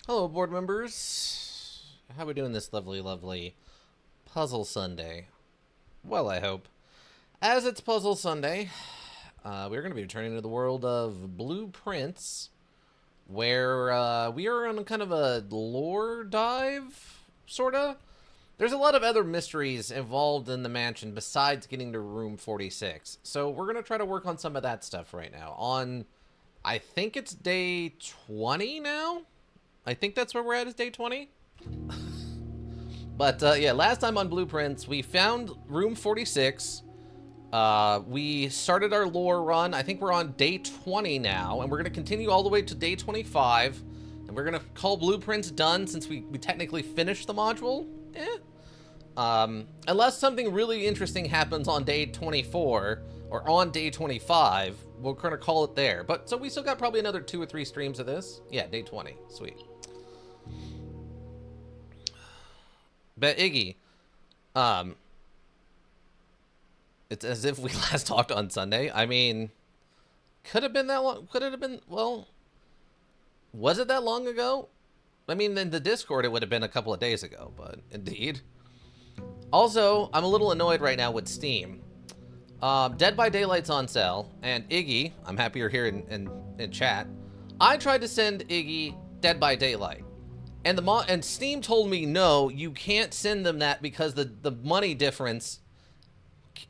Hello, board members. How are we doing this lovely, lovely Puzzle Sunday? Well, I hope. As it's Puzzle Sunday, we're going to be returning to the world of Blueprints, where we are on kind of a lore dive, sorta. There's a lot of other mysteries involved in the mansion besides getting to room 46. So we're going to try to work on some of that stuff right now. I think it's day 20 now? I think that's where we're at, is day 20. But yeah, last time on Blueprints, we found room 46. We started our lore run. I think we're on day 20 now, and we're going to continue all the way to day 25. And we're going to call Blueprints done since we technically finished the module. Unless something really interesting happens on day 24 or on day 25, we're going to call it there. But so we still got probably another 2 or 3 streams of this. Yeah, day 20. Sweet. But Iggy, it's as if we last talked on Sunday. I mean, could have been that long. Could it have been? Well, was it that long ago? I mean, in the Discord, it would have been a couple of days ago, but indeed. Also, I'm a little annoyed right now with Steam. Dead by Daylight's on sale, and Iggy, I'm happy you're here in chat. I tried to send Iggy Dead by Daylight. And Steam told me, no, you can't send them that because the money difference,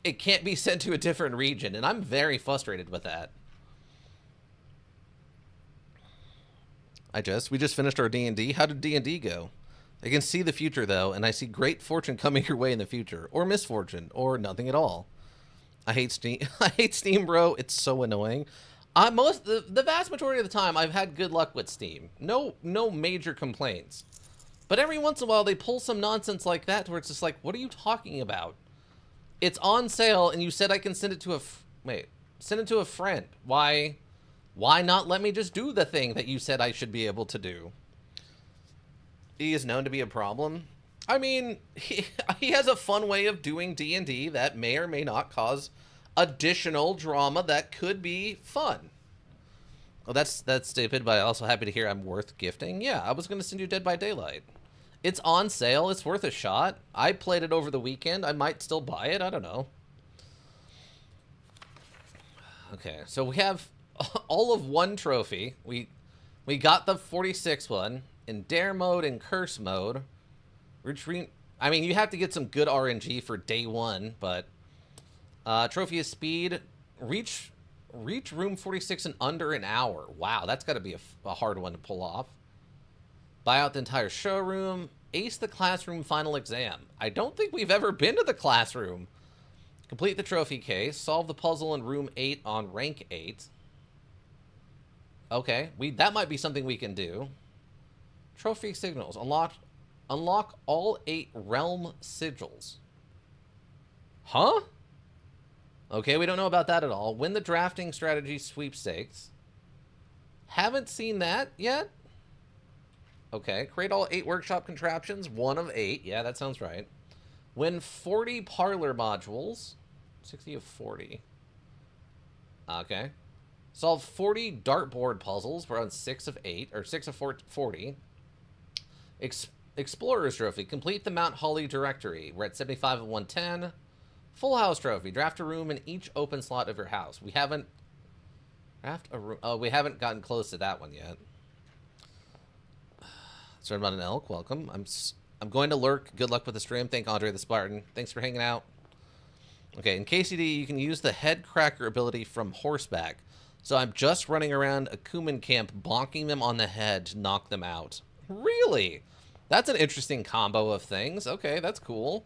it can't be sent to a different region. And I'm very frustrated with that. We just finished our D&D. How did D&D go? I can see the future, though, and I see great fortune coming your way in the future. Or misfortune. Or nothing at all. I hate Steam. I hate Steam, bro. It's so annoying. The vast majority of the time, I've had good luck with Steam. No major complaints. But every once in a while, they pull some nonsense like that where it's just like, what are you talking about? It's on sale, and you said I can send it to send it to a friend. Why not let me just do the thing that you said I should be able to do? He is known to be a problem. I mean, he has a fun way of doing D&D that may or may not cause additional drama that could be fun. Well, that's stupid, but I'm also happy to hear I'm worth gifting. Yeah, I was going to send you Dead by Daylight. It's on sale. It's worth a shot. I played it over the weekend. I might still buy it. I don't know. Okay, so we have all of one trophy. We got the 46 one in Dare mode and Curse mode. Retreat. I mean, you have to get some good RNG for day 1, but trophy is speed. Reach room 46 in under an hour. Wow, that's got to be a hard one to pull off. Buy out the entire showroom. Ace the classroom final exam. I don't think we've ever been to the classroom. Complete the trophy case. Solve the puzzle in room 8 on rank 8. Okay, that might be something we can do. Trophy signals. Unlock all 8 realm sigils. Huh? Okay, we don't know about that at all. Win the drafting strategy sweepstakes. Haven't seen that yet. Okay, create all 8 workshop contraptions. 1 of 8. Yeah, that sounds right. Win 40 parlor modules. 60 of 40. Okay. Solve 40 dartboard puzzles. We're on 6 of 8. Or 6 of 40. Explorer's Trophy. Complete the Mount Holly directory. We're at 75 of 110. Full House Trophy. Draft a room in each open slot of your house. We haven't... Draft a room... Oh, we haven't gotten close to that one yet. Learn about an elk. Welcome. I'm going to lurk. Good luck with the stream. Thank Andre the Spartan. Thanks for hanging out. Okay, in KCD, you can use the head cracker ability from horseback. So I'm just running around a Kuman camp, bonking them on the head to knock them out. Really? That's an interesting combo of things. Okay, that's cool.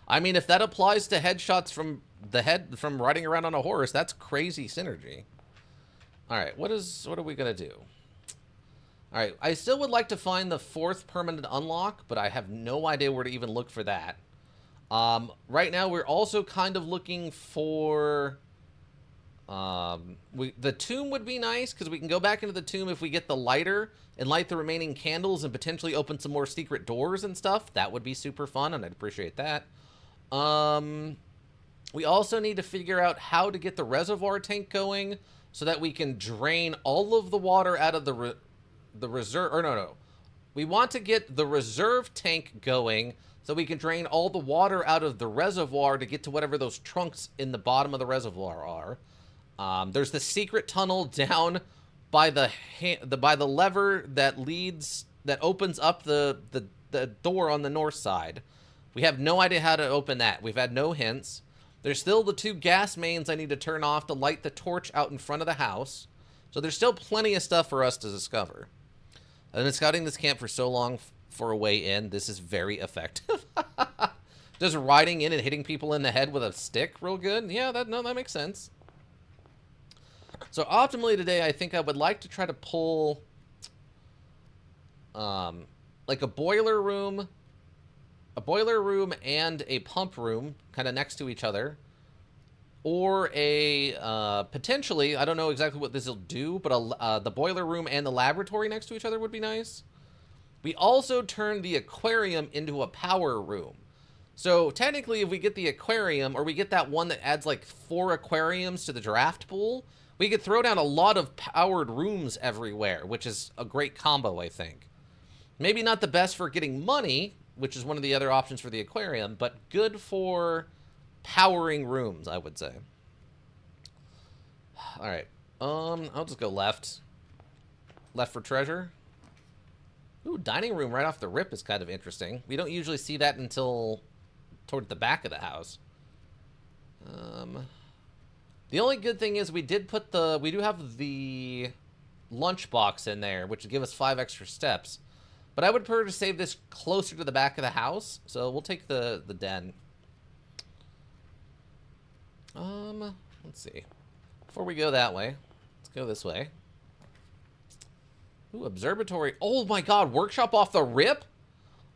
I mean, if that applies to headshots from riding around on a horse, that's crazy synergy. All right, what are we gonna do? All right, I still would like to find the 4th permanent unlock, but I have no idea where to even look for that. Right now, we're also kind of looking for... the tomb would be nice, because we can go back into the tomb if we get the lighter and light the remaining candles and potentially open some more secret doors and stuff. That would be super fun, and I'd appreciate that. We also need to figure out how to get the reservoir tank going so that we can drain all of the water out of the reserve, or no. We want to get the reserve tank going so we can drain all the water out of the reservoir to get to whatever those trunks in the bottom of the reservoir are. There's the secret tunnel down by the lever that opens up the door on the north side. We have no idea how to open that. We've had no hints. There's still the 2 gas mains I need to turn off to light the torch out in front of the house. So there's still plenty of stuff for us to discover. I've been scouting this camp for so long for a way in. This is very effective. Just riding in and hitting people in the head with a stick real good. Yeah, that makes sense. So optimally today, I think I would like to try to pull like a boiler room and a pump room kind of next to each other. Or a, potentially, I don't know exactly what this will do, but the boiler room and the laboratory next to each other would be nice. We also turned the aquarium into a power room. So technically, if we get the aquarium, or we get that one that adds like 4 aquariums to the draft pool, we could throw down a lot of powered rooms everywhere, which is a great combo, I think. Maybe not the best for getting money, which is one of the other options for the aquarium, but good for powering rooms, I would say. All right. I'll just go left. Left for treasure. Ooh, dining room right off the rip is kind of interesting. We don't usually see that until toward the back of the house. The only good thing is we do have the lunchbox in there, which would give us 5 extra steps. But I would prefer to save this closer to the back of the house, so we'll take the den. Let's see. Before we go that way, let's go this way. Ooh, observatory. Oh my god, workshop off the rip?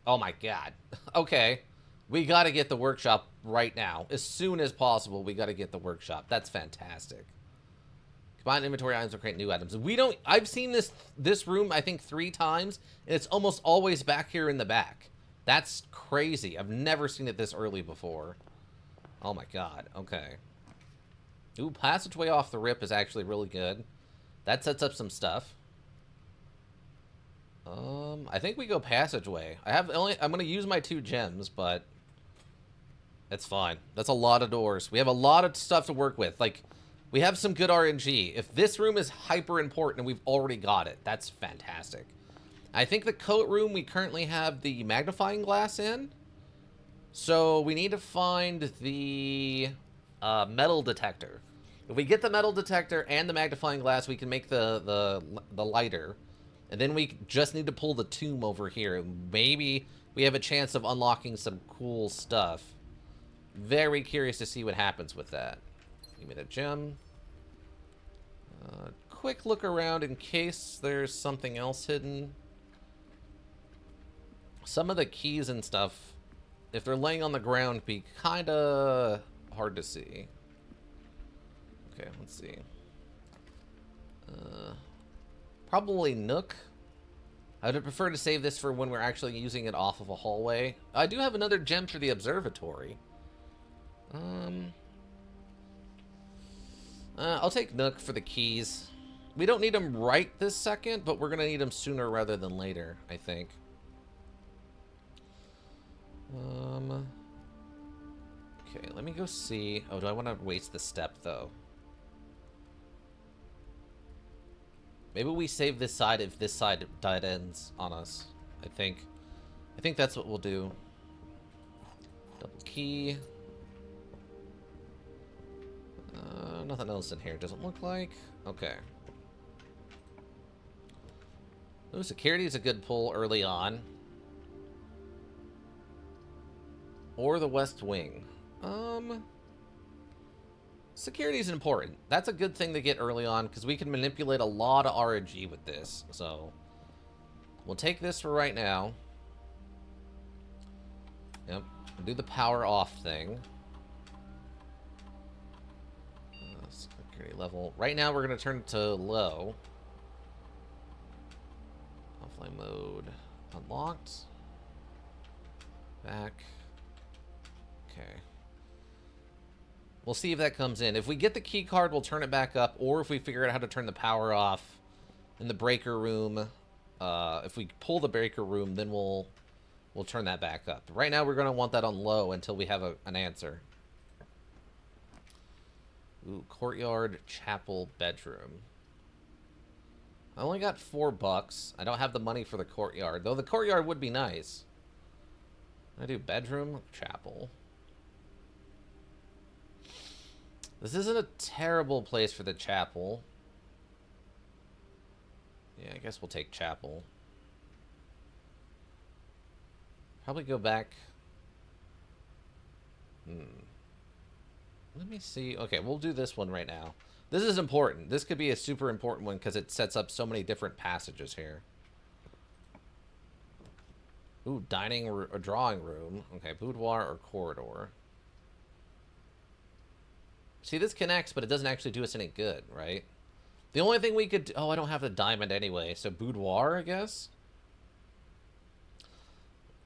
Oh my god. Okay. We gotta get the workshop right now. As soon as possible, we gotta get the workshop. That's fantastic. Combine inventory items or create new items. I've seen this room, I think, 3 times, and it's almost always back here in the back. That's crazy. I've never seen it this early before. Oh my god. Okay. Ooh, passageway off the rip is actually really good. That sets up some stuff. I think we go passageway. I'm gonna use my 2 gems, but it's fine. That's a lot of doors. We have a lot of stuff to work with. Like, we have some good RNG. If this room is hyper important and we've already got it, that's fantastic. I think the coat room, we currently have the magnifying glass in. So we need to find the metal detector. If we get the metal detector and the magnifying glass, we can make the lighter. And then we just need to pull the tomb over here. Maybe we have a chance of unlocking some cool stuff. Very curious to see what happens with that. Give me the gem. Quick look around in case there's something else hidden. Some of the keys and stuff, if they're laying on the ground, be kind of hard to see. Okay, let's see. Probably Nook. I would prefer to save this for when we're actually using it off of a hallway. I do have another gem for the observatory. I'll take Nook for the keys. We don't need them right this second, but we're going to need them sooner rather than later, I think. Okay, let me go see. Oh, do I want to waste the step, though? Maybe we save this side if this side dead ends on us. I think that's what we'll do. Double key. Nothing else in here. Doesn't look like. Okay. Ooh, security is a good pull early on. Or the West Wing. Security is important. That's a good thing to get early on because we can manipulate a lot of RNG with this. So we'll take this for right now. Yep. We'll do the power off thing. Security level. Right now we're going to turn it to low. Offline mode unlocked. Back. Okay. We'll see if that comes in. If we get the key card, we'll turn it back up. Or if we figure out how to turn the power off in the breaker room, If we pull the breaker room, then we'll turn that back up. Right now, we're going to want that on low until we have an answer. Ooh, courtyard, chapel, bedroom. I only got $4. I don't have the money for the courtyard, though the courtyard would be nice. I do bedroom, chapel. This isn't a terrible place for the chapel. Yeah, I guess we'll take chapel. Probably go back. Let me see. Okay, we'll do this one right now. This is important. This could be a super important one because it sets up so many different passages here. Ooh, dining or drawing room. Okay, boudoir or corridor. See, this connects, but it doesn't actually do us any good, right? The only thing we could... Oh, I don't have the diamond anyway, so boudoir, I guess?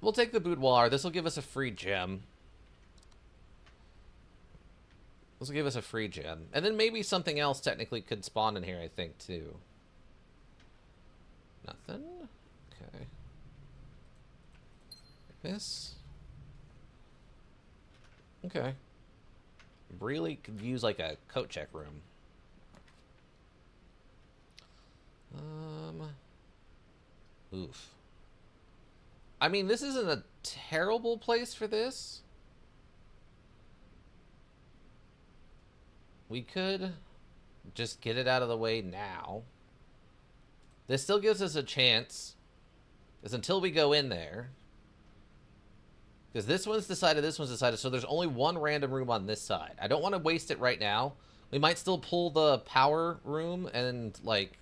We'll take the boudoir. This will give us a free gem. This will give us a free gem. And then maybe something else technically could spawn in here, I think, too. Nothing? Okay. Like this. Okay. Really could use like a coat check room. Oof. I mean, this isn't a terrible place for this. We could just get it out of the way now. This still gives us a chance. Because until we go in there. Because this one's decided, so there's only one random room on this side. I don't want to waste it right now. We might still pull the power room and, like,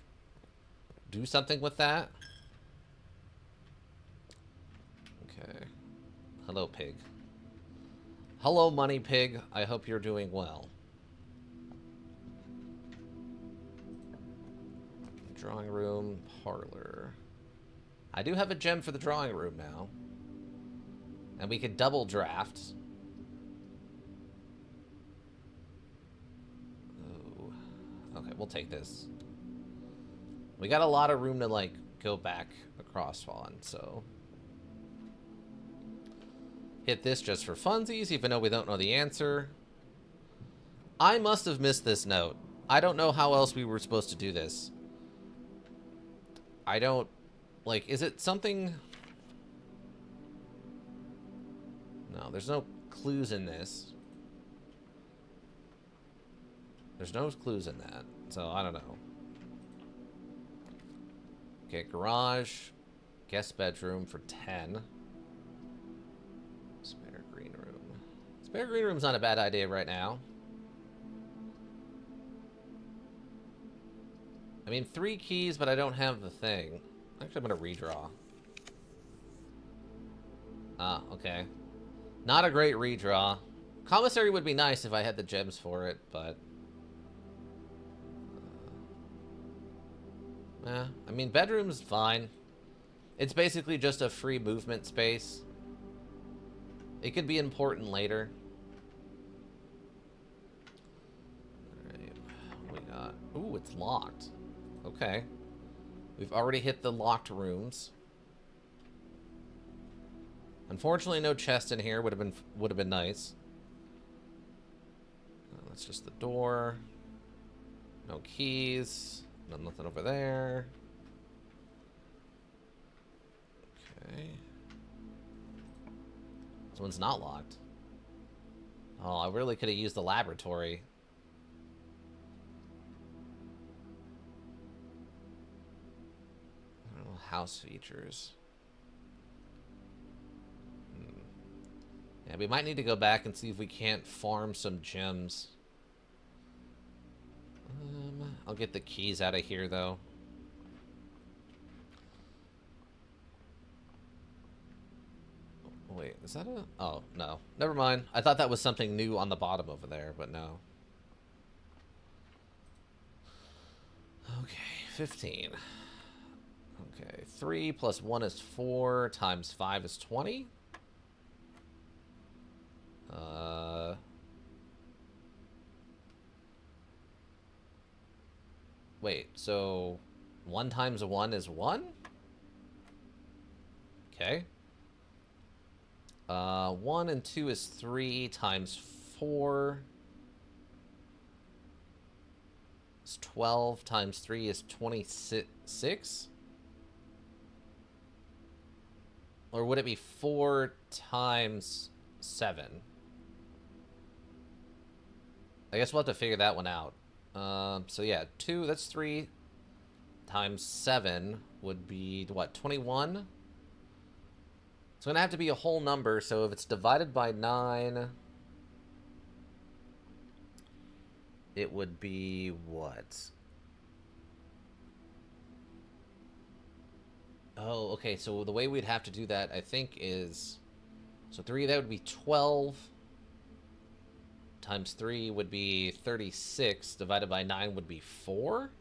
do something with that. Okay. Hello, pig. Hello, money pig. I hope you're doing well. Drawing room, parlor. I do have a gem for the drawing room now. And we could double draft. Ooh. Okay, we'll take this. We got a lot of room to, like, go back across on, so... Hit this just for funsies, even though we don't know the answer. I must have missed this note. I don't know how else we were supposed to do this. I don't... Like, is it something... No, there's no clues in this. There's no clues in that, so I don't know. Okay, garage, guest bedroom for 10. Spare green room. Spare green room's not a bad idea right now. I mean, 3 keys, but I don't have the thing. Actually, I'm gonna redraw. Ah, okay. Not a great redraw. Commissary would be nice if I had the gems for it, but... I mean, bedroom's fine. It's basically just a free movement space. It could be important later. Alright, what we got? Ooh, it's locked. Okay. We've already hit the locked rooms. Unfortunately, no chest in here. Would have been nice. That's just the door. No keys. Nothing over there. Okay. This one's not locked. Oh, I really could have used the laboratory. I don't know, house features. Yeah, we might need to go back and see if we can't farm some gems. I'll get the keys out of here, though. Wait, is that a... Oh, no. Never mind. I thought that was something new on the bottom over there, but no. Okay, 15. Okay, 3 plus 1 is 4, times 5 is 20. Wait, so 1 times 1 is 1? Okay. 1 and 2 is 3 times 4 is 12 times 3 is 26? Or would it be 4 times 7? I guess we'll have to figure that one out. So yeah, 2, that's 3 times 7 would be, what, 21? It's going to have to be a whole number, so if it's divided by 9, it would be what? Oh, okay, so the way we'd have to do that, I think, is... So 3, that would be 12. Times 3 would be 36. Divided by 9 would be 4?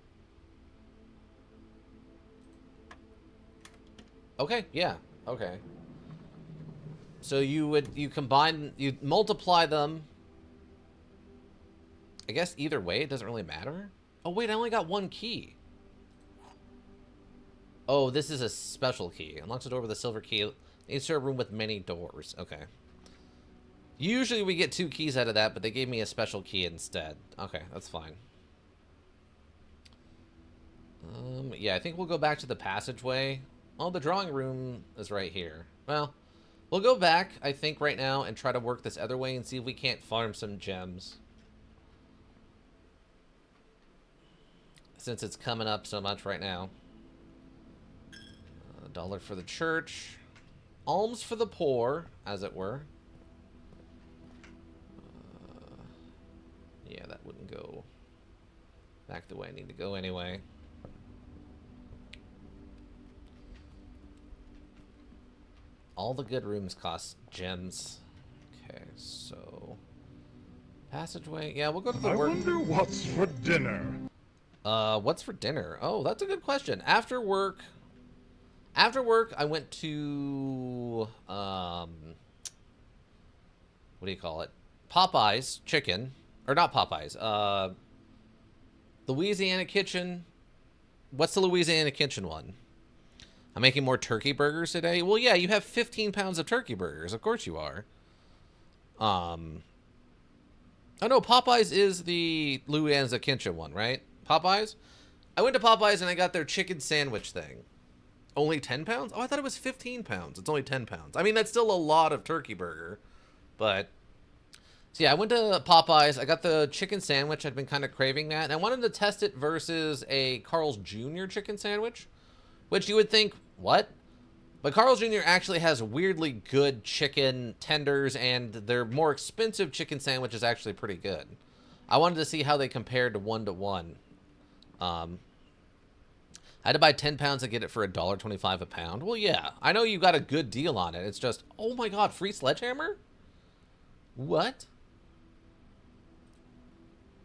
Okay, yeah, okay. So you combine, you multiply them. I guess either way, it doesn't really matter. Oh, wait, I only got 1 key. Oh, this is a special key. Unlocks the door with a silver key. Needs to a room with many doors. Okay. Usually we get 2 keys out of that, but they gave me a special key instead. Okay, that's fine. Yeah, I think we'll go back to the passageway. Oh, the drawing room is right here. Well, we'll go back, I think, right now and try to work this other way and see if we can't farm some gems. Since it's coming up so much right now. $1 for the church. Alms for the poor, as it were. Yeah, that wouldn't go back the way I need to go anyway. All the good rooms cost gems. Okay, so... Passageway. Yeah, we'll go to the work. I wonder what's for dinner. What's for dinner? Oh, that's a good question. After work, I went to, what do you call it? Popeye's chicken. Or not Popeye's. Louisiana Kitchen. What's the Louisiana Kitchen one? I'm making more turkey burgers today. Well, yeah, you have 15 pounds of turkey burgers. Of course you are. Oh, no, Popeye's is the Louisiana Kitchen one, right? Popeye's? I went to Popeye's and I got their chicken sandwich thing. Only 10 pounds? Oh, I thought it was 15 pounds. It's only 10 pounds. I mean, that's still a lot of turkey burger. But, so yeah, I went to Popeye's. I got the chicken sandwich. I'd been kind of craving that. And I wanted to test it versus a Carl's Jr. chicken sandwich. Which you would think, what? But Carl's Jr. actually has weirdly good chicken tenders, and their more expensive chicken sandwich is actually pretty good. I wanted to see how they compared to 1-to-1. I had to buy 10 pounds to get it for $1.25 a pound. Well, yeah, I know you got a good deal on it. It's just, oh my god, free sledgehammer? What?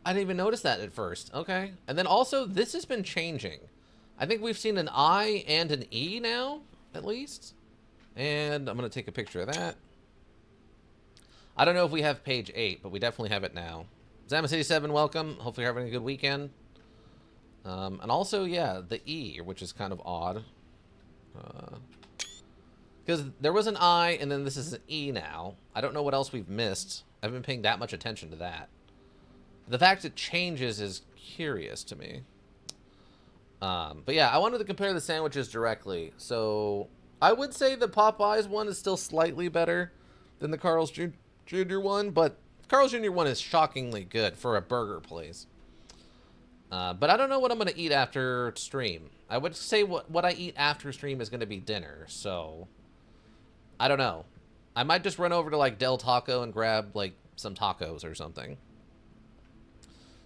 I didn't even notice that at first. Okay. And then also, this has been changing. I think we've seen an I and an E now, at least. And I'm going to take a picture of that. I don't know if we have page 8, but we definitely have it now. Zama City 7, welcome. Hopefully you're having a good weekend. And also, yeah, the E, which is kind of odd. Because there was an I, and then this is an E now. I don't know what else we've missed. I haven't been paying that much attention to that. The fact it changes is curious to me. But yeah, I wanted to compare the sandwiches directly. So I would say the Popeyes one is still slightly better than the Carl's Jr. one, but Carl's Jr. one is shockingly good for a burger place. But I don't know what I'm going to eat after stream. I would say what I eat after stream is going to be dinner, so I don't know. I might just run over to like Del Taco and grab like some tacos or something.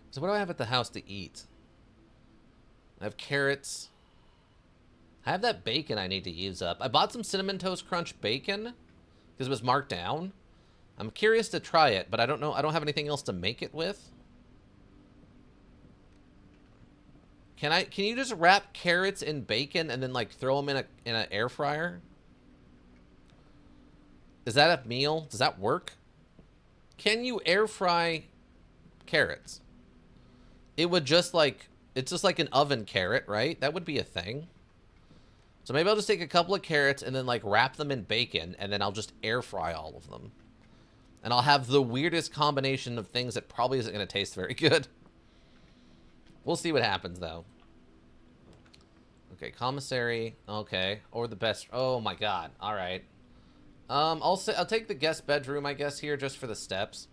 So what do I have at the house to eat? I have carrots. I have that bacon I need to use up. I bought some Cinnamon Toast Crunch bacon because it was marked down. I'm curious to try it, but I don't know. I don't have anything else to make it with. Can you just wrap carrots in bacon and then like throw them in an air fryer? Is that a meal? Does that work? Can you air fry carrots? It would just like, it's just like an oven carrot, right? That would be a thing. So maybe I'll just take a couple of carrots and then like wrap them in bacon, and then I'll just air fry all of them. And I'll have the weirdest combination of things that probably isn't going to taste very good. We'll see what happens, though. Okay, commissary. Okay, or the best. Oh my god. All right. I'll take the guest bedroom, I guess, here just for the steps.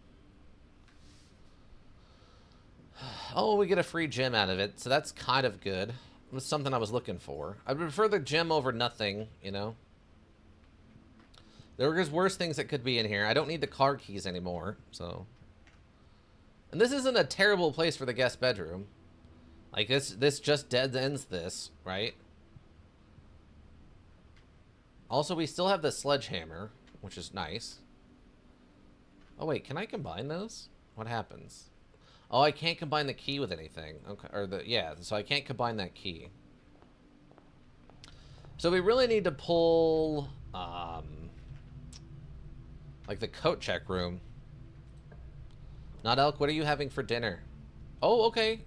Oh, we get a free gym out of it, so that's kind of good. It was something I was looking for. I prefer the gym over nothing, you know. There's worse things that could be in here. I don't need the car keys anymore, so. And this isn't a terrible place for the guest bedroom. Like, this just dead ends this, right? Also, we still have the sledgehammer, which is nice. Oh, wait, can I combine those? What happens? Oh, I can't combine the key with anything. Okay, or yeah, so I can't combine that key. So we really need to pull, like the coat check room. Not Elk, what are you having for dinner? Oh, okay.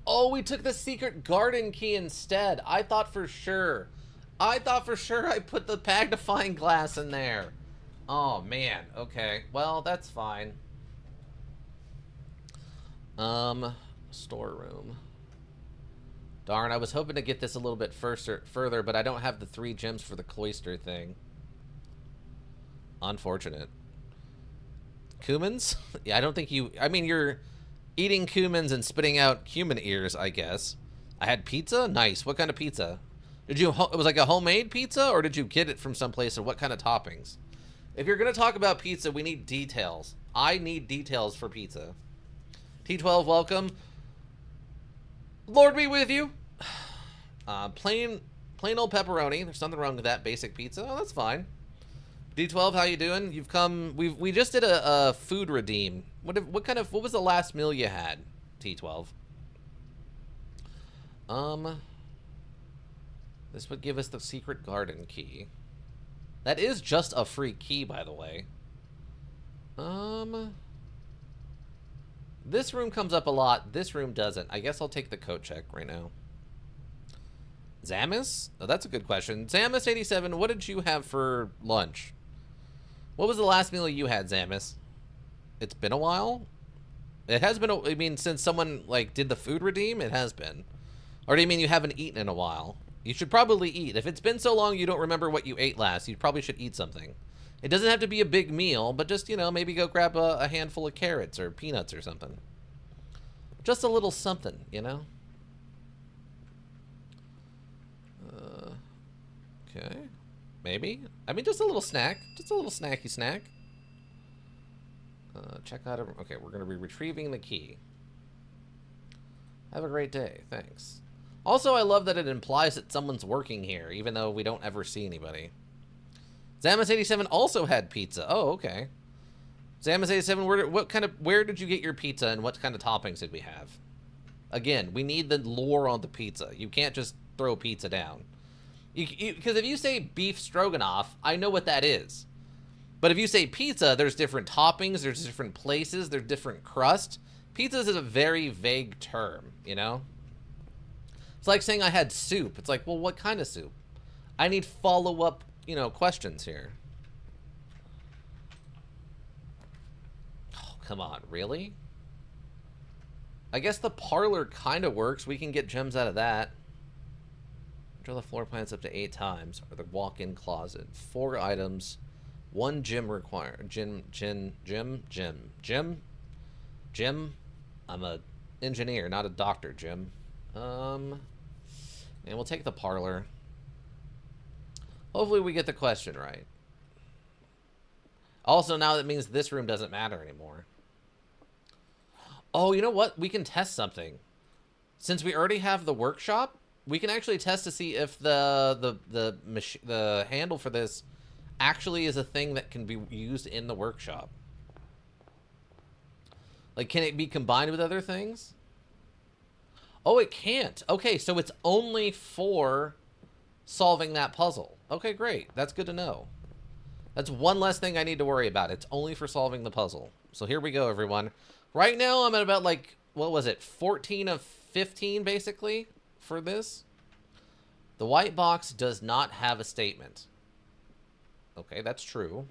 Oh, we took the secret garden key instead. I thought for sure I put the magnifying glass in there. Oh, man. Okay. Well, that's fine. Storeroom. Darn, I was hoping to get this a little bit further, but I don't have the 3 gems for the cloister thing. Unfortunate. Cumins? Yeah, I don't think you... I mean, you're eating cumins and spitting out cumin ears, I guess. I had pizza? Nice. What kind of pizza? Did you... It was like a homemade pizza, or did you get it from someplace, and what kind of toppings? If you're going to talk about pizza, we need details. I need details for pizza. T12, welcome. Lord be with you. Plain old pepperoni. There's nothing wrong with that basic pizza. Oh, that's fine. D12, how you doing? You've come. We just did a food redeem. What was the last meal you had? T12. This would give us the secret garden key. That is just a free key, by the way. This room comes up a lot. This room doesn't. I guess I'll take the coat check right now. Zamis? Oh, that's a good question. Zamis87, what did you have for lunch? What was the last meal you had, Zamis? It's been a while? It has been, I mean, since someone, like, did the food redeem, it has been. Or do you mean you haven't eaten in a while? You should probably eat. If it's been so long you don't remember what you ate last, you probably should eat something. It doesn't have to be a big meal, but just, you know, maybe go grab a handful of carrots or peanuts or something. Just a little something, you know? Okay. Maybe. I mean, just a little snack. Just a little snacky snack. Check out... Okay, we're going to be retrieving the key. Have a great day. Thanks. Also, I love that it implies that someone's working here, even though we don't ever see anybody. Zamus87 also had pizza. Oh, okay. Zamus87, where did you get your pizza, and what kind of toppings did we have? Again, we need the lore on the pizza. You can't just throw pizza down. Because if you say beef stroganoff, I know what that is. But if you say pizza, there's different toppings, there's different places, there's different crust. Pizza is a very vague term, you know? It's like saying I had soup. It's like, well, what kind of soup? I need follow-up, you know, questions here. Oh, come on, really? I guess the parlor kind of works. We can get gems out of that. Draw the floor plans up to 8 times, or the walk-in closet. 4 items, 1 gym required. Gym. I'm a engineer, not a doctor, Jim. And we'll take the parlor. Hopefully we get the question right. Also, now that means this room doesn't matter anymore. Oh, you know what? We can test something. Since we already have the workshop, we can actually test to see if the handle for this actually is a thing that can be used in the workshop. Like, can it be combined with other things? Oh, it can't. Okay, so it's only for solving that puzzle. Okay, great. That's good to know. That's one less thing I need to worry about. It's only for solving the puzzle. So here we go, everyone. Right now, I'm at about, like, what was it? 14 of 15, basically, for this. The white box does not have a statement. Okay, that's true.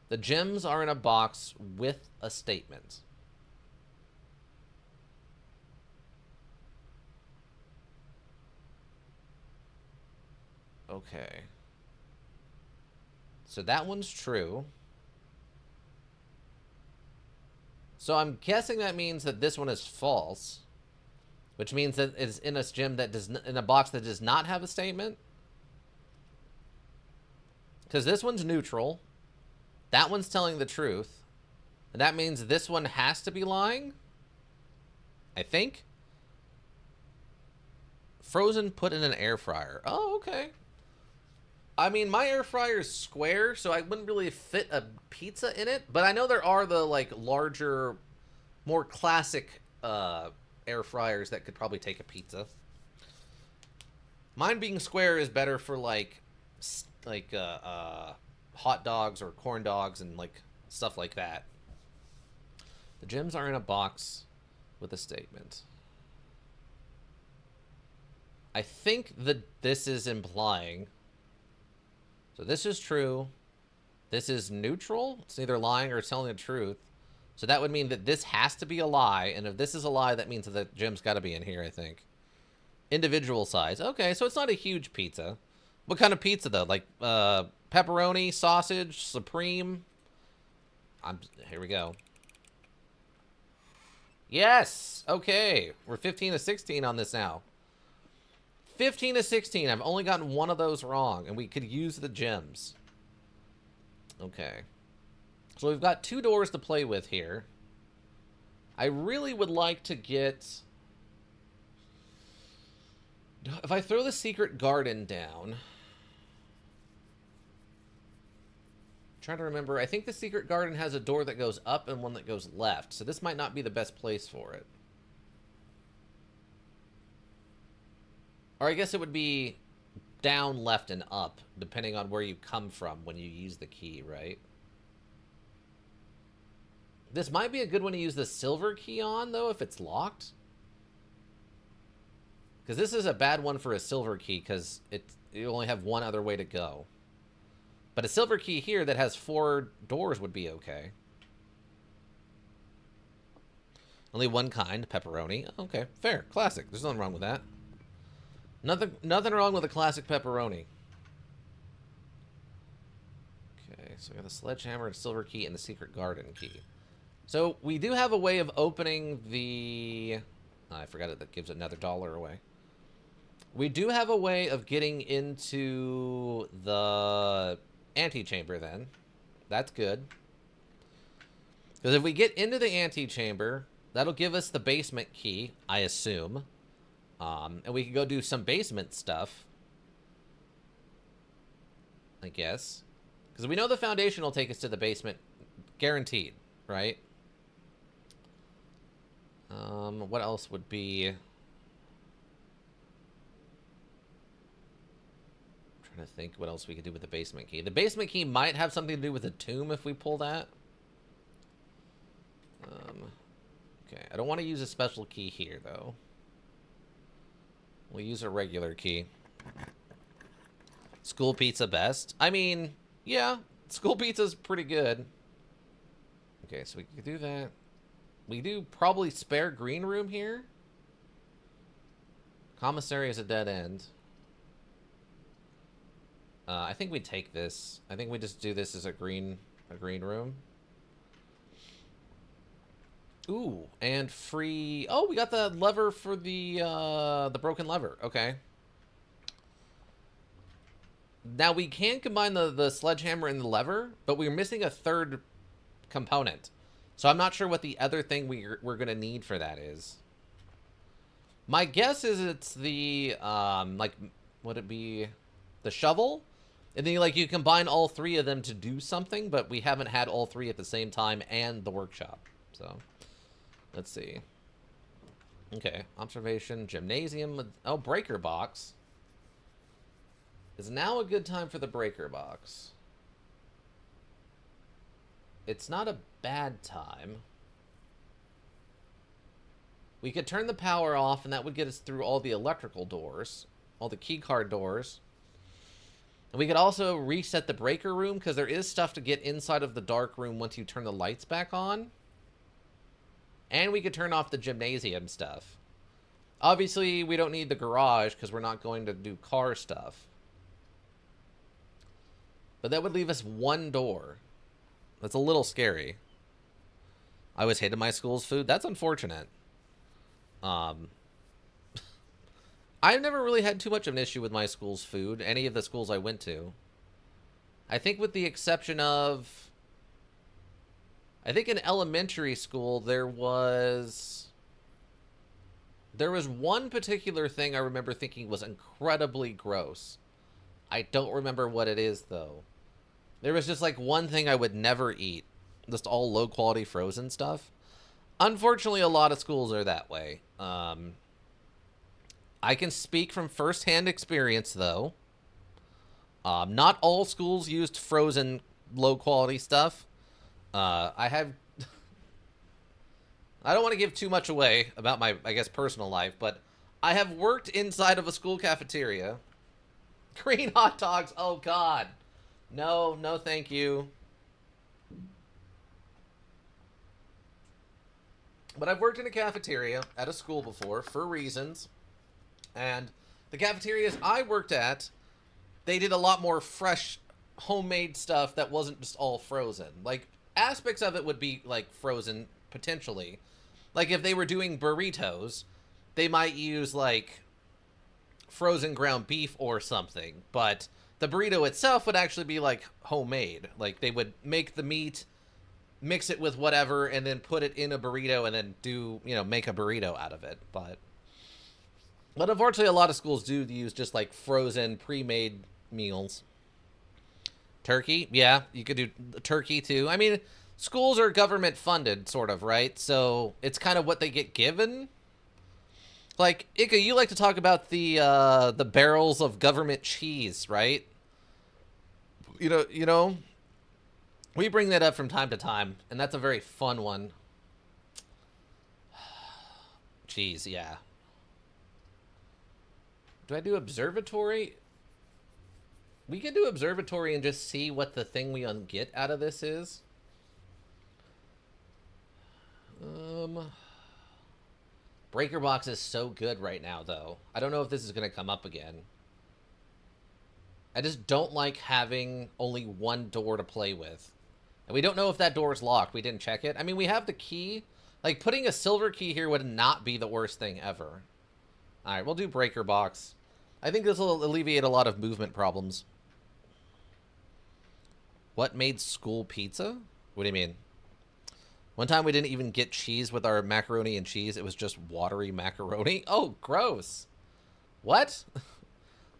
The gems are in a box with a statement. Okay. So that one's true. So I'm guessing that means that this one is false, which means that it's in a gem that does in a box that does not have a statement. Because this one's neutral. That one's telling the truth. And that means this one has to be lying? I think. Frozen put in an air fryer. Oh, okay. I mean, my air fryer is square, so I wouldn't really fit a pizza in it. But I know there are the, like, larger, more classic air fryers that could probably take a pizza. Mine being square is better for, like hot dogs or corn dogs and, like, stuff like that. The gems are in a box with a statement. I think that this is implying... So this is true. This is neutral. It's neither lying or telling the truth. So that would mean that this has to be a lie. And if this is a lie, that means that the gem's got to be in here, I think. Individual size. Okay, so it's not a huge pizza. What kind of pizza, though? Like pepperoni, sausage, supreme? Here we go. Yes! Okay. We're 15 to 16 on this now. 15 to 16. I've only gotten one of those wrong, and we could use the gems. Okay. So we've got 2 doors to play with here. I really would like to get... If I throw the secret garden down... I'm trying to remember. I think the secret garden has a door that goes up and one that goes left, so this might not be the best place for it. Or I guess it would be down, left, and up, depending on where you come from when you use the key, right? This might be a good one to use the silver key on, though, if it's locked. Because this is a bad one for a silver key, because you only have one other way to go. But a silver key here that has 4 doors would be okay. Only one kind, pepperoni. Okay, fair, classic. There's nothing wrong with that. Nothing wrong with a classic pepperoni. Okay, so we got the sledgehammer, and silver key, and the secret garden key. So we do have a way of opening the... Oh, I forgot it. That gives another $1 away. We do have a way of getting into the antechamber then. That's good. Because if we get into the antechamber, that'll give us the basement key, I assume. And we can go do some basement stuff. I guess. Because we know the foundation will take us to the basement. Guaranteed, right? What else would be... I'm trying to think what else we could do with the basement key. The basement key might have something to do with the tomb if we pull that. Okay, I don't want to use a special key here, though. We'll use a regular key. School pizza best? I mean, yeah, school pizza's pretty good. Okay, so we could do that. We do probably spare green room here. Commissary is a dead end. I think we take this. I think we just do this as a green room. Ooh, and free... Oh, we got the lever for the broken lever. Okay. Now, we can combine the sledgehammer and the lever, but we're missing a third component. So I'm not sure what the other thing we're going to need for that is. My guess is it's the, like, would it be the shovel? And then, like, you combine all 3 of them to do something, but we haven't had all 3 at the same time and the workshop. So... Let's see. Okay, observation, gymnasium. Oh, breaker box. Is now a good time for the breaker box? It's not a bad time. We could turn the power off, and that would get us through all the electrical doors. all the key card doors. And we could also reset the breaker room because there is stuff to get inside of the dark room once you turn the lights back on. And we could turn off the gymnasium stuff. Obviously, we don't need the garage because we're not going to do car stuff. But that would leave us one door. That's a little scary. I always hated my school's food. That's unfortunate. I've never really had too much of an issue with my school's food, any of the schools I went to. I think with the exception of... I think in elementary school there was one particular thing I remember thinking was incredibly gross. I don't remember what it is, though. There was just like one thing I would never eat. Just all low-quality frozen stuff. Unfortunately, a lot of schools are that way. I can speak from first-hand experience, though. Not all schools used frozen, low-quality stuff. I have... I don't want to give too much away about my, I guess, personal life, but I have worked inside of a school cafeteria. Green hot dogs, oh god. No, no thank you. But I've worked in a cafeteria at a school before for reasons. And the cafeterias I worked at, they did a lot more fresh, homemade stuff that wasn't just all frozen. Like, aspects of it would be, like, frozen, potentially. Like, if they were doing burritos, they might use, like, frozen ground beef or something. But the burrito itself would actually be, like, homemade. Like, they would make the meat, mix it with whatever, and then put it in a burrito and then do, you know, make a burrito out of it. But unfortunately, a lot of schools do use just, like, frozen, pre-made meals. Turkey? Yeah, you could do turkey, too. I mean, schools are government-funded, sort of, right? So it's kind of what they get given. Like, Ika, you like to talk about the barrels of government cheese, right? You know, we bring that up from time to time, and that's a very fun one. Cheese, yeah. Do I do observatory? We can do observatory and just see what the thing we get out of this is. Breaker box is so good right now, though. I don't know if this is going to come up again. I just don't like having only one door to play with. And we don't know if that door is locked. We didn't check it. I mean, we have the key. Like, putting a silver key here would not be the worst thing ever. Alright, we'll do breaker box. I think this will alleviate a lot of movement problems. What made school pizza? What do you mean? One time we didn't even get cheese with our macaroni and cheese. It was just watery macaroni. Oh, gross. What?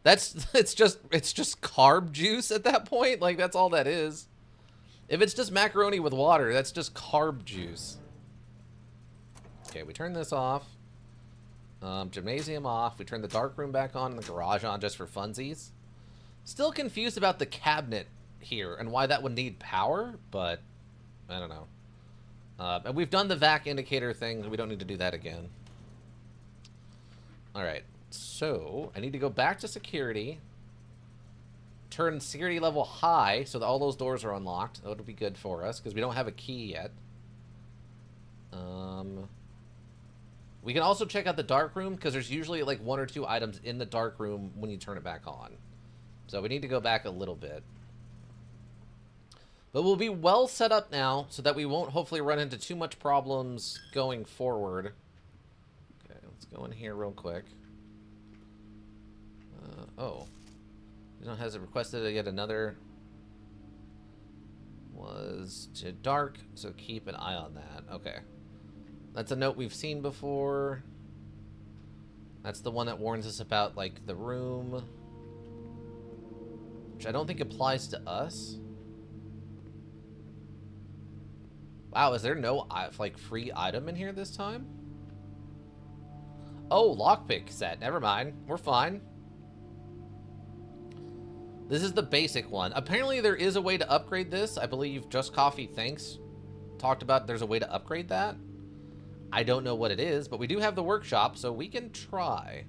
It's just carb juice at that point? Like, that's all that is. If it's just macaroni with water, that's just carb juice. Okay, we turn this off. Gymnasium off. We turn the dark room back on and the garage on just for funsies. Still confused about the cabinet here and why that would need power, but I don't know. And we've done the vac indicator thing. We don't need to do that again. Alright, so I need to go back to security. Turn security level high so that all those doors are unlocked. That would be good for us because we don't have a key yet. We can also check out the dark room because there's usually like 1 or 2 items in the dark room when you turn it back on. So we need to go back a little bit. But we'll be well set up now so that we won't hopefully run into too much problems going forward. Okay, let's go in here real quick. Oh. Has it requested yet another? Was to dark, so keep an eye on that. Okay. That's a note we've seen before. That's the one that warns us about, like, the room. Which I don't think applies to us. Wow, is there no, like, free item in here this time? Oh, lockpick set. Never mind. We're fine. This is the basic one. Apparently there is a way to upgrade this. I believe Just Coffee Thanks talked about there's a way to upgrade that. I don't know what it is, but we do have the workshop, so we can try.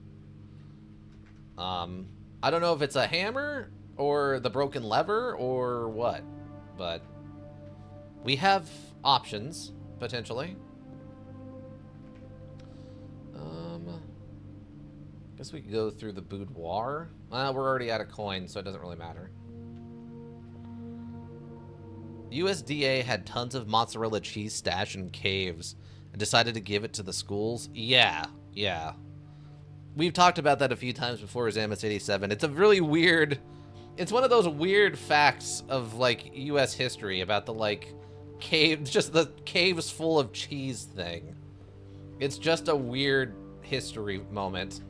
I don't know if it's a hammer or the broken lever or what, but we have options, potentially. Guess we could go through the boudoir. Well, we're already out of coins, so it doesn't really matter. USDA had tons of mozzarella cheese stashed in caves and decided to give it to the schools. Yeah. We've talked about that a few times before as Amos 87. It's a really weird... It's one of those weird facts of, like, U.S. history about the, like, cave... Just the caves full of cheese thing. It's just a weird history moment.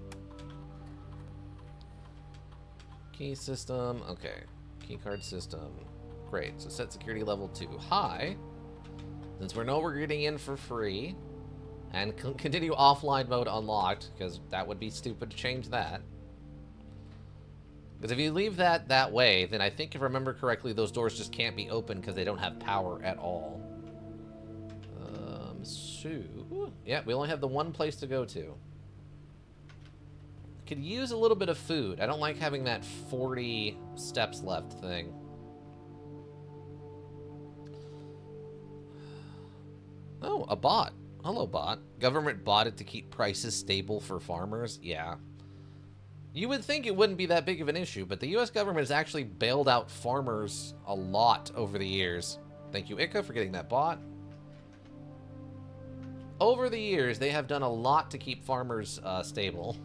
Key system. Okay. Key card system. Great. So set security level to high. Since we know we're getting in for free. And continue offline mode unlocked, because that would be stupid to change that. Because if you leave that way, then I think if I remember correctly, those doors just can't be open because they don't have power at all. So... Yeah, we only have the one place to go to. Could use a little bit of food. I don't like having that 40 steps left thing. Oh, a bot. Hello, bot. Government bought it to keep prices stable for farmers? Yeah. You would think it wouldn't be that big of an issue, but the US government has actually bailed out farmers a lot over the years. Thank you, Ika, for getting that bot. Over the years, they have done a lot to keep farmers stable.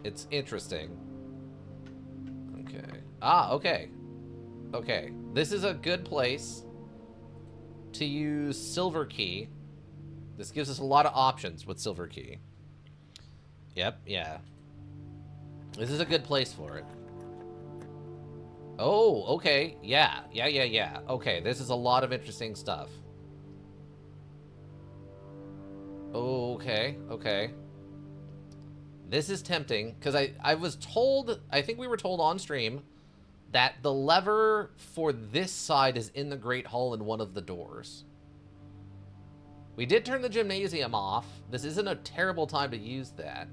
It's interesting. Okay. Ah, okay. Okay. This is a good place to use Silver Key. This gives us a lot of options with Silver Key. Yep, yeah. This is a good place for it. Oh, okay. Yeah. Okay, this is a lot of interesting stuff. Okay. This is tempting, because I was told, I think we were told on stream, that the lever for this side is in the Great Hall in one of the doors. We did turn the gymnasium off. This isn't a terrible time to use that.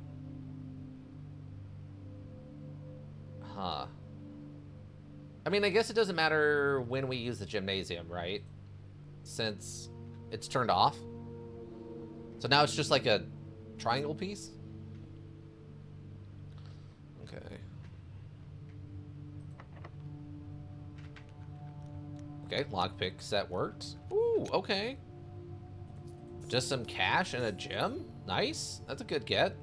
Huh. I mean, I guess it doesn't matter when we use the gymnasium, right? Since it's turned off. So now it's just like a triangle piece? Okay. Okay, lockpick set worked. Ooh, okay. Just some cash and a gem? Nice. That's a good get.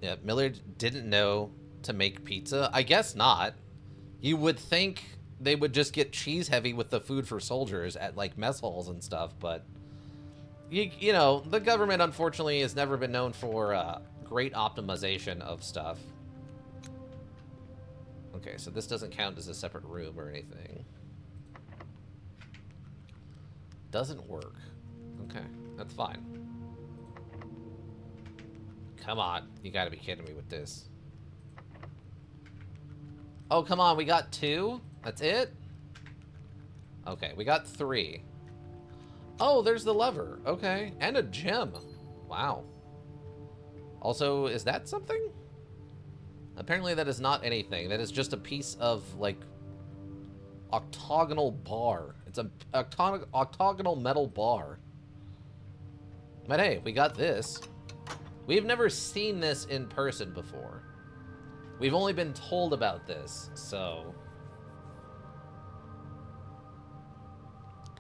Yeah, Millard didn't know to make pizza. I guess not. You would think they would just get cheese heavy with the food for soldiers at like mess halls and stuff, but you know, the government unfortunately has never been known for great optimization of stuff. Okay, so this doesn't count as a separate room or anything. Doesn't work. Okay, that's fine. Come on, you gotta be kidding me with this. Oh, come on, we got 2? That's it? Okay, we got 3. Oh, there's the lever. Okay, and a gem. Wow. Also, is that something? Apparently that is not anything. That is just a piece of, like, octagonal bar. It's an octagonal metal bar. But hey, we got this. We've never seen this in person before. We've only been told about this, so...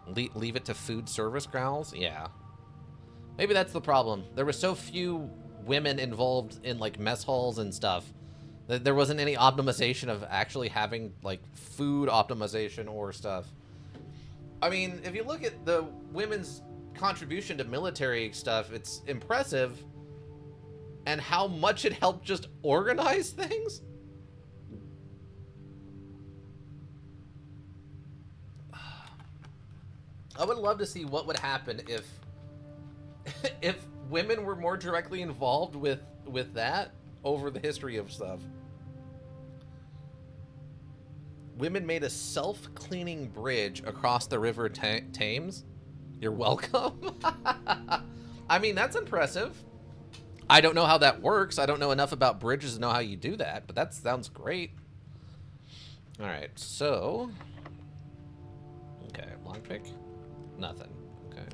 Leave it to food service growls? Yeah. Maybe that's the problem. There were so few women involved in, like, mess halls and stuff that there wasn't any optimization of actually having, like, food optimization or stuff. I mean, if you look at the women's contribution to military stuff, it's impressive. And how much it helped just organize things? I would love to see what would happen if women were more directly involved with that over the history of stuff. Women made a self-cleaning bridge across the river Thames. You're welcome. I mean, that's impressive. I don't know how that works. I don't know enough about bridges to know how you do that, but that sounds great. All right, so... Okay, lockpick? Nothing. Okay.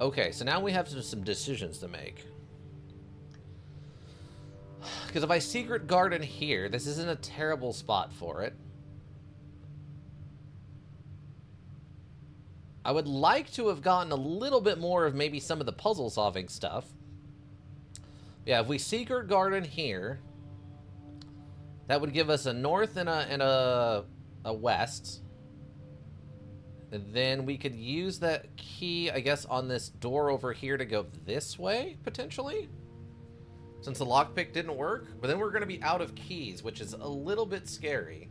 Okay, so now we have some decisions to make. Because if I secret garden here, this isn't a terrible spot for it. I would like to have gotten a little bit more of maybe some of the puzzle solving stuff. Yeah, if we secret garden here, that would give us a north and a west. And then we could use that key, I guess, on this door over here to go this way, potentially. Since the lockpick didn't work. But then we're going to be out of keys, which is a little bit scary.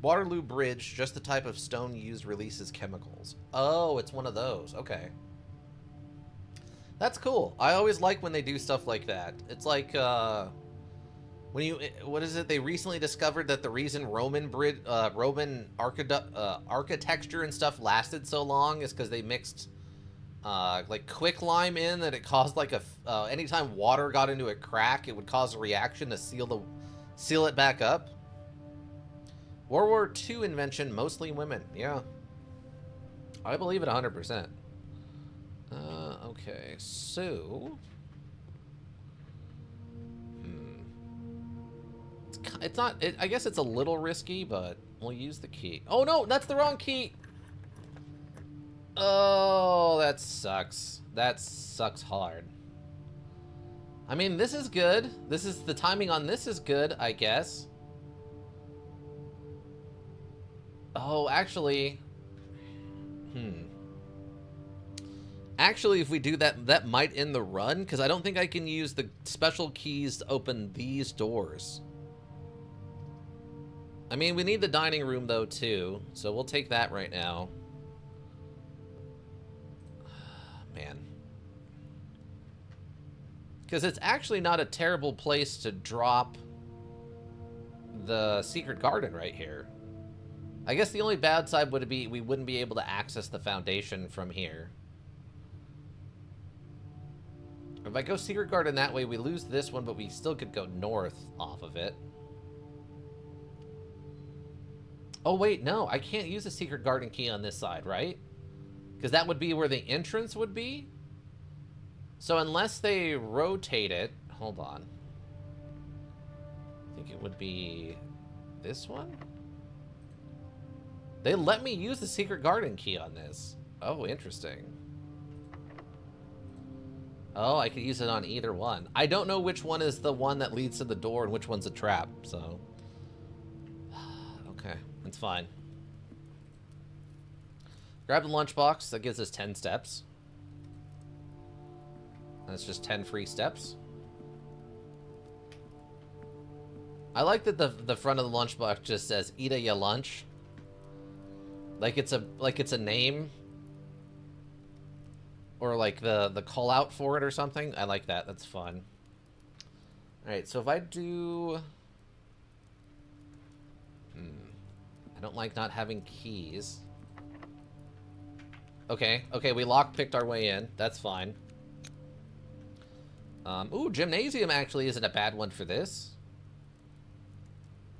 Waterloo Bridge, just the type of stone used releases chemicals. Oh, it's one of those. Okay. That's cool. I always like when they do stuff like that. It's like, when you, what is it? They recently discovered that the reason Roman architecture and stuff lasted so long is because they mixed, like quicklime in, that it caused like anytime water got into a crack, it would cause a reaction to seal it back up. World War II invention, mostly women. Yeah. I believe it 100%. Okay, so... It's not... I guess it's a little risky, but we'll use the key. Oh, no! That's the wrong key! Oh, that sucks. That sucks hard. I mean, this is good. The timing on this is good, I guess. Oh, actually... Actually, if we do that, that might end the run, because I don't think I can use the special keys to open these doors. I mean, we need the dining room, though, too, so we'll take that right now. Man. Because it's actually not a terrible place to drop the secret garden right here. I guess the only bad side would be we wouldn't be able to access the foundation from here. If I go secret garden that way, we lose this one, but we still could go north off of it. Oh, wait, no. I can't use the secret garden key on this side, right? Because that would be where the entrance would be? So unless they rotate it... Hold on. I think it would be this one? They let me use the secret garden key on this. Oh, interesting. Oh, I could use it on either one. I don't know which one is the one that leads to the door and which one's a trap, so... Okay, it's fine. Grab the lunchbox. That gives us 10 steps. That's just 10 free steps. I like that the front of the lunchbox just says, "Eat a ya lunch." Like it's a name. Or like the call out for it or something. I like that. That's fun. Alright, so if I do... I don't like not having keys. Okay, we lockpicked our way in. That's fine. Ooh, gymnasium actually isn't a bad one for this.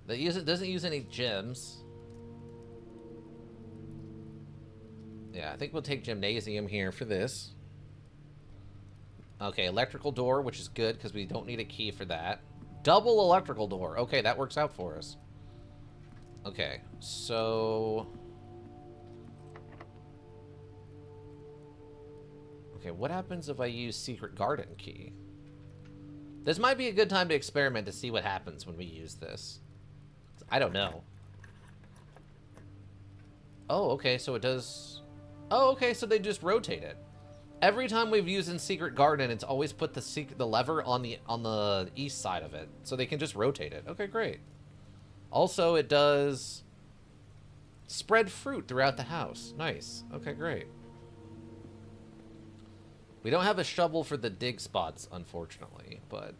It doesn't use any gems. Yeah, I think we'll take gymnasium here for this. Okay, electrical door, which is good because we don't need a key for that. Double electrical door. Okay, that works out for us. Okay, so... Okay, what happens if I use secret garden key? This might be a good time to experiment to see what happens when we use this. I don't know. Oh, okay, so it does... Oh, okay, so they just rotate it. Every time we've used in Secret Garden, it's always put the lever on the east side of it, so they can just rotate it. Okay, great. Also, it does spread fruit throughout the house. Nice. Okay, great. We don't have a shovel for the dig spots, unfortunately, but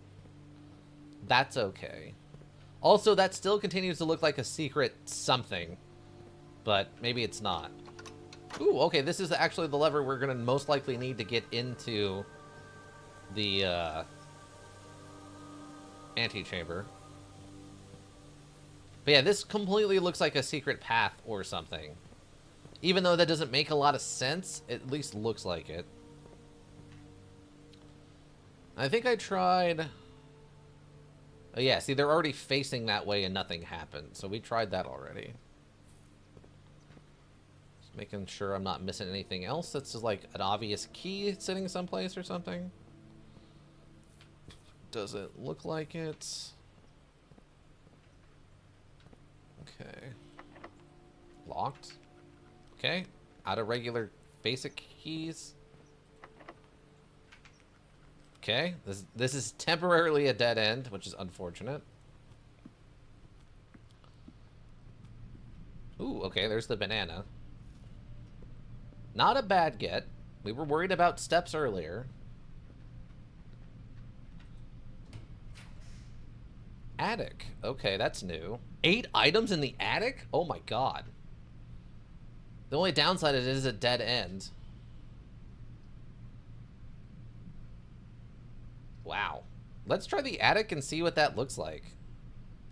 that's okay. Also, that still continues to look like a secret something, but maybe it's not. Ooh, okay, this is actually the lever we're gonna most likely need to get into the antechamber. But yeah, this completely looks like a secret path or something. Even though that doesn't make a lot of sense, it at least looks like it. I think I tried... Oh yeah, see, they're already facing that way and nothing happened. So we tried that already. Just making sure I'm not missing anything else that's just like an obvious key sitting someplace or something. Doesn't look like it. Okay. Locked. Okay. Out of regular basic keys. Okay. This is temporarily a dead end, which is unfortunate. Ooh, okay, there's the banana. Not a bad get. We were worried about steps earlier. Attic. Okay, that's new. 8 items in the attic? Oh my god. The only downside is it is a dead end. Wow. Let's try the attic and see what that looks like.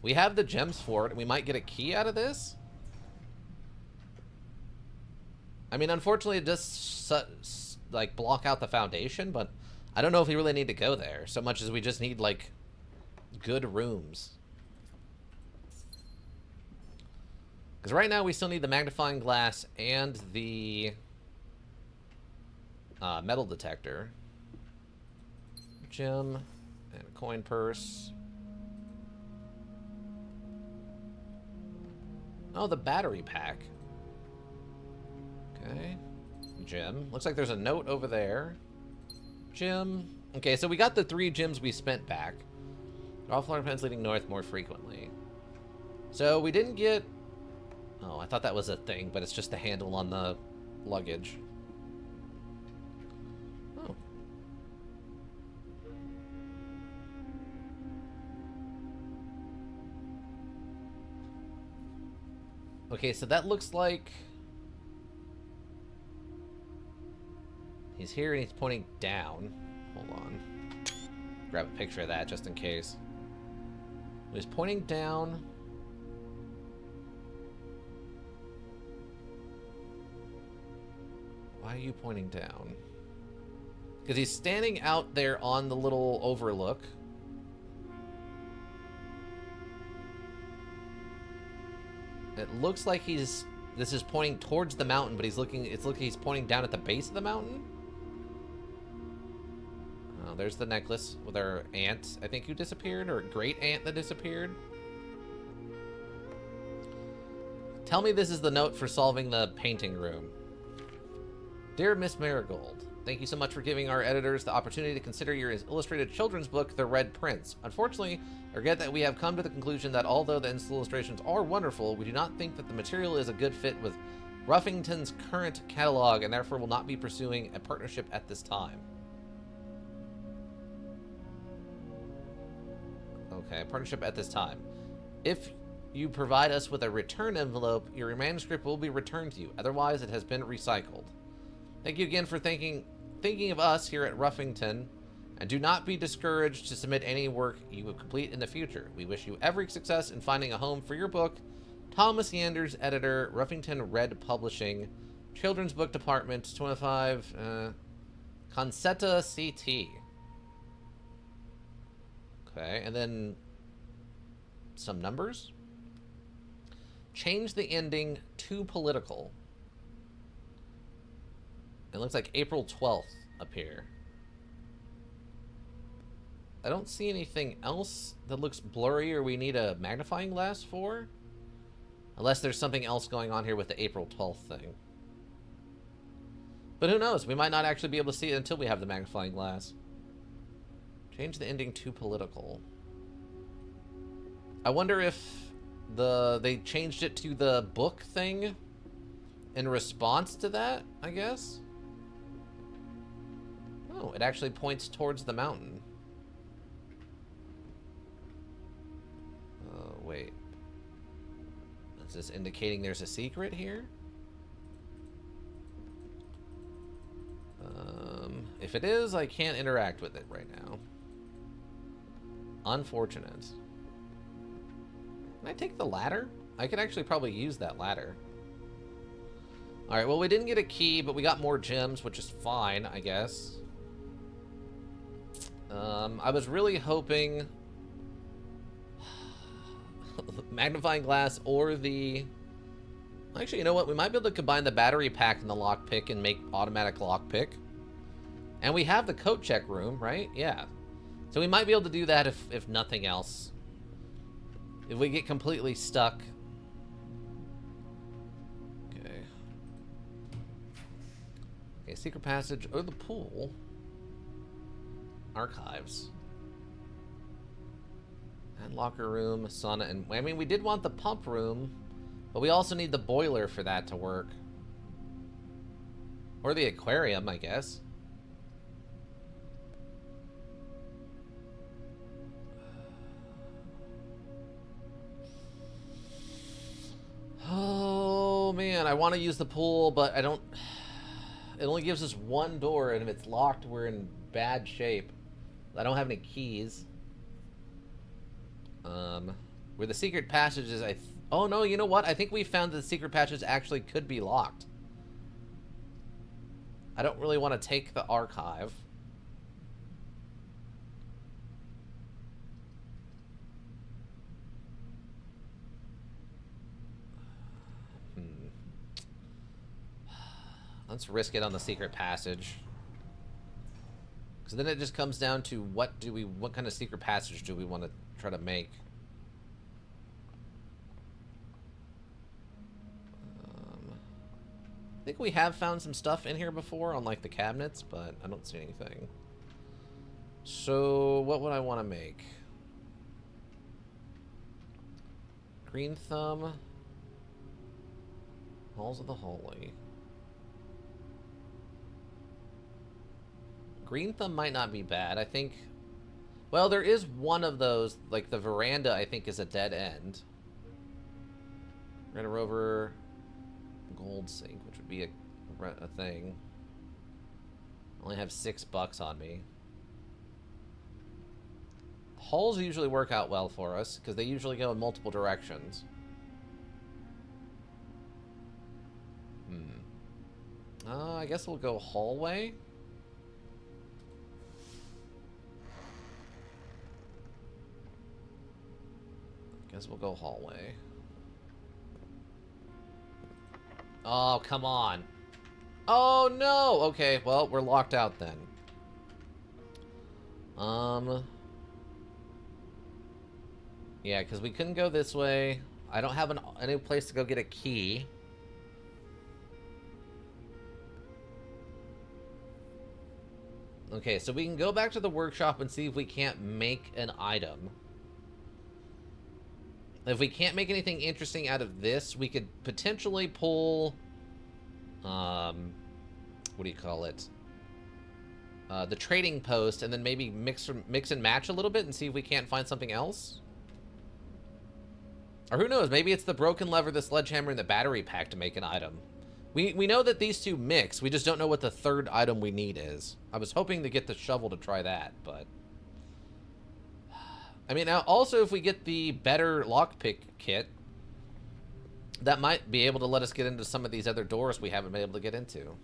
We have the gems for it, and we might get a key out of this. I mean, unfortunately, it does, like, block out the foundation, but I don't know if we really need to go there, so much as we just need, like, good rooms. Because right now we still need the magnifying glass and the metal detector. Gem and a coin purse. Oh, the battery pack. Okay. Gem. Looks like there's a note over there. Gem. Okay, so we got the 3 gems we spent back. All floor pens leading north more frequently. So we didn't get... Oh, I thought that was a thing, but it's just the handle on the luggage. Oh. Okay, so that looks like... He's here and he's pointing down. Hold on. Grab a picture of that just in case. He's pointing down. Why are you pointing down? Because he's standing out there on the little overlook. It looks like this is pointing towards the mountain, but he's pointing down at the base of the mountain. Oh, there's the necklace with our aunt, I think, who disappeared, or great aunt that disappeared. Tell me this is the note for solving the painting room. Dear Miss Marigold, thank you so much for giving our editors the opportunity to consider your illustrated children's book, The Red Prince. Unfortunately, I regret that we have come to the conclusion that although the illustrations are wonderful, we do not think that the material is a good fit with Ruffington's current catalog and therefore will not be pursuing a partnership at this time. Okay, partnership at this time. If you provide us with a return envelope, your manuscript will be returned to you. Otherwise, it has been recycled. Thank you again for thinking of us here at Ruffington, and do not be discouraged to submit any work you will complete in the future. We wish you every success in finding a home for your book. Thomas Yanders, editor, Ruffington Red Publishing, Children's Book Department, 25, Concetta CT. Okay, and then some numbers. Change the ending to political. It looks like April 12th up here. I don't see anything else that looks blurry or we need a magnifying glass for. Unless there's something else going on here with the April 12th thing. But who knows? We might not actually be able to see it until we have the magnifying glass. Change the ending to political. I wonder if they changed it to the book thing in response to that, I guess. Oh, it actually points towards the mountain. Oh, wait. Is this indicating there's a secret here? If it is, I can't interact with it right now. Unfortunate. Can I take the ladder? I could actually probably use that ladder. Alright, well, we didn't get a key, but we got more gems, which is fine, I guess. I was really hoping... magnifying glass or the... Actually, you know what? We might be able to combine the battery pack and the lockpick and make automatic lockpick. And we have the coat check room, right? Yeah. So we might be able to do that if nothing else. If we get completely stuck. Okay. Okay, secret passage or the pool. Archives. And locker room, sauna, and I mean, we did want the pump room, but we also need the boiler for that to work. Or the aquarium, I guess. Oh, man, I want to use the pool, but I don't... It only gives us one door, and if it's locked, we're in bad shape. I don't have any keys. Where the secret passage is, oh, no, you know what? I think we found that the secret passage actually could be locked. I don't really want to take the archive. Let's risk it on the secret passage. Because then it just comes down to what kind of secret passage do we want to try to make? I think we have found some stuff in here before on like the cabinets, but I don't see anything. So what would I want to make? Green Thumb. Halls of the Holy. Green Thumb might not be bad. I think... Well, there is one of those, like the veranda, I think, is a dead end. Red Rover... Gold Sink, which would be a thing. I only have $6 on me. Halls usually work out well for us, because they usually go in multiple directions. I guess we'll go hallway. Guess we'll go hallway. Oh, come on. Oh, no! Okay, well, we're locked out then. Yeah, because we couldn't go this way. I don't have any place to go get a key. Okay, so we can go back to the workshop and see if we can't make an item. If we can't make anything interesting out of this, we could potentially pull, what do you call it? The trading post, and then maybe mix and match a little bit and see if we can't find something else. Or who knows, maybe it's the broken lever, the sledgehammer, and the battery pack to make an item. We know that these two mix, we just don't know what the third item we need is. I was hoping to get the shovel to try that, but... I mean, now, also, if we get the better lockpick kit, that might be able to let us get into some of these other doors we haven't been able to get into.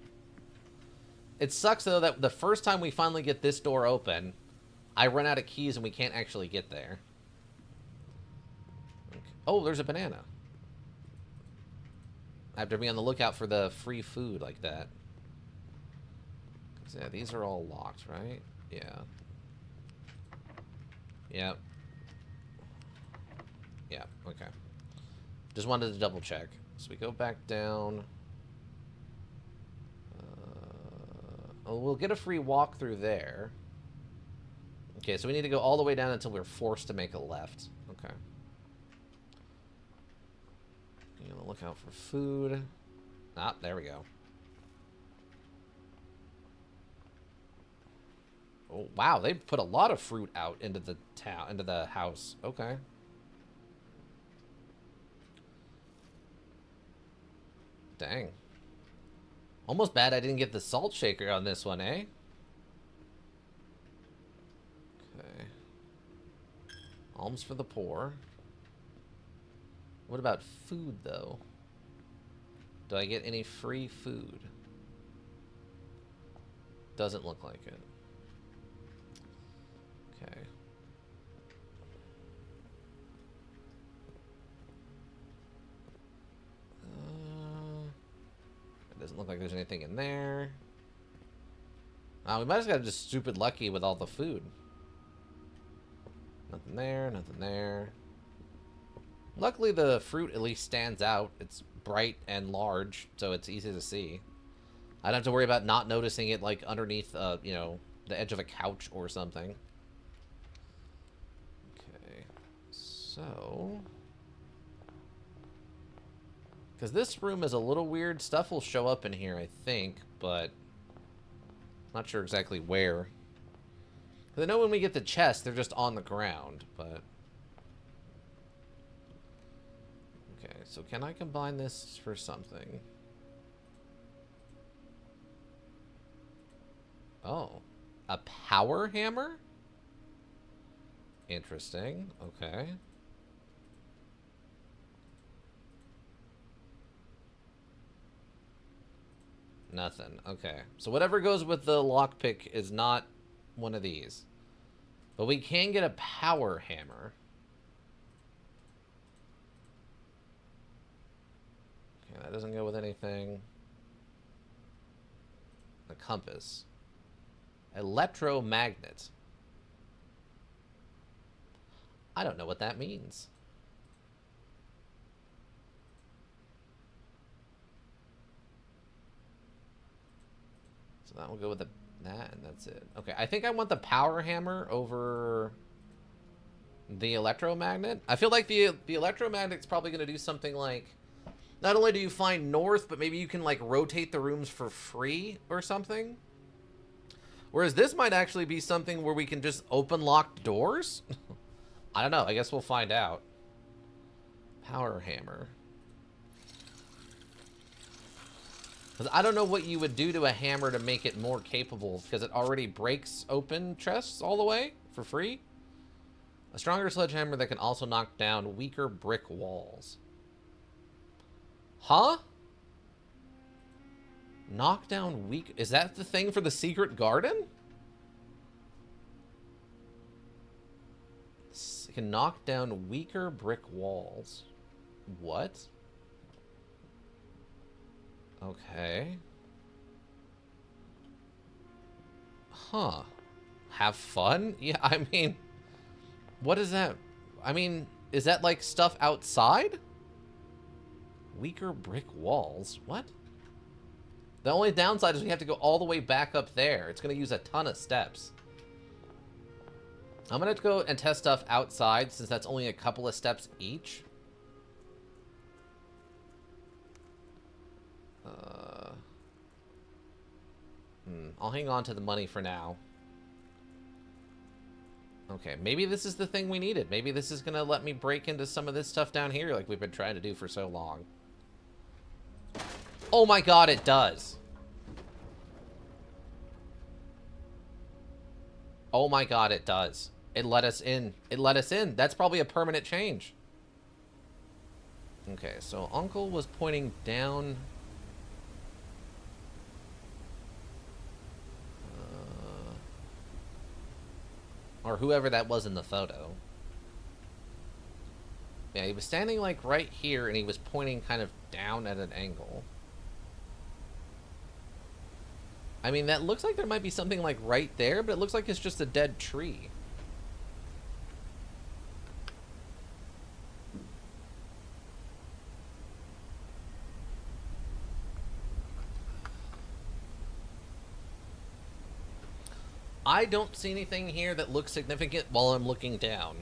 It sucks, though, that the first time we finally get this door open, I run out of keys and we can't actually get there. Okay. Oh, there's a banana. I have to be on the lookout for the free food like that. Yeah, these are all locked, right? Yeah. Yep. Yeah, okay. Just wanted to double check. So we go back down. Oh, we'll get a free walk through there. Okay, so we need to go all the way down until we're forced to make a left. Okay. You know, look out for food. Ah, there we go. Oh, wow, they put a lot of fruit out into the town, into the house. Okay. Dang. Almost bad I didn't get the salt shaker on this one, eh? Alms for the poor. What about food, though? Do I get any free food? Doesn't look like it. Okay. It doesn't look like there's anything in there. We might have got just stupid lucky with all the food. Nothing there, nothing there. Luckily, the fruit at least stands out. It's bright and large, so it's easy to see. I don't have to worry about not noticing it, like, underneath, you know, the edge of a couch or something. Okay, so... because this room is a little weird. Stuff will show up in here, I think, but... not sure exactly where. I know when we get the chests, they're just on the ground, but... okay, so can I combine this for something? Oh. A power hammer? Interesting. Okay. Nothing. Okay. So whatever goes with the lockpick is not one of these. But we can get a power hammer. Okay, that doesn't go with anything. A compass. Electromagnet. I don't know what that means. So that will go with that, and that's it. Okay, I think I want the power hammer over the electromagnet. I feel like the electromagnet's probably going to do something like, not only do you find north, but maybe you can like rotate the rooms for free or something. Whereas this might actually be something where we can just open locked doors. I don't know. I guess we'll find out. Power hammer. Because I don't know what you would do to a hammer to make it more capable, because it already breaks open chests all the way for free. A stronger sledgehammer that can also knock down weaker brick walls. Huh? Knock down weak... is that the thing for the secret garden? It can knock down weaker brick walls. What? Okay. Huh. Have fun? Yeah, I mean... what is that? I mean, is that like stuff outside? Weaker brick walls? What? The only downside is we have to go all the way back up there. It's going to use a ton of steps. I'm going to have to go and test stuff outside since that's only a couple of steps each. I'll hang on to the money for now. Okay, maybe this is the thing we needed. Maybe this is going to let me break into some of this stuff down here like we've been trying to do for so long. Oh my god, it does. Oh my god, it does. It let us in. It let us in. That's probably a permanent change. Okay, so Uncle was pointing down... or whoever that was in the photo. Yeah, he was standing like right here and he was pointing kind of down at an angle. I mean, that looks like there might be something like right there, but it looks like it's just a dead tree. I don't see anything here that looks significant while I'm looking down.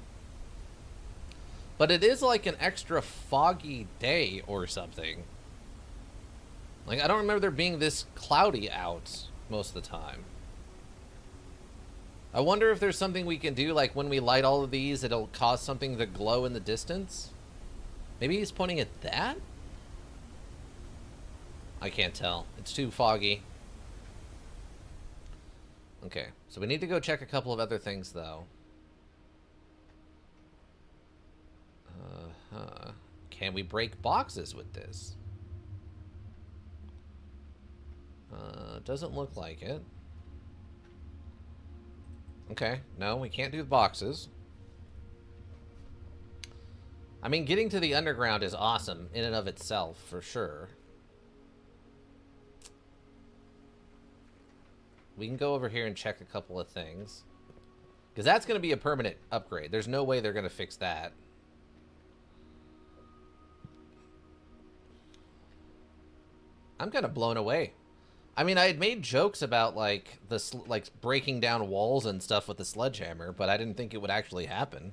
But it is like an extra foggy day or something. Like, I don't remember there being this cloudy out most of the time. I wonder if there's something we can do, like when we light all of these, it'll cause something to glow in the distance. Maybe he's pointing at that? I can't tell. It's too foggy. Okay, so we need to go check a couple of other things, though. Can we break boxes with this? Doesn't look like it. Okay, no, we can't do the boxes. I mean, getting to the underground is awesome in and of itself, for sure. We can go over here and check a couple of things. Because that's going to be a permanent upgrade. There's no way they're going to fix that. I'm kind of blown away. I mean, I had made jokes about, like, breaking down walls and stuff with the sledgehammer, but I didn't think it would actually happen.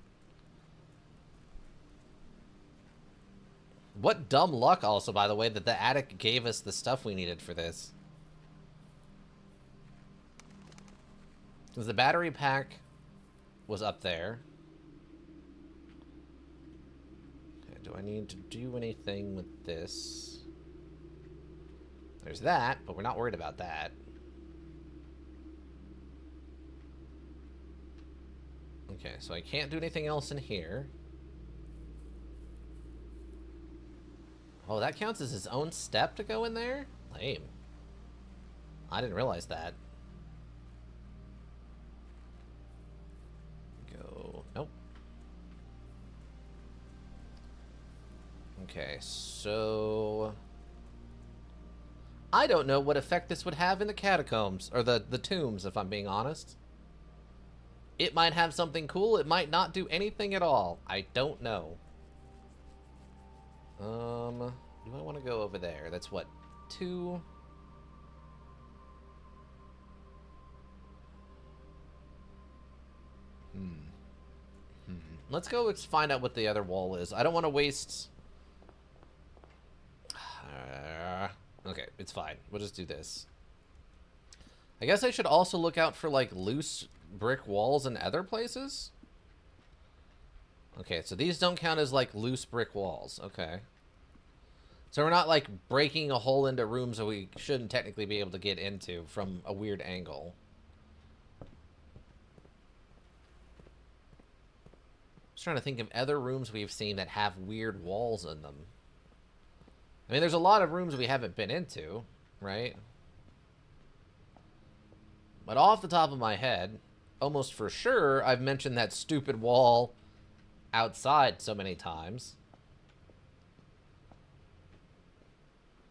What dumb luck, also, by the way, that the attic gave us the stuff we needed for this. Because the battery pack was up there. Okay, do I need to do anything with this? There's that, but we're not worried about that. Okay, so I can't do anything else in here. Oh, that counts as his own step to go in there? Lame. I didn't realize that. Go. Nope. Okay, so... I don't know what effect this would have in the catacombs, or the tombs, if I'm being honest. It might have something cool, it might not do anything at all. I don't know. Do I want to go over there? That's what, 2? Let's go find out what the other wall is. I don't want to waste... Okay, it's fine. We'll just do this. I guess I should also look out for, like, loose brick walls in other places? Okay, so these don't count as, like, loose brick walls. Okay. So we're not, like, breaking a hole into rooms that we shouldn't technically be able to get into from a weird angle. Just trying to think of other rooms we've seen that have weird walls in them. I mean, there's a lot of rooms we haven't been into, right? But off the top of my head, almost for sure, I've mentioned that stupid wall outside so many times.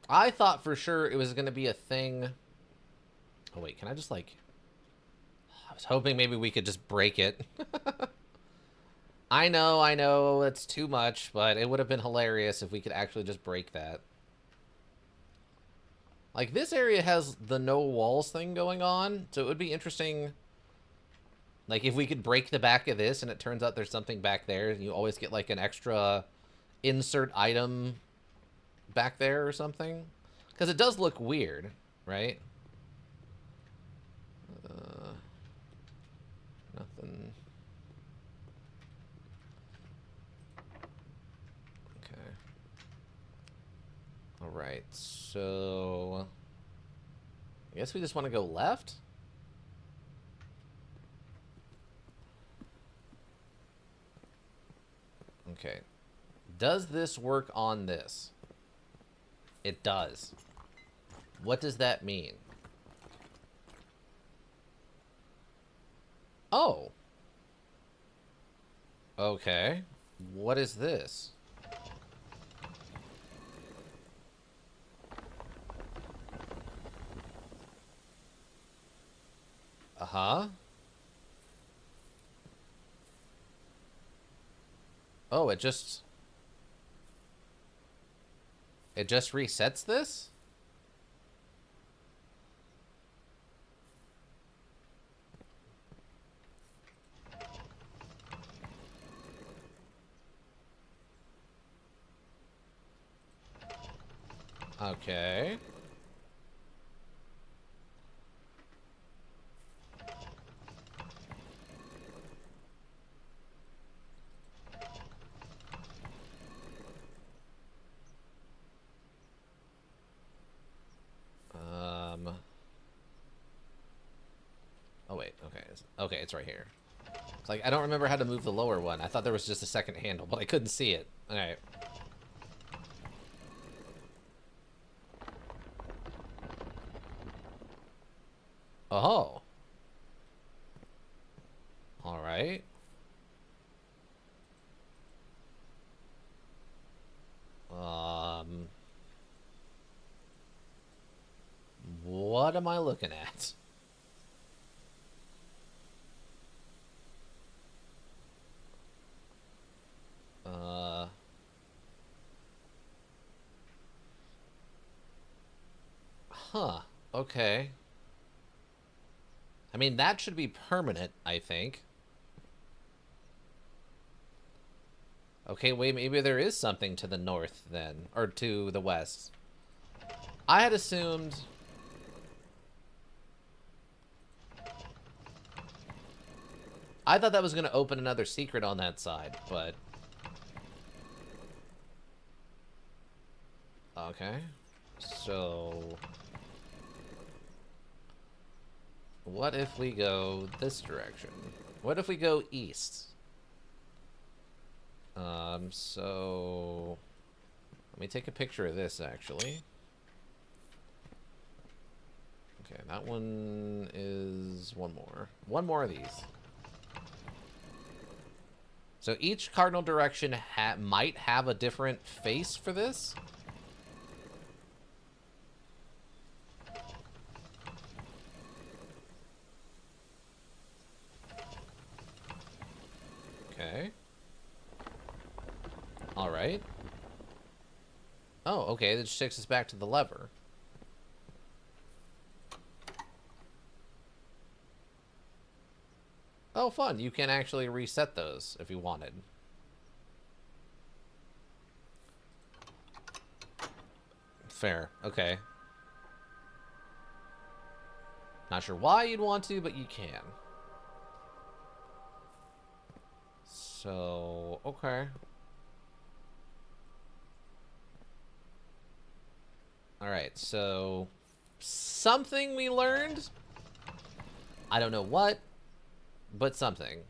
I thought for sure it was going to be a thing. Oh, wait, can I just, like... I was hoping maybe we could just break it. I know, it's too much, but it would have been hilarious if we could actually just break that. Like, this area has the no walls thing going on, so it would be interesting, like, if we could break the back of this and it turns out there's something back there, and you always get, like, an extra insert item back there or something. Because it does look weird, right? Nothing. Okay. Alright, so... I guess we just want to go left? Okay. Does this work on this? It does. What does that mean? Oh. Okay. What is this? Uh-huh. Oh, it just resets this? Okay. Oh wait, okay. Okay, it's right here. It's like, I don't remember how to move the lower one. I thought there was just a second handle, but I couldn't see it. Alright. Oh. Alright. What am I looking at? Huh. Okay. I mean, that should be permanent, I think. Okay, wait, maybe there is something to the north then, or to the west. I had assumed... I thought that was going to open another secret on that side, but... Okay. So... what if we go this direction? What if we go east? So... let me take a picture of this, actually. Okay, that one is one more. One more of these. So each cardinal direction might have a different face for this. Okay. Alright. Oh, okay, that just takes us back to the lever. Oh, fun. You can actually reset those if you wanted. Fair. Okay. Not sure why you'd want to, but you can. So, okay. Alright, so... something we learned? I don't know what, but something.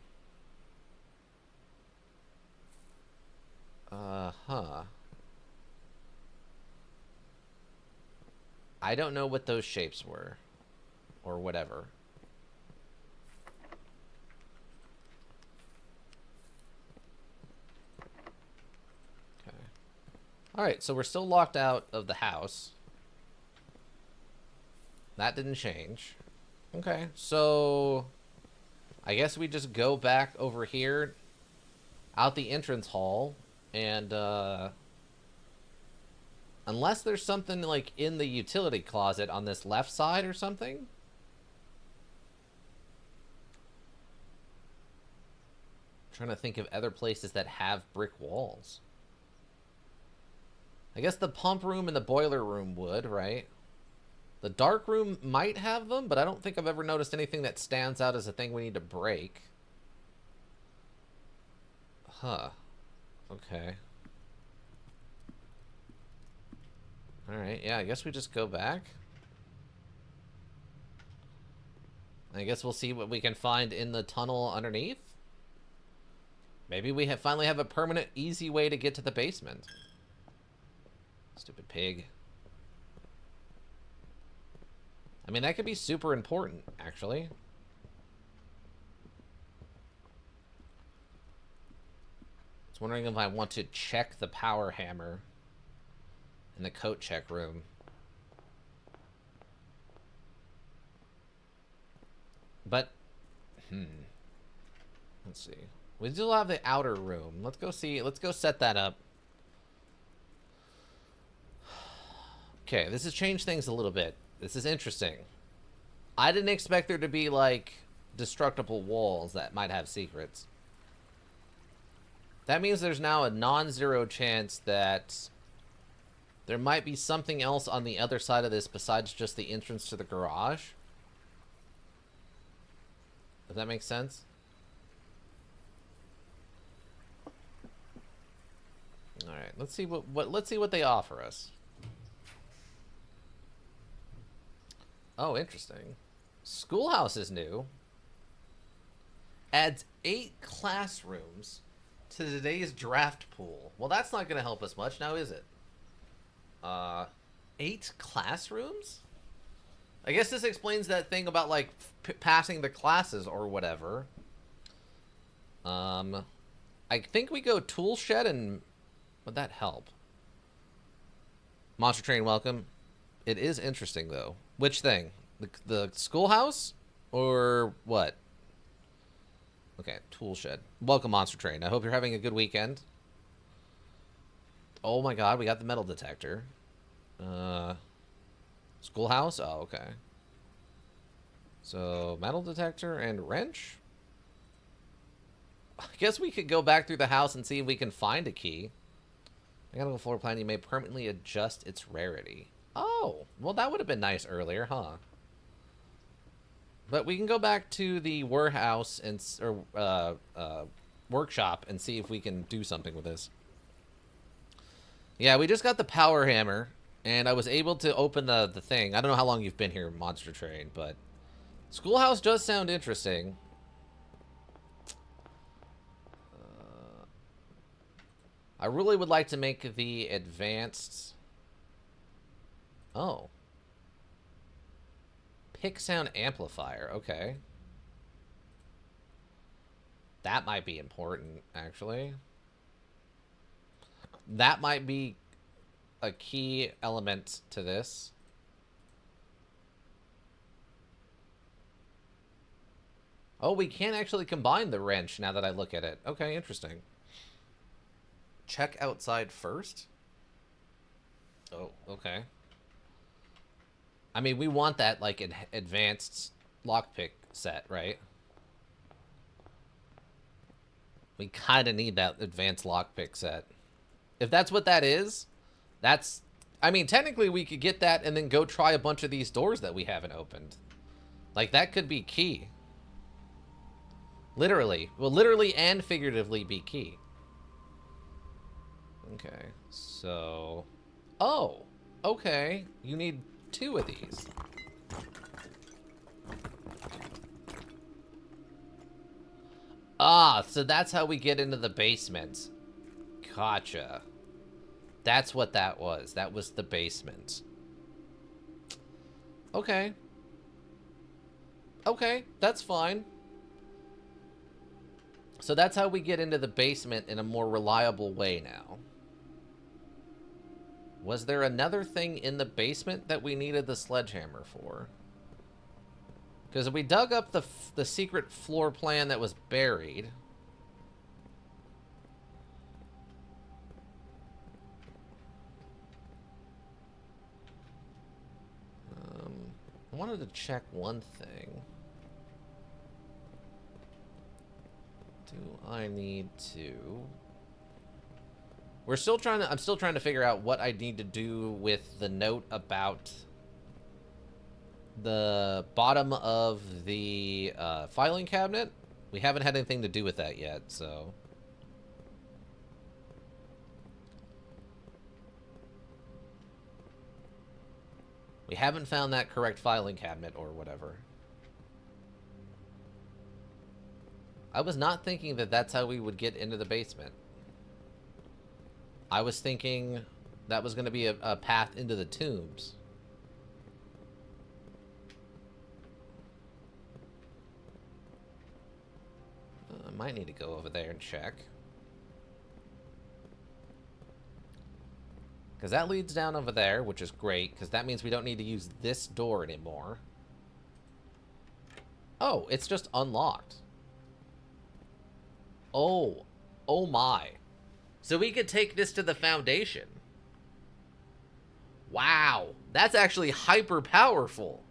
Huh. I don't know what those shapes were. Or whatever. Okay. Alright, so we're still locked out of the house. That didn't change. Okay, so... I guess we just go back over here, out the entrance hall, and, unless there's something, like, in the utility closet on this left side or something? I'm trying to think of other places that have brick walls. I guess the pump room and the boiler room would, right? The dark room might have them, but I don't think I've ever noticed anything that stands out as a thing we need to break. Huh. Okay. Alright, yeah, I guess we just go back. I guess we'll see what we can find in the tunnel underneath. Maybe we finally have a permanent, easy way to get to the basement. Stupid pig. I mean, that could be super important, actually. I was wondering if I want to check the power hammer in the coat check room. But, let's see. We still have the outer room. Let's go see. Let's go set that up. Okay, this has changed things a little bit. This is interesting. I didn't expect there to be, like, destructible walls that might have secrets. That means there's now a non-zero chance that there might be something else on the other side of this besides just the entrance to the garage. Does that make sense? All right, let's see let's see what they offer us. Oh, interesting. Schoolhouse is new. Adds 8 classrooms to today's draft pool. Well, that's not going to help us much, now is it? 8 classrooms? I guess this explains that thing about, like, passing the classes or whatever. I think we go tool shed and... Would that help? Monster Train, welcome. It is interesting, though. Which thing? The schoolhouse? Or what? Okay, tool shed. Welcome, Monster Train. I hope you're having a good weekend. Oh my god, we got the metal detector. Schoolhouse? Oh, okay. So, metal detector and wrench? I guess we could go back through the house and see if we can find a key. Mechanical floor plan, you may permanently adjust its rarity. Oh, well that would have been nice earlier, huh? But we can go back to the warehouse and workshop and see if we can do something with this. Yeah, we just got the power hammer, and I was able to open the thing. I don't know how long you've been here, Monster Train, but schoolhouse does sound interesting. I really would like to make the advanced... Oh. Pick sound amplifier, okay. That might be important, actually. That might be a key element to this. Oh, we can actually combine the wrench now that I look at it. Okay, interesting. Check outside first? Oh, okay. I mean, we want that, like, an advanced lockpick set, right? We kind of need that advanced lockpick set. If that's what that is, that's... I mean, technically we could get that and then go try a bunch of these doors that we haven't opened. Like, that could be key. Literally. Well, literally and figuratively be key. Okay, so... Oh, okay. You need 2 of these. Ah, so that's how we get into the basement. Gotcha. That's what that was. That was the basement. Okay. Okay, that's fine. So that's how we get into the basement in a more reliable way now. Was there another thing in the basement that we needed the sledgehammer for? Because we dug up the secret floor plan that was buried. I wanted to check one thing. Do I need to... I'm still trying to figure out what I need to do with the note about the bottom of the filing cabinet. We haven't had anything to do with that yet, so... We haven't found that correct filing cabinet or whatever. I was not thinking that that's how we would get into the basement. I was thinking that was going to be a path into the tombs. I might need to go over there and check. Because that leads down over there, which is great, because that means we don't need to use this door anymore. Oh, it's just unlocked. Oh. Oh my. So we could take this to the foundation. Wow. That's actually hyper powerful.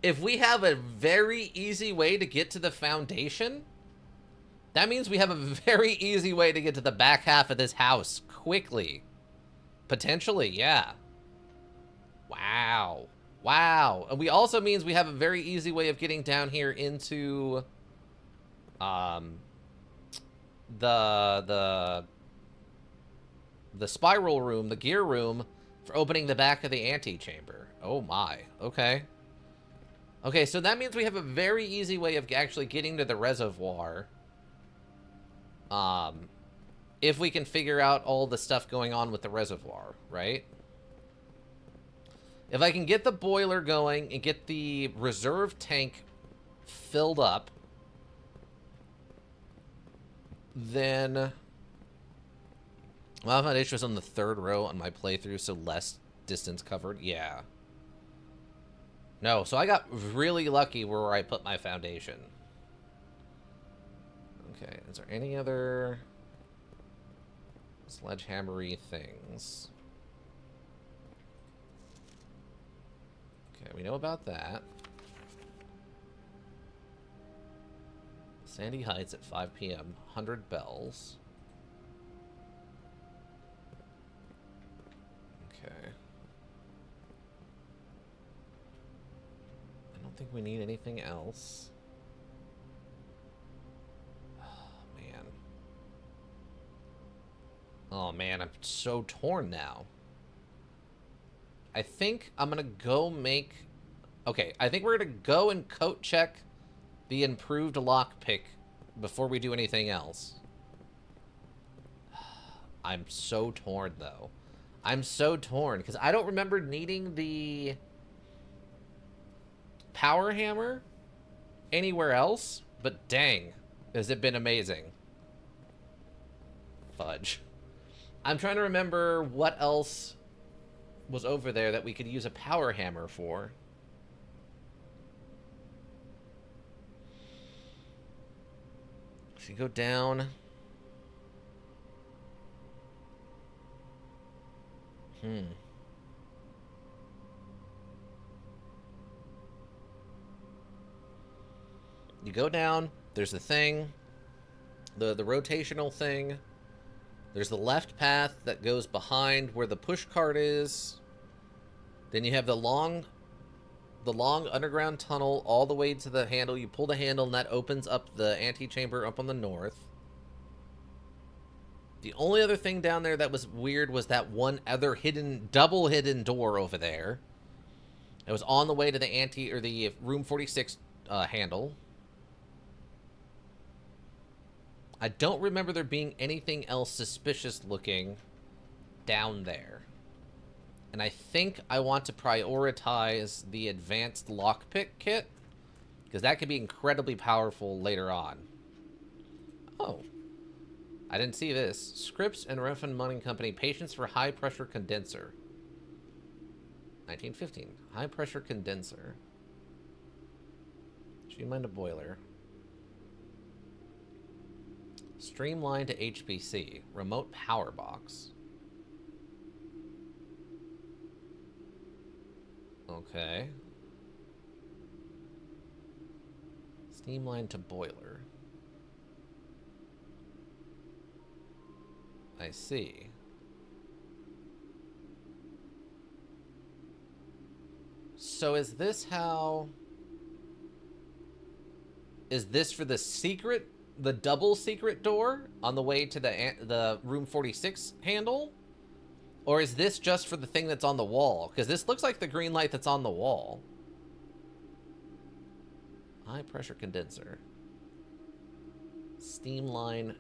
If we have a very easy way to get to the foundation, that means we have a very easy way to get to the back half of this house quickly. Potentially, yeah. Wow. Wow. And we also means we have a very easy way of getting down here into the spiral room, the gear room, for opening the back of the antechamber. Oh my. Okay. Okay, so that means we have a very easy way of actually getting to the reservoir. If we can figure out all the stuff going on with the reservoir, right? If I can get the boiler going and get the reserve tank filled up, then... Well, foundation was on the 3rd row on my playthrough, so less distance covered. Yeah. No, so I got really lucky where I put my foundation. Okay, is there any other sledgehammery things? Okay, we know about that. Sandy Heights at 5 p.m. 100 bells. Okay. I don't think we need anything else. Oh, man. Oh, man, I'm so torn now. I think I'm gonna go make... Okay, I think we're gonna go and coat check the improved lockpick before we do anything else. I'm so torn, though. I'm so torn, because I don't remember needing the power hammer anywhere else, but dang, has it been amazing. Fudge. I'm trying to remember what else was over there that we could use a power hammer for. So you go down. You go down, there's the thing, the rotational thing. There's the left path that goes behind where the push cart is. Then you have the long underground tunnel all the way to the handle. You pull the handle and that opens up the antechamber up on the north. The only other thing down there that was weird was that one other double hidden door over there. It was on the way to the room 46 handle. I don't remember there being anything else suspicious looking down there. And I think I want to prioritize the advanced lockpick kit, because that could be incredibly powerful later on. Oh. I didn't see this. Scripps and Refn Mining Company, patience for high pressure condenser. 1915. High pressure condenser. Streamline to boiler. Streamline to HPC. Remote power box. Okay. Steamline to boiler. I see. So is this how... Is this for the secret, the double secret door on the way to the room 46 handle? Or is this just for the thing that's on the wall? Because this looks like the green light that's on the wall. High pressure condenser. Steam line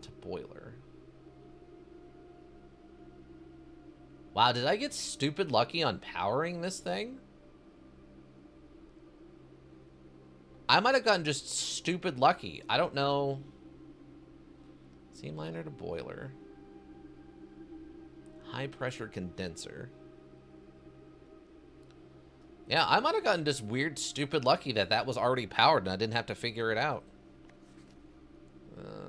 to boiler. Wow, did I get stupid lucky on powering this thing? I might have gotten just stupid lucky. I don't know. Steam liner to boiler. High pressure condenser. Yeah, I might have gotten just weird, stupid lucky that was already powered and I didn't have to figure it out.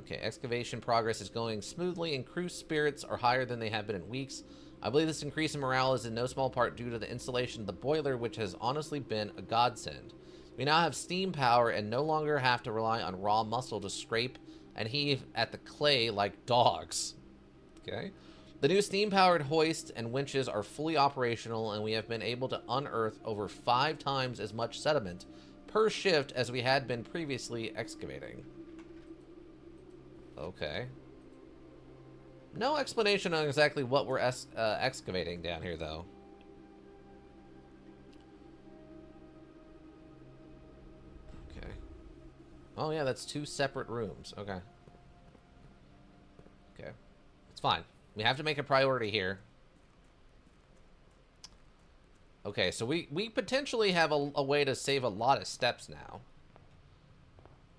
Okay, excavation progress is going smoothly and crew spirits are higher than they have been in weeks. I believe this increase in morale is in no small part due to the installation of the boiler, which has honestly been a godsend. We now have steam power and no longer have to rely on raw muscle to scrape and heave at the clay like dogs. Okay. The new steam-powered hoists and winches are fully operational, and we have been able to unearth over 5 times as much sediment per shift as we had been previously excavating. Okay. No explanation on exactly what we're excavating down here, though. Oh, yeah, that's 2 separate rooms. Okay. Okay. It's fine. We have to make a priority here. Okay, so we potentially have a way to save a lot of steps now.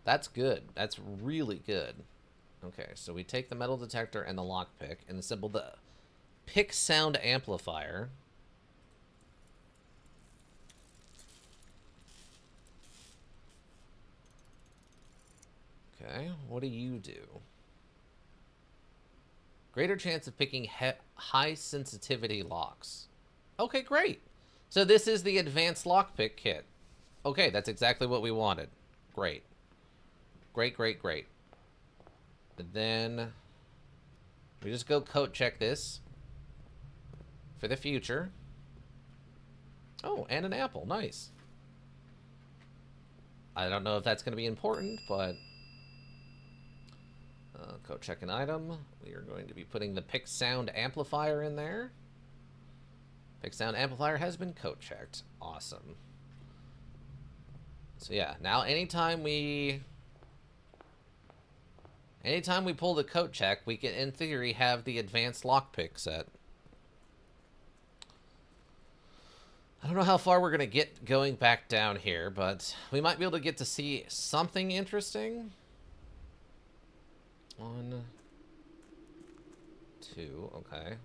That's good. That's really good. Okay, so we take the metal detector and the lockpick and assemble the pick sound amplifier. Okay, what do you do? Greater chance of picking high sensitivity locks. Okay, great. So this is the advanced lockpick kit. Okay, that's exactly what we wanted. Great. Great, great, great. And then we just go code check this for the future. Oh, and an apple. Nice. I don't know if that's going to be important, but code check an item. We are going to be putting the pick sound amplifier in there. Pick sound amplifier has been code checked. Awesome. So yeah, now anytime we pull the code check, we can, in theory, have the advanced lockpick set. I don't know how far we're going to get going back down here, but we might be able to get to see something interesting. 1, 2, okay.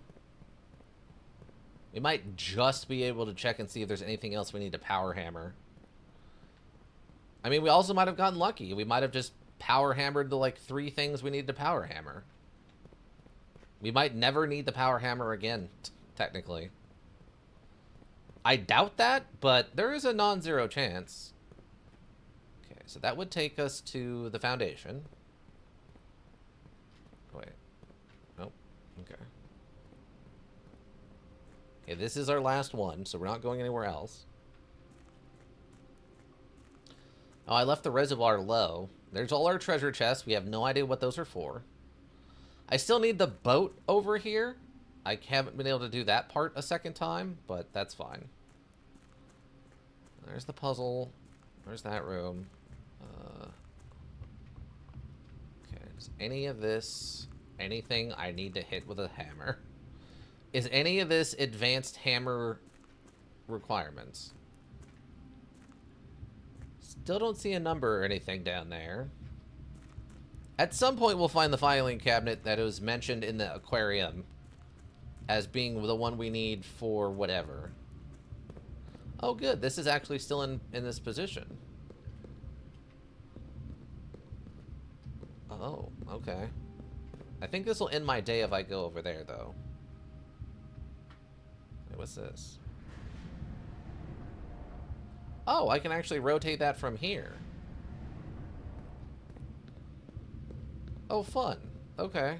We might just be able to check and see if there's anything else we need to power hammer. I mean, we also might have gotten lucky. We might have just power hammered the, like, 3 things we need to power hammer. We might never need the power hammer again, technically. I doubt that, but there is a non-zero chance. Okay, so that would take us to the foundation. Wait. Nope. Okay. Okay, this is our last one, so we're not going anywhere else. Oh, I left the reservoir low. There's all our treasure chests. We have no idea what those are for. I still need the boat over here. I haven't been able to do that part a second time, but that's fine. There's the puzzle. There's that room. Okay, is any of this anything I need to hit with a hammer? Is any of this advanced hammer requirements? Still don't see a number or anything down there. At some point, we'll find the filing cabinet that was mentioned in the aquarium as being the one we need for whatever. Oh, good. This is actually still in this position. Oh, okay. I think this will end my day if I go over there, though. Wait, what's this? Oh, I can actually rotate that from here. Oh, fun. Okay.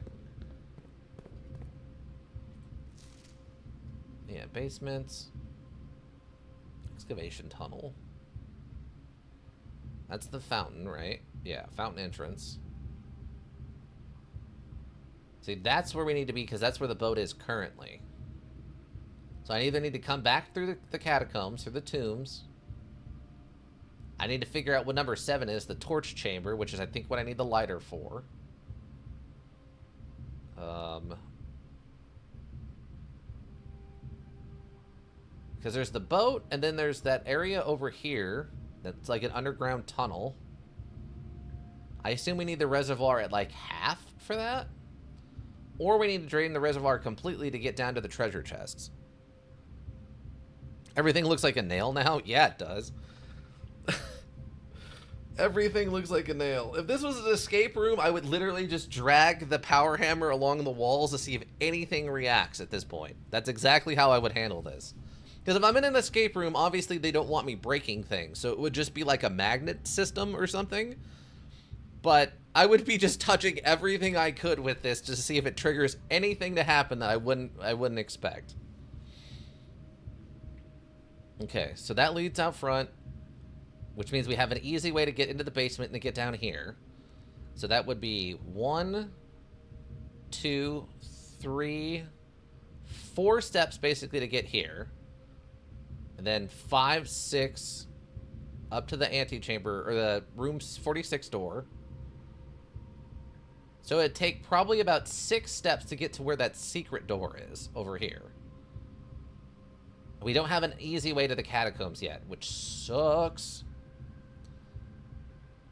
Yeah, basements. Excavation tunnel. That's the fountain, right? Yeah, fountain entrance. See, that's where we need to be, because that's where the boat is currently. So I either need to come back through the catacombs, through the tombs. I need to figure out what number 7 is, the torch chamber, which is, I think, what I need the lighter for. Because there's the boat, and then there's that area over here that's like an underground tunnel. I assume we need the reservoir at like half for that. Or we need to drain the reservoir completely to get down to the treasure chests. Everything looks like a nail now? Yeah, it does. Everything looks like a nail. If this was an escape room, I would literally just drag the power hammer along the walls to see if anything reacts at this point. That's exactly how I would handle this. Because if I'm in an escape room, obviously they don't want me breaking things, so it would just be like a magnet system or something. But I would be just touching everything I could with this to see if it triggers anything to happen that I wouldn't expect. Okay, so that leads out front, which means we have an easy way to get into the basement and to get down here. So that would be 1, 2, 3, 4 steps basically to get here. And then 5, 6, up to the antechamber, or the room 46 door. So it'd take probably about 6 steps to get to where that secret door is, over here. We don't have an easy way to the catacombs yet, which sucks.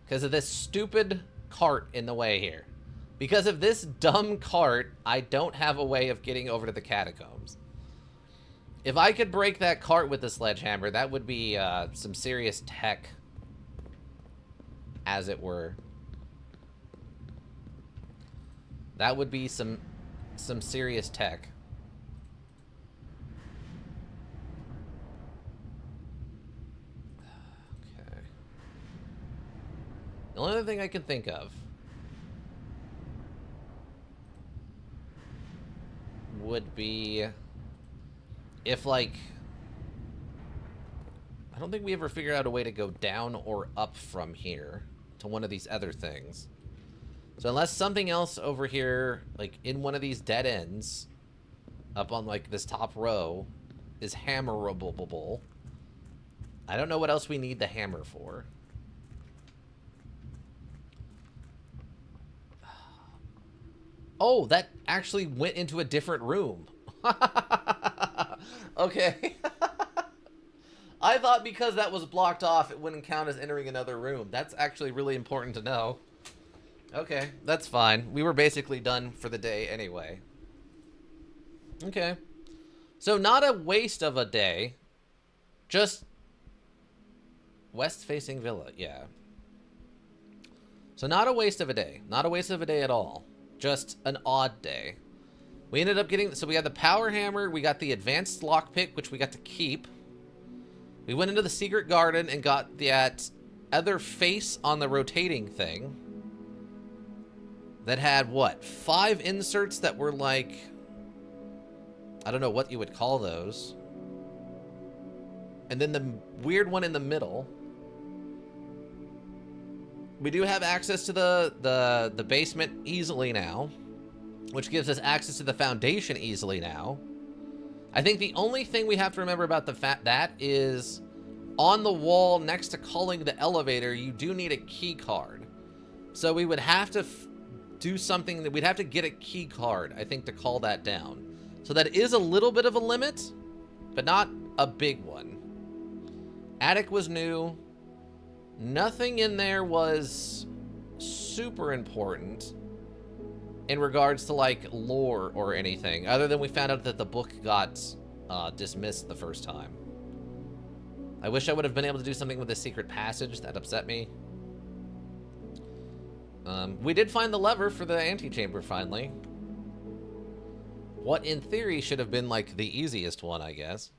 Because of this stupid cart in the way here. Because of this dumb cart, I don't have a way of getting over to the catacombs. If I could break that cart with the sledgehammer, that would be some serious tech, as it were. That would be some serious tech. Okay. The only other thing I can think of would be if, like, I don't think we ever figured out a way to go down or up from here to one of these other things. So unless something else over here, like in one of these dead ends, up on like this top row, is hammerable, I don't know what else we need the hammer for. Oh, that actually went into a different room. Okay. I thought because that was blocked off, it wouldn't count as entering another room. That's actually really important to know. Okay, that's fine. We were basically done for the day anyway. Okay. So not a waste of a day. Just west-facing villa, yeah. So not a waste of a day. Not a waste of a day at all. Just an odd day. We ended up getting... So we had the power hammer. We got the advanced lockpick, which we got to keep. We went into the secret garden and got that other face on the rotating thing. That had, what, 5 inserts that were like... I don't know what you would call those. And then the weird one in the middle. We do have access to the basement easily now, which gives us access to the foundation easily now. I think the only thing we have to remember about the fact that is on the wall next to calling the elevator, you do need a key card. So we would have to do something that we'd have to get a key card, I think, to call that down. So that is a little bit of a limit, but not a big one. Attic was new. Nothing in there was super important in regards to, like, lore or anything, other than we found out that the book got dismissed the first time. I wish I would have been able to do something with the secret passage. That upset me. We did find the lever for the antechamber, finally. What, in theory, should have been, like, the easiest one, I guess.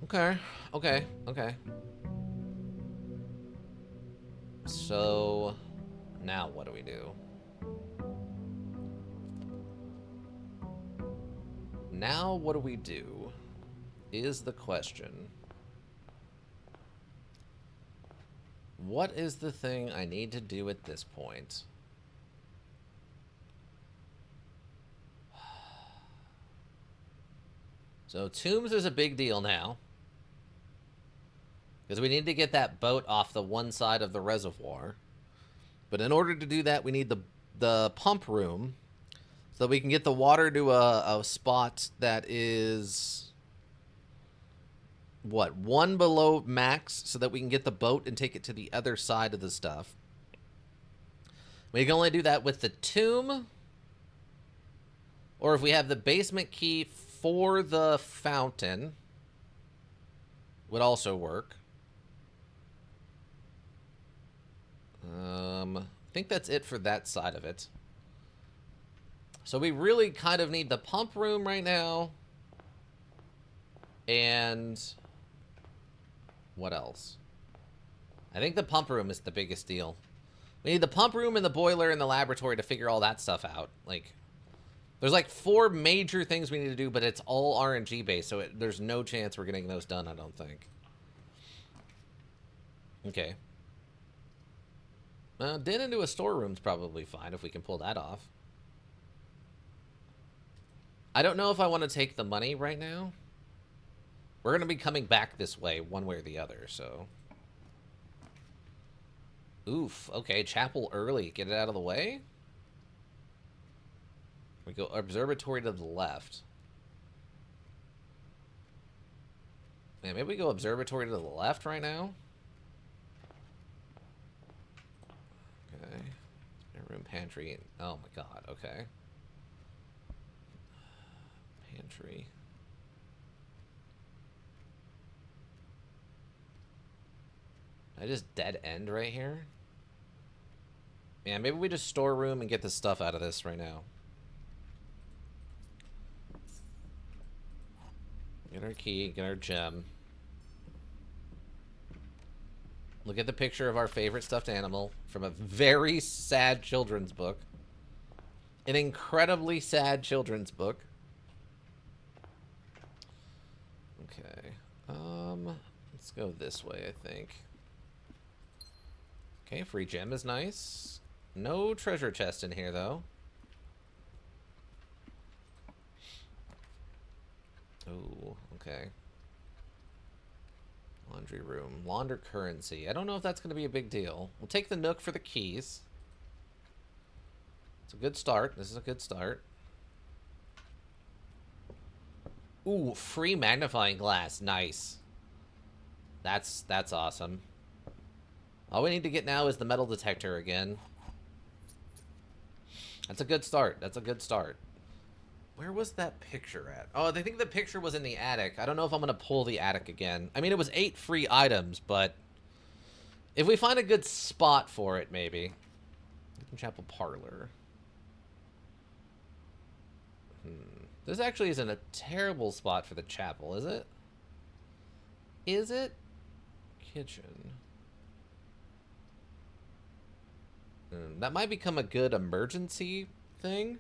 Okay, okay, okay. So, now what do we do? Now what do we do is the question. What is the thing I need to do at this point? So tombs is a big deal now. Because we need to get that boat off the one side of the reservoir. But in order to do that, we need the pump room. So that we can get the water to a spot that is... what, 1 below max, so that we can get the boat and take it to the other side of the stuff. We can only do that with the tomb. Or if we have the basement key for the fountain. Would also work. I think that's it for that side of it. So we really kind of need the pump room right now. And what else? I think the pump room is the biggest deal. We need the pump room and the boiler and the laboratory to figure all that stuff out. Like, there's like 4 major things we need to do, but it's all RNG based, so there's no chance we're getting those done, I don't think. Okay. Den into a storeroom's probably fine if we can pull that off. I don't know if I want to take the money right now. We're going to be coming back this way one way or the other, so... Oof, okay, chapel early. Get it out of the way. We go observatory to the left. Yeah, maybe we go observatory to the left right now. Okay. Room, pantry. Oh my god, okay. Pantry. I just dead end right here? Yeah, maybe we just store room and get the stuff out of this right now. Get our key, get our gem. Look at the picture of our favorite stuffed animal from a very sad children's book. An incredibly sad children's book. Okay. Let's go this way, I think. Okay, free gem is nice. No treasure chest in here, though. Oh, okay. Laundry room. Launder currency. I don't know if that's going to be a big deal. We'll take the Nook for the keys. It's a good start. This is a good start. Ooh, free magnifying glass. Nice. That's awesome. All we need to get now is the metal detector again. That's a good start. That's a good start. Where was that picture at? Oh, I think the picture was in the attic. I don't know if I'm going to pull the attic again. I mean, it was 8 free items, but if we find a good spot for it, maybe. Chapel parlor. This actually isn't a terrible spot for the chapel, is it? Is it? Kitchen. That might become a good emergency thing.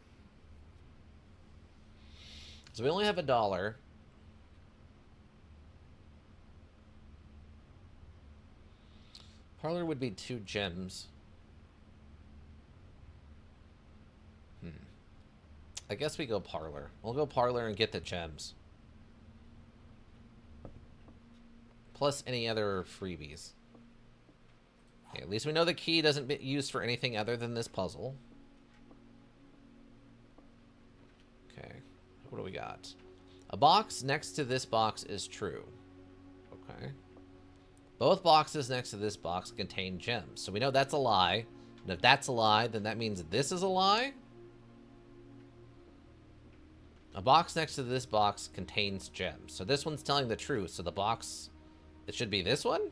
So we only have $1. Parlor would be 2 gems. I guess we go parlor. We'll go parlor and get the gems. Plus any other freebies. Okay, at least we know the key doesn't get used for anything other than this puzzle. Okay. What do we got? A box next to this box is true. Okay. Both boxes next to this box contain gems. So we know that's a lie. And if that's a lie, then that means this is a lie. A box next to this box contains gems. So this one's telling the truth. So the box, it should be this one.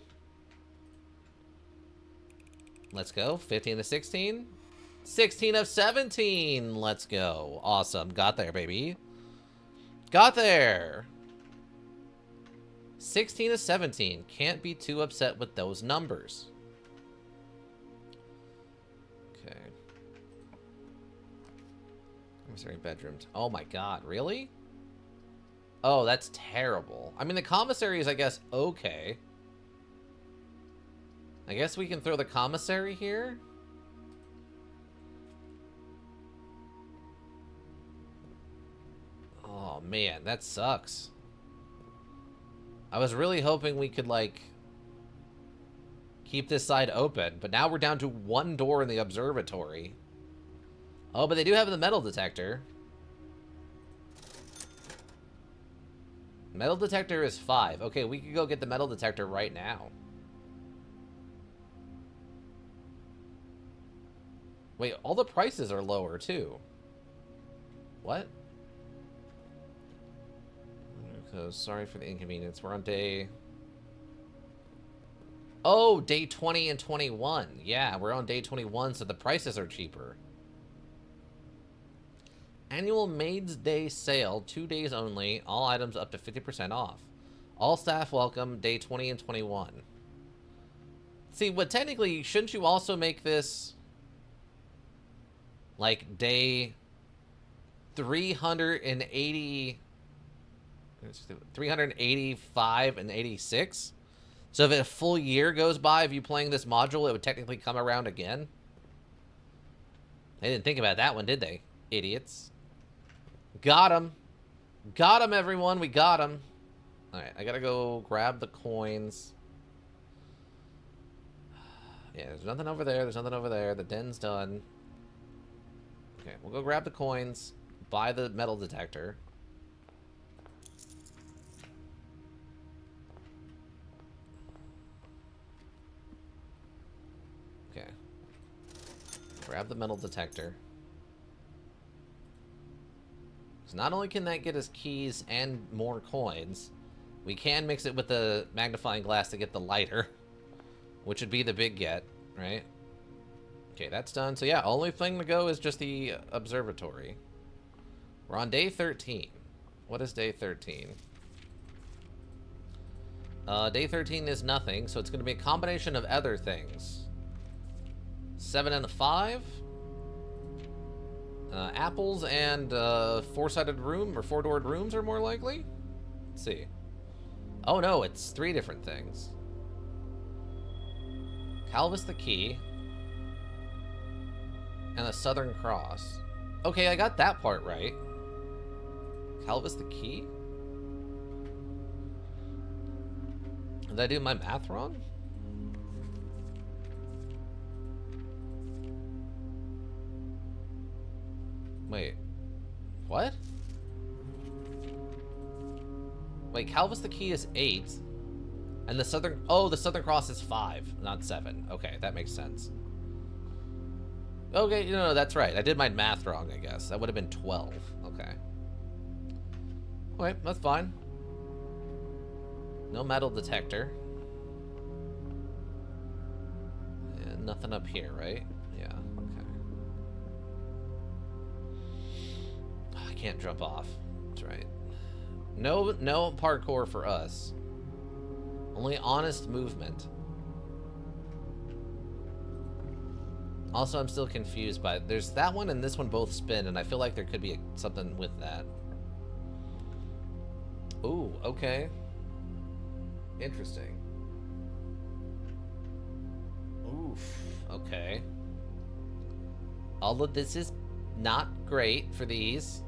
Let's go. 15 to 16. 16 of 17. Let's go. Awesome. Got there, baby. Got there. 16 to 17. Can't be too upset with those numbers. Okay. Commissary bedrooms. Oh my god, really? Oh, that's terrible. I mean, the commissary is, I guess, okay. I guess we can throw the commissary here. Oh man, that sucks. I was really hoping we could, like, keep this side open, but now we're down to 1 door in the observatory. Oh, but they do have the metal detector. Metal detector is 5. Okay, we could go get the metal detector right now. Wait, all the prices are lower, too. What? So, sorry for the inconvenience. We're on day... Oh, day 20 and 21. Yeah, we're on day 21, so the prices are cheaper. Annual Maid's Day sale, 2 days only. All items up to 50% off. All staff welcome, day 20 and 21. See, but technically, shouldn't you also make this... like, day 380... 385 and 86? So if a full year goes by of you playing this module, it would technically come around again? They didn't think about that one, did they? Idiots. Got him. Got him, everyone. We got him. Alright, I gotta go grab the coins. Yeah, there's nothing over there. There's nothing over there. The den's done. Okay, we'll go grab the coins. Buy the metal detector. Okay. Grab the metal detector. So not only can that get us keys and more coins, we can mix it with the magnifying glass to get the lighter, which would be the big get, right? Okay, that's done. So yeah, only thing to go is just the observatory. We're on day 13. What is day 13? Day 13 is nothing, so it's going to be a combination of other things. 7 and a 5. Apples and four-sided room or four-doored rooms are more likely. Let's see. Oh no, it's 3 different things. Calvus the key. And a Southern Cross. Okay, I got that part right. Calvus the key? Did I do my math wrong? Wait. What? Wait, Calvus the key is 8. And the Southern... Oh, the Southern Cross is 5, not 7. Okay, that makes sense. Okay, no, that's right. I did my math wrong, I guess. That would have been 12. Okay. Okay, that's fine. No metal detector. And nothing up here, right? Yeah, okay. Oh, I can't jump off. That's right. No parkour for us. Only honest movement. Also, I'm still confused by... There's that one and this one both spin, and I feel like there could be something with that. Ooh, okay. Interesting. Oof, okay. All of this is not great for these.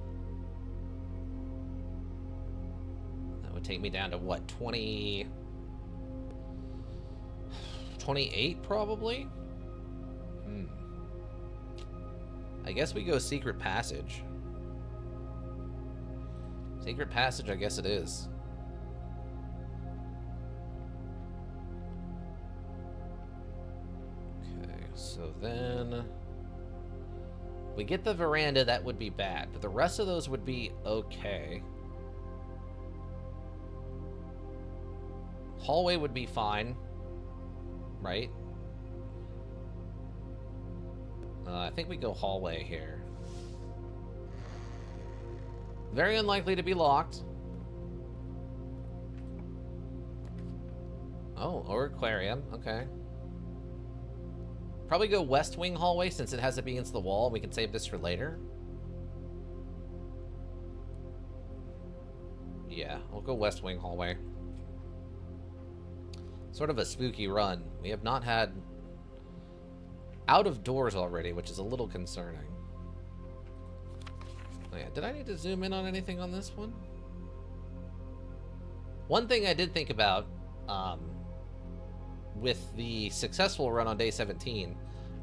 That would take me down to, what, 20... 28, probably? I guess we go secret passage. Secret passage, I guess it is. Okay, so then... we get the veranda, that would be bad, but the rest of those would be okay. Hallway would be fine. Right? I think we go hallway here. Very unlikely to be locked. Oh, or aquarium. Okay. Probably go west wing hallway since it has to be against the wall. We can save this for later. Yeah, we'll go west wing hallway. Sort of a spooky run. We have not had out of doors already, which is a little concerning. Oh yeah, did I need to zoom in on anything on this one? One thing I did think about with the successful run on day 17,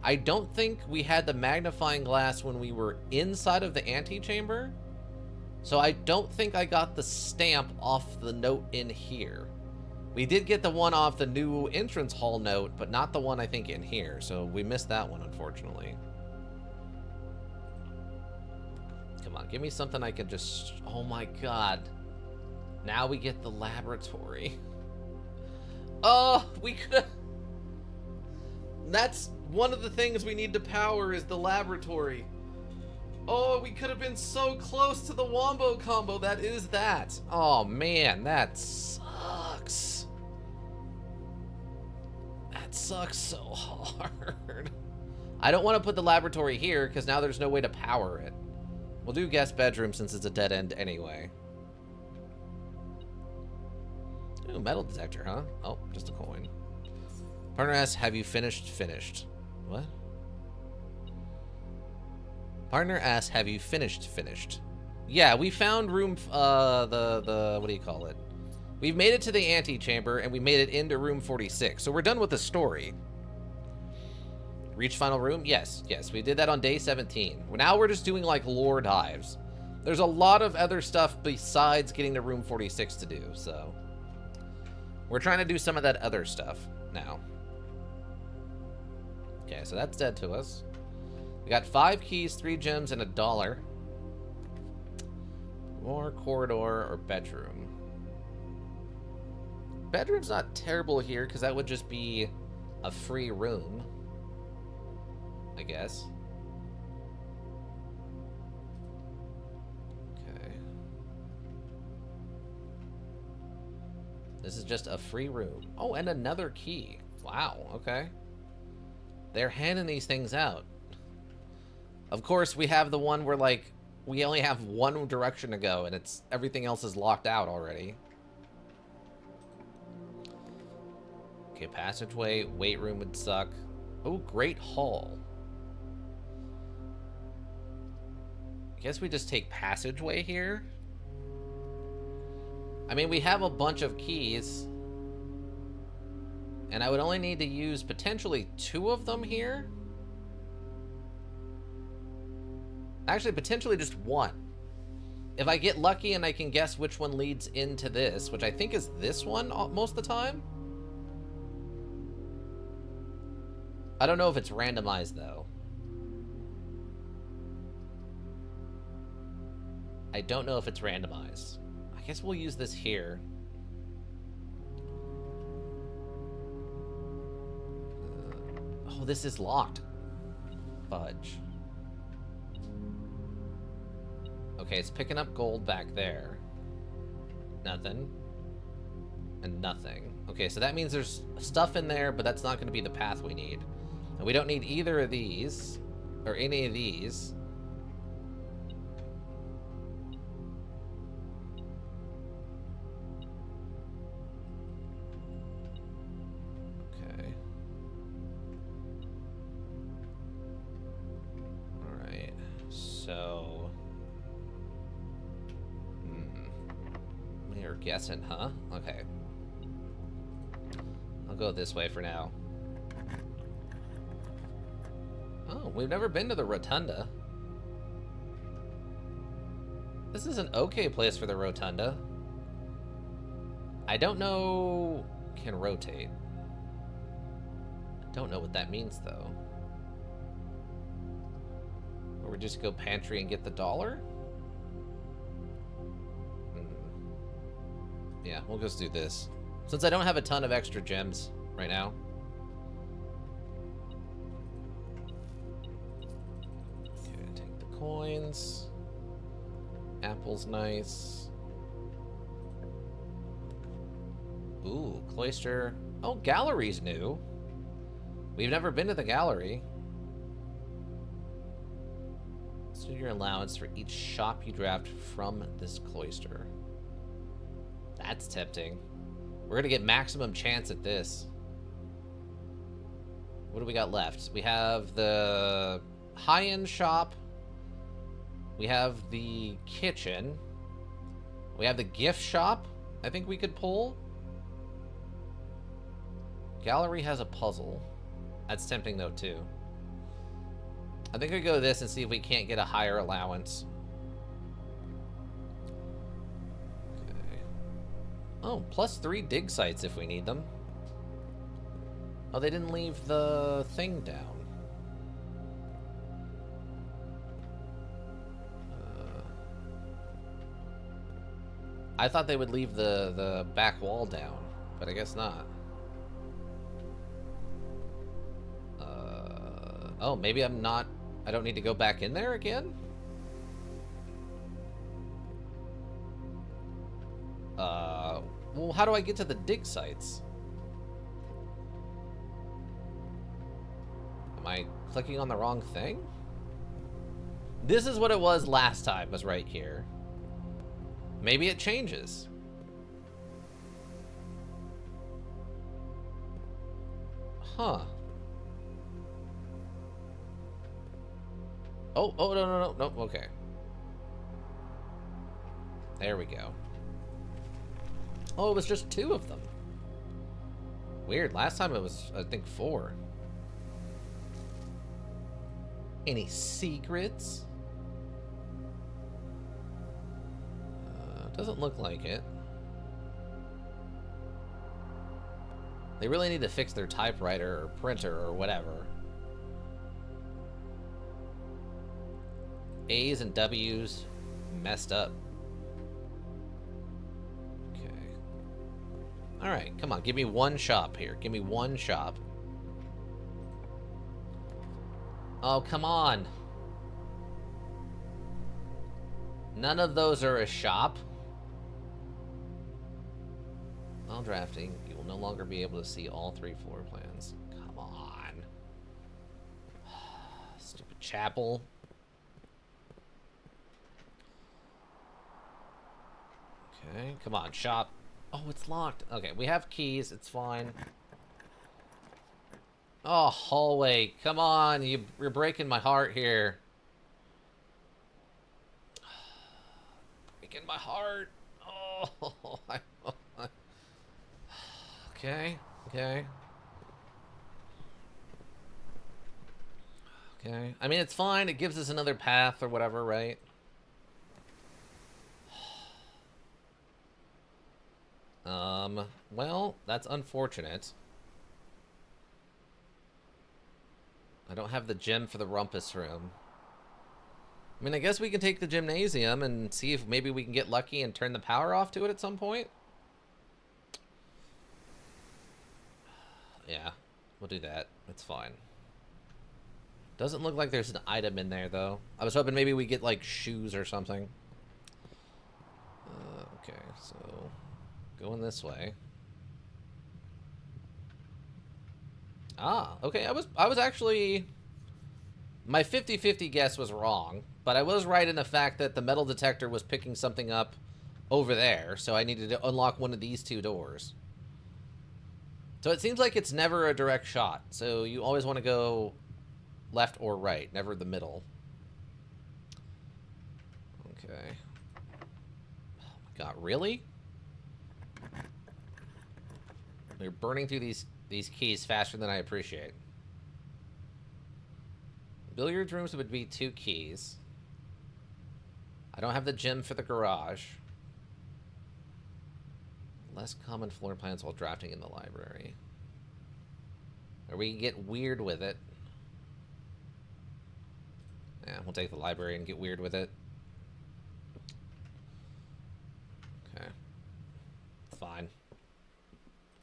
I don't think we had the magnifying glass when we were inside of the antechamber. So I don't think I got the stamp off the note in here. We did get the one off the new entrance hall note, but not the one I think in here. So we missed that one, unfortunately. Come on, give me something I can just... Oh my god. Now we get the laboratory. Oh, we could have... That's one of the things we need to power is the laboratory. Oh, we could have been so close to the Wombo combo. That is that. Oh man, that sucks. That sucks so hard. I don't want to put the laboratory here because now there's no way to power it. We'll do guest bedroom since it's a dead end anyway. Ooh, metal detector, huh? Oh, just a coin. Partner asks, have you finished? Finished. What? Partner asks, have you finished? Finished. Yeah, we found room, what do you call it? We've made it to the antechamber, and we made it into room 46. So we're done with the story. Reach final room? Yes, yes. We did that on day 17. Now we're just doing, like, lore dives. There's a lot of other stuff besides getting to room 46 to do, so... We're trying to do some of that other stuff now. Okay, so that's dead to us. We got 5 keys, 3 gems, and $1. More corridor or bedroom. Bedroom's not terrible here, because that would just be a free room, I guess. Okay. This is just a free room. Oh, and another key. Wow, okay. They're handing these things out. Of course, we have the one where, like, we only have one direction to go, and it's everything else is locked out already. Okay, passageway, weight room would suck. Oh, Great Hall. I guess we just take passageway here. I mean, we have a bunch of keys. And I would only need to use potentially 2 of them here. Actually, potentially just 1. If I get lucky and I can guess which one leads into this, which I think is this one most of the time. I don't know if it's randomized, though. I don't know if it's randomized. I guess we'll use this here. Oh, this is locked. Fudge. Okay, it's picking up gold back there. Nothing. And nothing. Okay, so that means there's stuff in there, but that's not going to be the path we need. And we don't need either of these, or any of these. Okay. Alright, so... You're guessing, huh? Okay. I'll go this way for now. Oh, we've never been to the Rotunda. This is an okay place for the Rotunda. I don't know... Can rotate. I don't know what that means, though. Or we just go pantry and get the $1? Yeah, we'll just do this. Since I don't have a ton of extra gems right now. Okay, take the coins. Apple's nice. Ooh, cloister. Oh, gallery's new. We've never been to the gallery. Let's do your allowance for each shop you draft from this cloister. That's tempting. We're gonna get maximum chance at this. What do we got left? We have the high-end shop. We have the kitchen. We have the gift shop. I think we could pull. Gallery has a puzzle. That's tempting though too. I think we go this and see if we can't get a higher allowance. Oh, +3 dig sites if we need them. Oh, they didn't leave the thing down. I thought they would leave the back wall down, but I guess not. Oh, maybe I don't need to go back in there again? Well, how do I get to the dig sites? Am I clicking on the wrong thing? This is what it was last time, was right here. Maybe it changes. Huh. Oh, no, okay. There we go. Oh, it was just 2 of them. Weird. Last time it was, I think, 4. Any secrets? Doesn't look like it. They really need to fix their typewriter or printer or whatever. A's and W's messed up. Okay. Alright, come on. Give me one shop here. Give me one shop. Oh, come on. None of those are a shop. While drafting, you will no longer be able to see all 3 floor plans. Come on. Stupid chapel. Okay, come on, shop. Oh, it's locked. Okay, we have keys. It's fine. Oh, hallway. Come on. You're breaking my heart here. Breaking my heart. Oh, okay. Okay. Okay. I mean, it's fine. It gives us another path or whatever, right? Well, that's unfortunate. I don't have the gem for the rumpus room. I mean, I guess we can take the gymnasium and see if maybe we can get lucky and turn the power off to it at some point. Yeah, we'll do that. That's fine. Doesn't look like there's an item in there, though. I was hoping maybe we get, like, shoes or something. Okay, so going this way. Ah, okay. I was actually, my 50-50 guess was wrong, but I was right in the fact that the metal detector was picking something up over there, so I needed to unlock one of these 2 doors. So it seems like it's never a direct shot, so you always want to go left or right, never the middle. Okay. Oh my god, really? You're burning through these keys faster than I appreciate. Billiard rooms would be 2 keys. I don't have the gym for the garage. Less common floor plans while drafting in the library. Or we can get weird with it. Yeah, we'll take the library and get weird with it. Okay. Fine.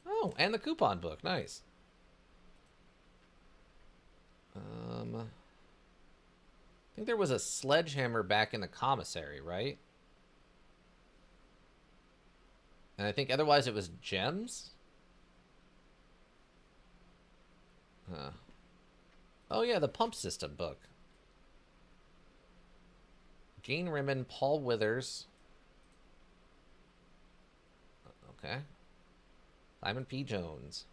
Oh, and the coupon book. Nice. I think there was a sledgehammer back in the commissary, right? And I think otherwise it was gems? Huh. Oh yeah, the pump system book. Gene Rimmon, Paul Withers. Okay. Simon P. Jones.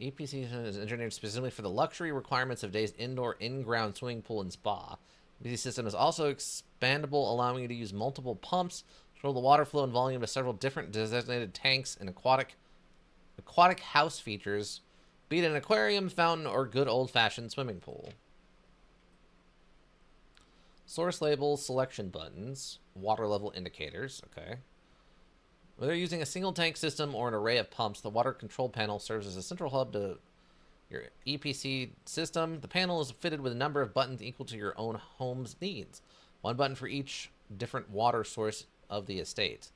EPC is engineered specifically for the luxury requirements of today's indoor in-ground swimming pool and spa. The system is also expandable, allowing you to use multiple pumps, control the water flow and volume of several different designated tanks and aquatic house features, be it an aquarium, fountain, or good old-fashioned swimming pool. Source labels, selection buttons, water level indicators. Okay. Whether using a single tank system or an array of pumps, the water control panel serves as a central hub to your EPC system. The panel is fitted with a number of buttons equal to your own home's needs. 1 button for each different water source of the estate.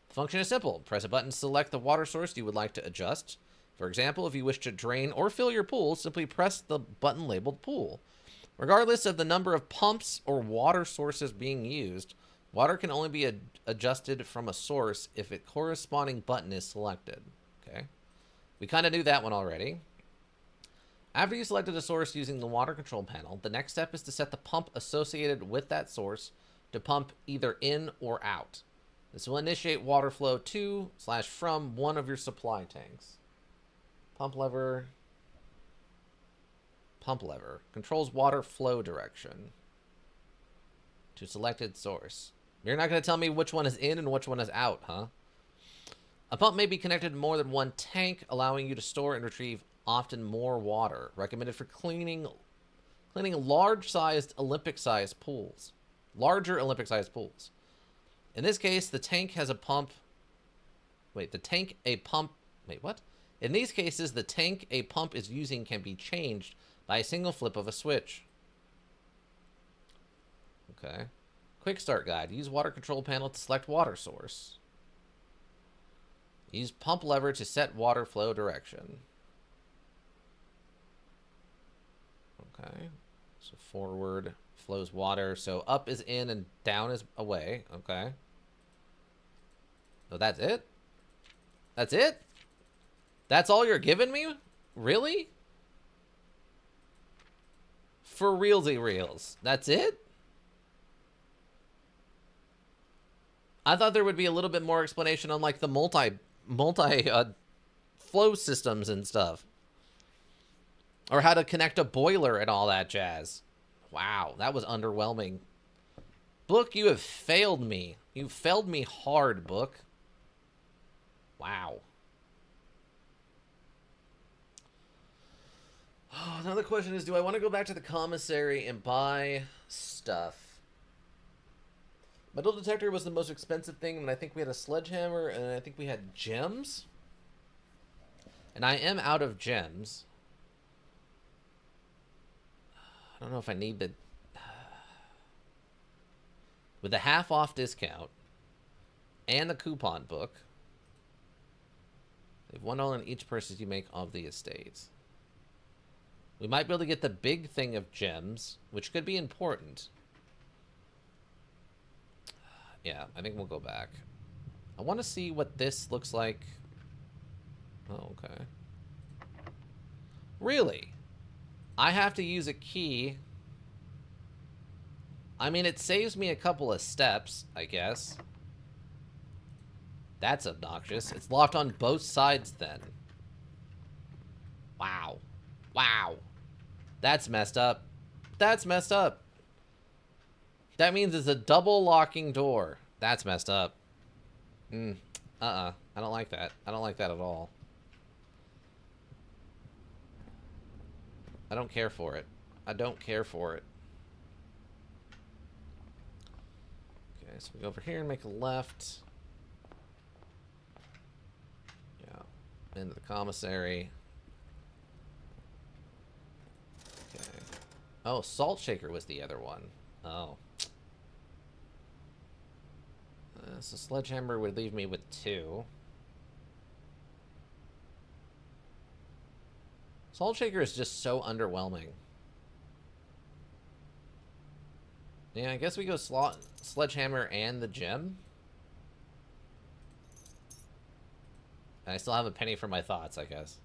The function is simple. Press a button to select the water source you would like to adjust. For example, if you wish to drain or fill your pool, simply press the button labeled pool. Regardless of the number of pumps or water sources being used, water can only be adjusted from a source if a corresponding button is selected. Okay. We kind of knew that one already. After you selected a source using the water control panel, the next step is to set the pump associated with that source to pump either in or out. This will initiate water flow to/from one of your supply tanks. Pump lever controls water flow direction to selected source. You're not going to tell me which one is in and which one is out, huh? A pump may be connected to more than one tank, allowing you to store and retrieve often more water. Recommended for cleaning large-sized Olympic-sized pools. Larger Olympic-sized pools. In this case, the tank has a pump. Wait, Wait, what? In these cases, the tank a pump is using can be changed by a single flip of a switch. Okay. Quick start guide. Use water control panel to select water source. Use pump lever to set water flow direction. Okay. So forward flows water. So up is in and down is away. Okay. So that's it? That's it? That's all you're giving me? Really? For realsy reals. That's it? I thought there would be a little bit more explanation on like the multi flow systems and stuff. Or how to connect a boiler and all that jazz. Wow, that was underwhelming. Book, you have failed me. You failed me hard, book. Wow. Oh, another question is, do I want to go back to the commissary and buy stuff? Metal detector was the most expensive thing, and I think we had a sledgehammer, and I think we had gems. And I am out of gems. I don't know if I need the... With the half-off discount and the coupon book, they have $1 on each purchase you make of the estates. We might be able to get the big thing of gems, which could be important. Yeah, I think we'll go back. I want to see what this looks like. Oh, okay. Really? I have to use a key. I mean, it saves me a couple of steps, I guess. That's obnoxious. It's locked on both sides then. Wow. Wow. That's messed up. That's messed up. That means it's a double locking door. That's messed up. I don't like that. I don't like that at all. I don't care for it. I don't care for it. Okay, so we go over here and make a left. Yeah. Into the commissary. Okay. Oh, Salt Shaker was the other one. Oh. So Sledgehammer would leave me with 2. Salt Shaker is just so underwhelming. Yeah, I guess we go Sledgehammer and the gem. And I still have a penny for my thoughts, I guess.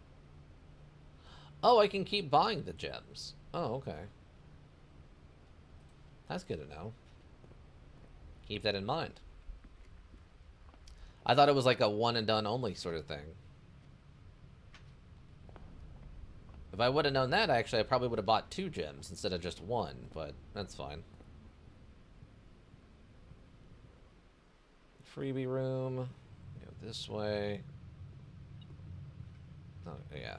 Oh, I can keep buying the gems. Oh, okay. That's good to know. Keep that in mind. I thought it was like a one and done only sort of thing. If I would have known that, actually, I probably would have bought 2 gems instead of just 1, but that's fine. Freebie room. Go this way. Oh, yeah.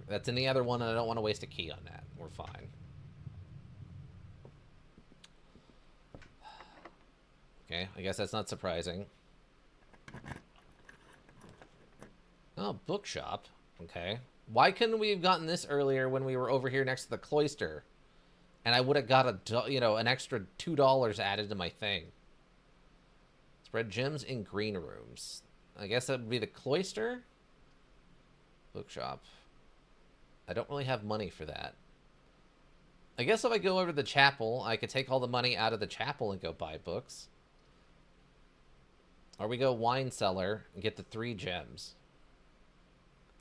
That's in the other one, and I don't want to waste a key on that. We're fine. Okay, I guess that's not surprising. Oh, bookshop. Okay. Why couldn't we have gotten this earlier when we were over here next to the cloister? And I would have got an extra $2 added to my thing. Spread gems in green rooms. I guess that would be the cloister? Bookshop. I don't really have money for that. I guess if I go over to the chapel, I could take all the money out of the chapel and go buy books. Or we go wine cellar and get the 3 gems.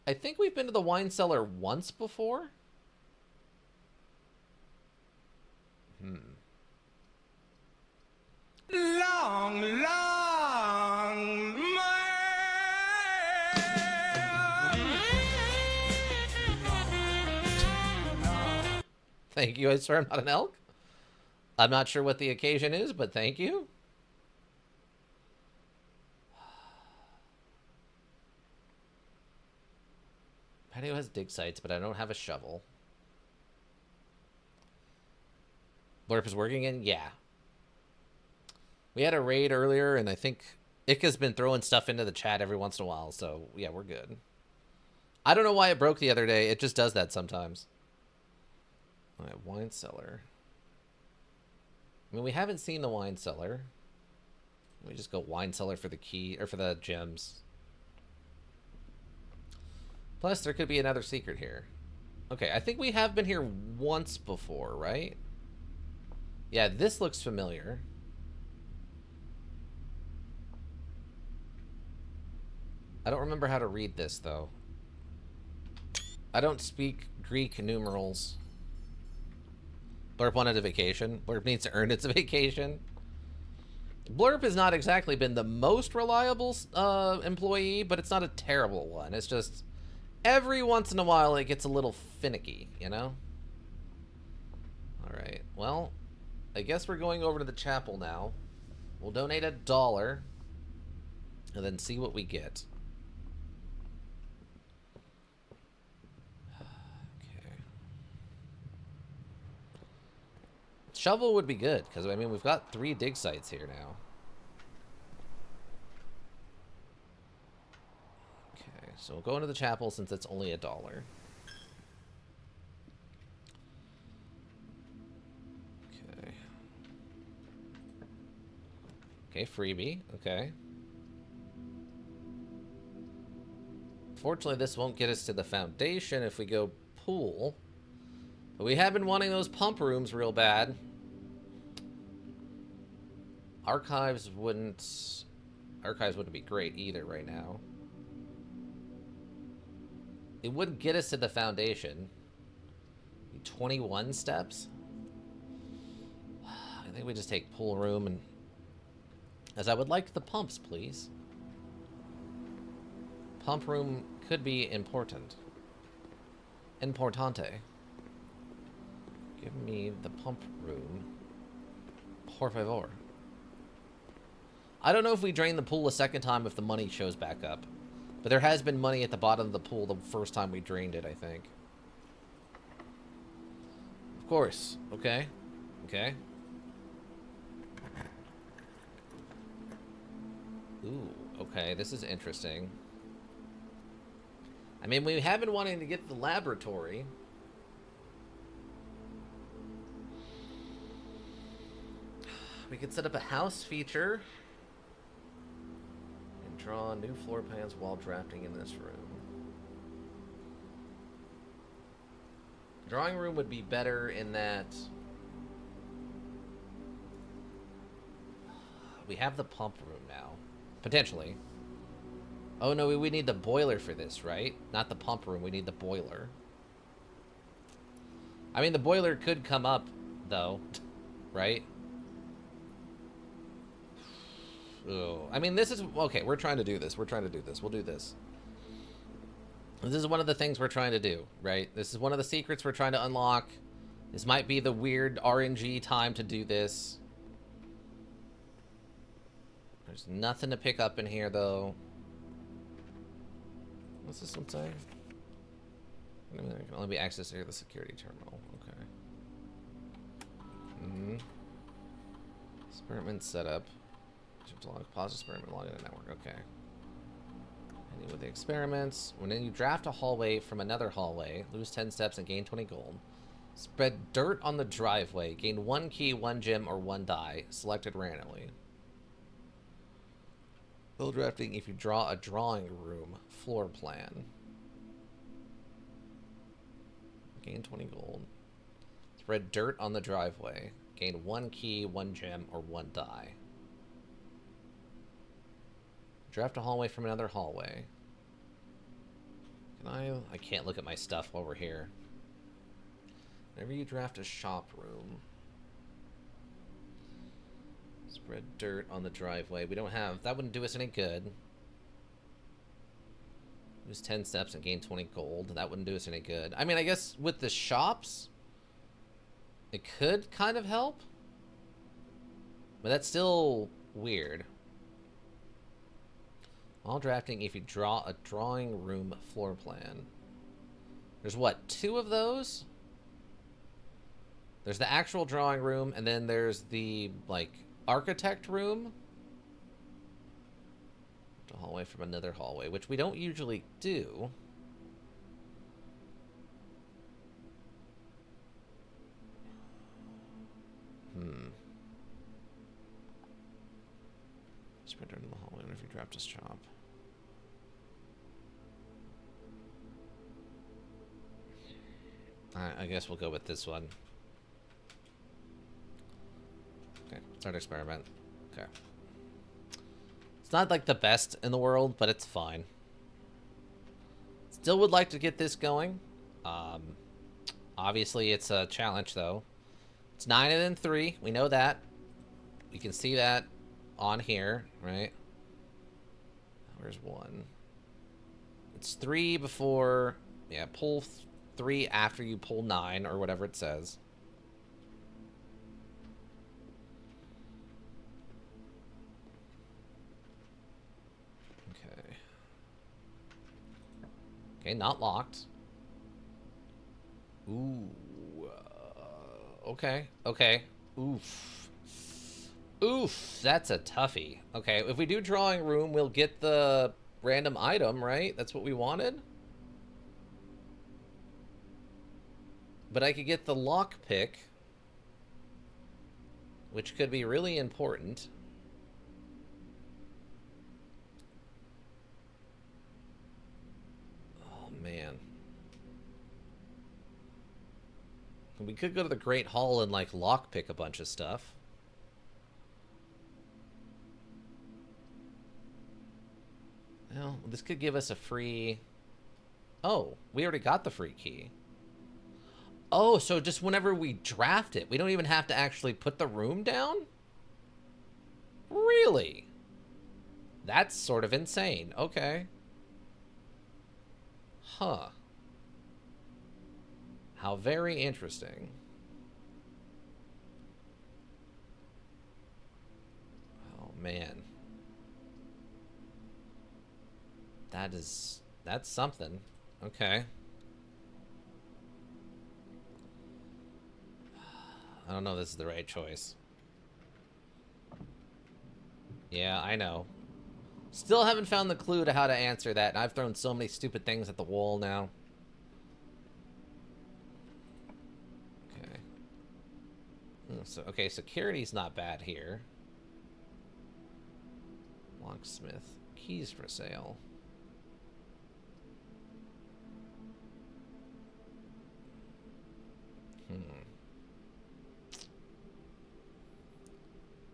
I think we've been to the wine cellar once before. Long, long Thank you, I swear I'm not an elk. I'm not sure what the occasion is, but thank you. Patio has dig sites, but I don't have a shovel. Blurp is working in? Yeah. We had a raid earlier, and I think Ika's been throwing stuff into the chat every once in a while, so yeah, we're good. I don't know why it broke the other day. It just does that sometimes. All right, wine cellar. I mean, we haven't seen the wine cellar. We just go wine cellar for the key, or for the gems. Plus, there could be another secret here. Okay, I think we have been here once before, right? Yeah, this looks familiar. I don't remember how to read this, though. I don't speak Greek numerals. Blurp wanted a vacation. Blurp needs to earn its vacation. Blurp has not exactly been the most reliable employee, but it's not a terrible one. It's just every once in a while it gets a little finicky, you know? Alright, well, I guess we're going over to the chapel now. We'll donate $1 and then see what we get. Okay. Shovel would be good, because, I mean, we've got 3 dig sites here now. Okay, so we'll go into the chapel since it's only $1. Okay. Okay, freebie. Okay. Fortunately, this won't get us to the foundation if we go pool. But we have been wanting those pump rooms real bad. Archives wouldn't be great either right now. It wouldn't get us to the foundation. 21 steps? I think we just take pool room and... As I would like the pumps, please. Pump room could be important. Importante. Give me the pump room. Por favor. I don't know if we drain the pool a second time if the money shows back up. But there has been money at the bottom of the pool the first time we drained it, I think. Of course. Okay. Okay. Ooh, okay. This is interesting. I mean, we have been wanting to get the laboratory. We could set up a house feature. And draw new floor plans while drafting in this room. Drawing room would be better in that... We have the pump room now. Potentially. Oh no, we need the boiler for this, right? Not the pump room, we need the boiler. I mean, the boiler could come up, though. Right? Oh, I mean, this is... Okay, we're trying to do this. We're trying to do this. We'll do this. This is one of the things we're trying to do, right? This is one of the secrets we're trying to unlock. This might be the weird RNG time to do this. There's nothing to pick up in here, though. What's this one say? There can only be accessed through the security terminal. Okay. Experiment setup. Pause experiment, log in the network. Okay. And with the experiments, when you draft a hallway from another hallway, lose 10 steps and gain 20 gold. Spread dirt on the driveway. Gain 1 key, 1 gem, or 1 die. Selected randomly. Build drafting if you draw a drawing room floor plan. Gain 20 gold. Spread dirt on the driveway. Gain 1 key, 1 gem, or 1 die. Draft a hallway from another hallway. Can I can't look at my stuff while we're here. Whenever you draft a shop room. Spread dirt on the driveway. We don't have... That wouldn't do us any good. Lose 10 steps and gain 20 gold. That wouldn't do us any good. I mean, I guess with the shops, it could kind of help. But that's still weird. While drafting, if you draw a drawing room floor plan. There's what, 2 of those? There's the actual drawing room, and then there's the, like, architect room. A hallway from another hallway, which we don't usually do. Sprinter in the hallway if you dropped his chop. I guess we'll go with this one. Okay, start experiment. Okay. It's not like the best in the world, but it's fine. Still would like to get this going. Obviously, it's a challenge, though. It's 9 and then 3. We know that. We can see that on here, right? Where's 1? It's 3 before... Yeah, pull 3 after you pull 9, or whatever it says. Okay. Okay, not locked. Ooh. Okay. Okay. Oof. Oof. That's a toughie. Okay, if we do drawing room, we'll get the random item, right? That's what we wanted? But I could get the lockpick, which could be really important. Oh, man. We could go to the Great Hall and, like, lockpick a bunch of stuff. Well, this could give us a free... Oh, we already got the free key. Oh, so just whenever we draft it, we don't even have to actually put the room down? Really? That's sort of insane. Okay. Huh. How very interesting. Oh, man. That's something. Okay. I don't know if this is the right choice. Yeah, I know. Still haven't found the clue to how to answer that, and I've thrown so many stupid things at the wall now. Okay. So, okay, security's not bad here. Locksmith. Keys for sale.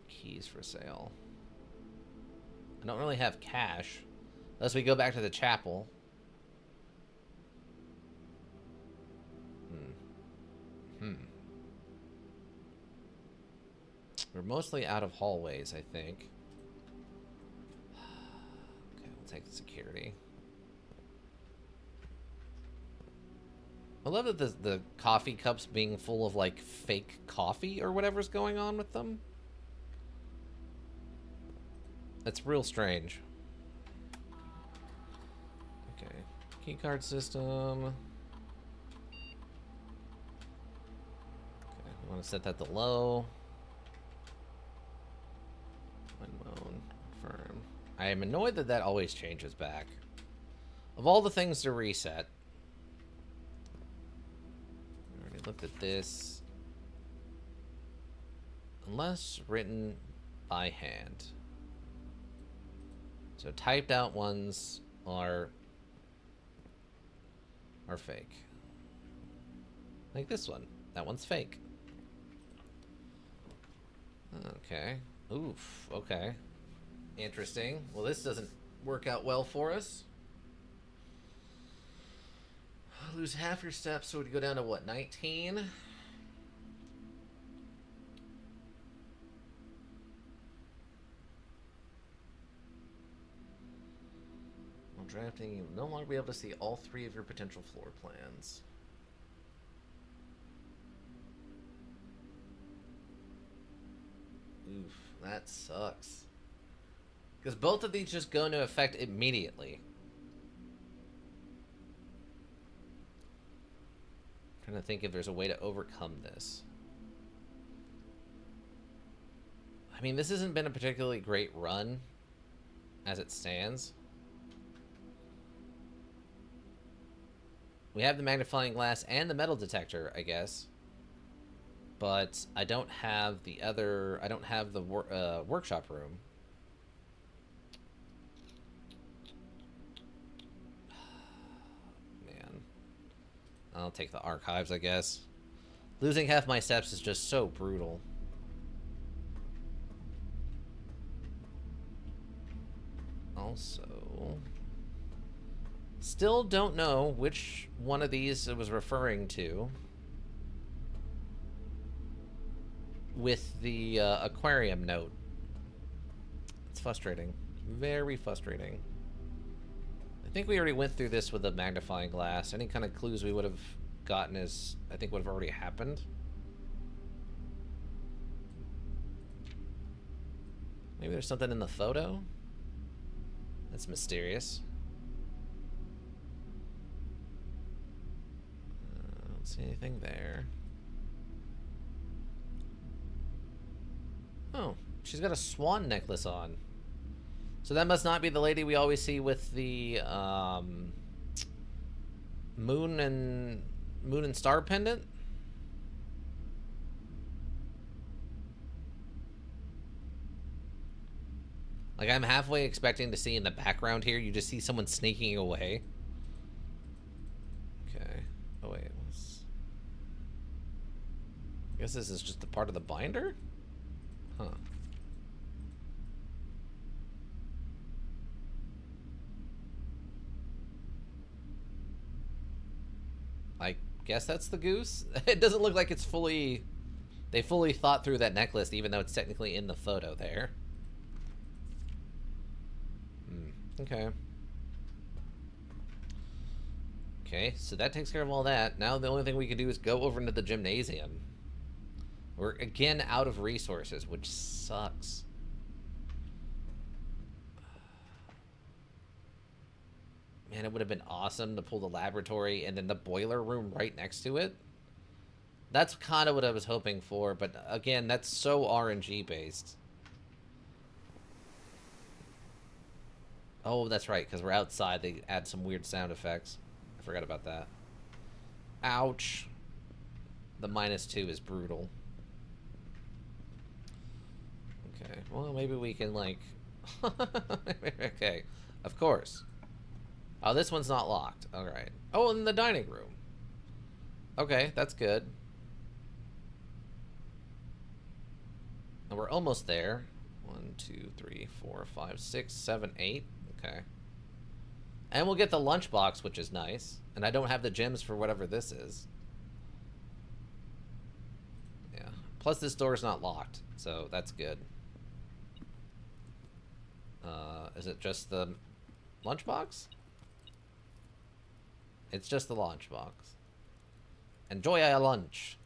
Keys for sale. I don't really have cash. Unless we go back to the chapel. We're mostly out of hallways, I think. Okay, we'll take the security. I love that the coffee cups being full of, like, fake coffee or whatever's going on with them. That's real strange. Okay. Keycard system. Okay, we want to set that to low. Unknown. Confirm. I am annoyed that that always changes back. Of all the things to reset. I already looked at this. Unless written by hand. So typed out ones are fake. Like this one. That one's fake. Okay. Oof. Okay. Interesting. Well, this doesn't work out well for us. Lose half your steps, so we'd go down to what, 19? While drafting, you will no longer be able to see all 3 of your potential floor plans. Oof, that sucks. Because both of these just go into effect immediately. Trying to think if there's a way to overcome this. I mean, this hasn't been a particularly great run as it stands. We have the magnifying glass and the metal detector, I guess. But I don't have the other... I don't have the workshop room. Man. I'll take the archives, I guess. Losing half my steps is just so brutal. Also... Still don't know which one of these it was referring to with the aquarium note. It's frustrating. Very frustrating. I think we already went through this with a magnifying glass. Any kind of clues we would have gotten is, I think, would have already happened. Maybe there's something in the photo? That's mysterious. See anything there? Oh, she's got a swan necklace on. So that must not be the lady we always see with the moon and star pendant. Like, I'm halfway expecting to see in the background here, you just see someone sneaking away. Okay. Oh wait. I guess this is just a part of the binder? Huh. I guess that's the goose? It doesn't look like it's fully... They fully thought through that necklace, even though it's technically in the photo there. Okay. Okay, so that takes care of all that. Now the only thing we can do is go over into the gymnasium. We're again out of resources, which sucks. Man, it would have been awesome to pull the laboratory and then the boiler room right next to it. That's kind of what I was hoping for, but again, that's so RNG based. Oh, that's right, because we're outside. They add some weird sound effects. I forgot about that. Ouch. The -2 is brutal. Okay, well, maybe we can, like... Okay, of course. Oh, this one's not locked. Alright. Oh, in the dining room. Okay, that's good. And we're almost there. 1, 2, 3, 4, 5, 6, 7, 8. Okay. And we'll get the lunchbox, which is nice. And I don't have the gems for whatever this is. Yeah. Plus, this door is not locked, so that's good. Is it just the lunchbox? It's just the lunchbox. Enjoy your lunch.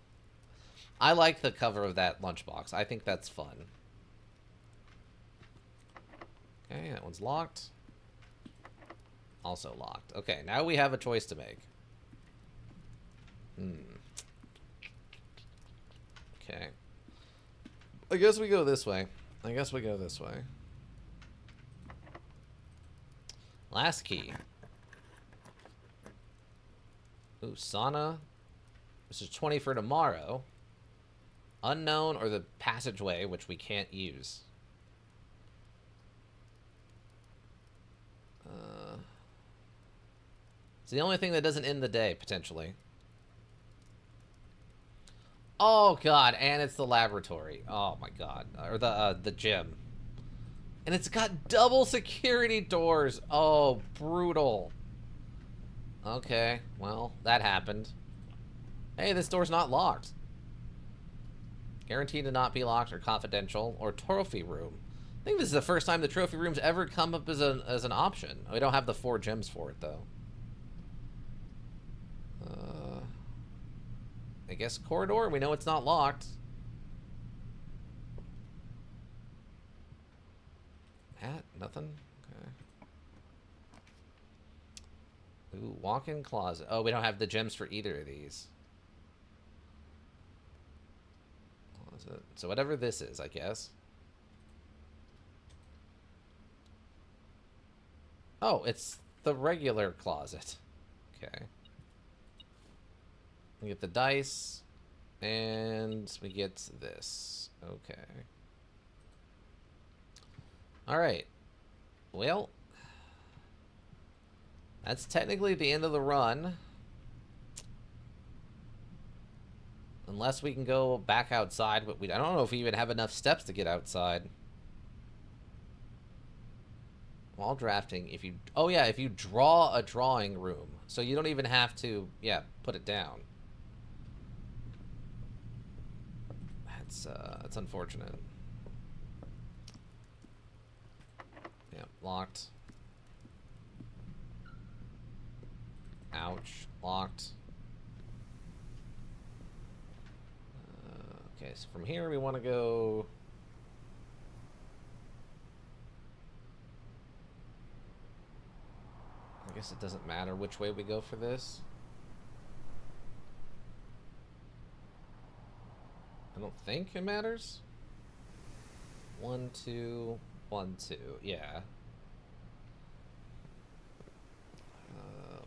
I like the cover of that lunchbox. I think that's fun. Okay, that one's locked. Also locked. Okay, now we have a choice to make. Okay. I guess we go this way. Last key. Ooh, sauna. This is 20 for tomorrow. Unknown or the passageway, which we can't use. It's the only thing that doesn't end the day, potentially. Oh, God, and it's the laboratory. Oh, my God. Or the gym. And it's got double security doors. Oh, brutal. Okay, well, that happened. Hey, this door's not locked. Guaranteed to not be locked or confidential or trophy room. I think this is the first time the trophy room's ever come up as an option. We don't have the 4 gems for it, though. I guess corridor. We know it's not locked. Hat? Nothing? Okay. Ooh, walk-in closet. Oh, we don't have the gems for either of these. closet. So whatever this is, I guess. Oh, it's the regular closet. Okay. We get the dice, and we get this. Okay. Alright. Well, that's technically the end of the run. Unless we can go back outside, but I don't know if we even have enough steps to get outside. While drafting, if you... Oh, yeah, if you draw a drawing room. So you don't even have to, yeah, put it down. That's unfortunate. Yeah, locked. Ouch. Locked. Okay, so from here we want to go... I guess it doesn't matter which way we go for this. I don't think it matters. 1, 2, 1, 2. Yeah.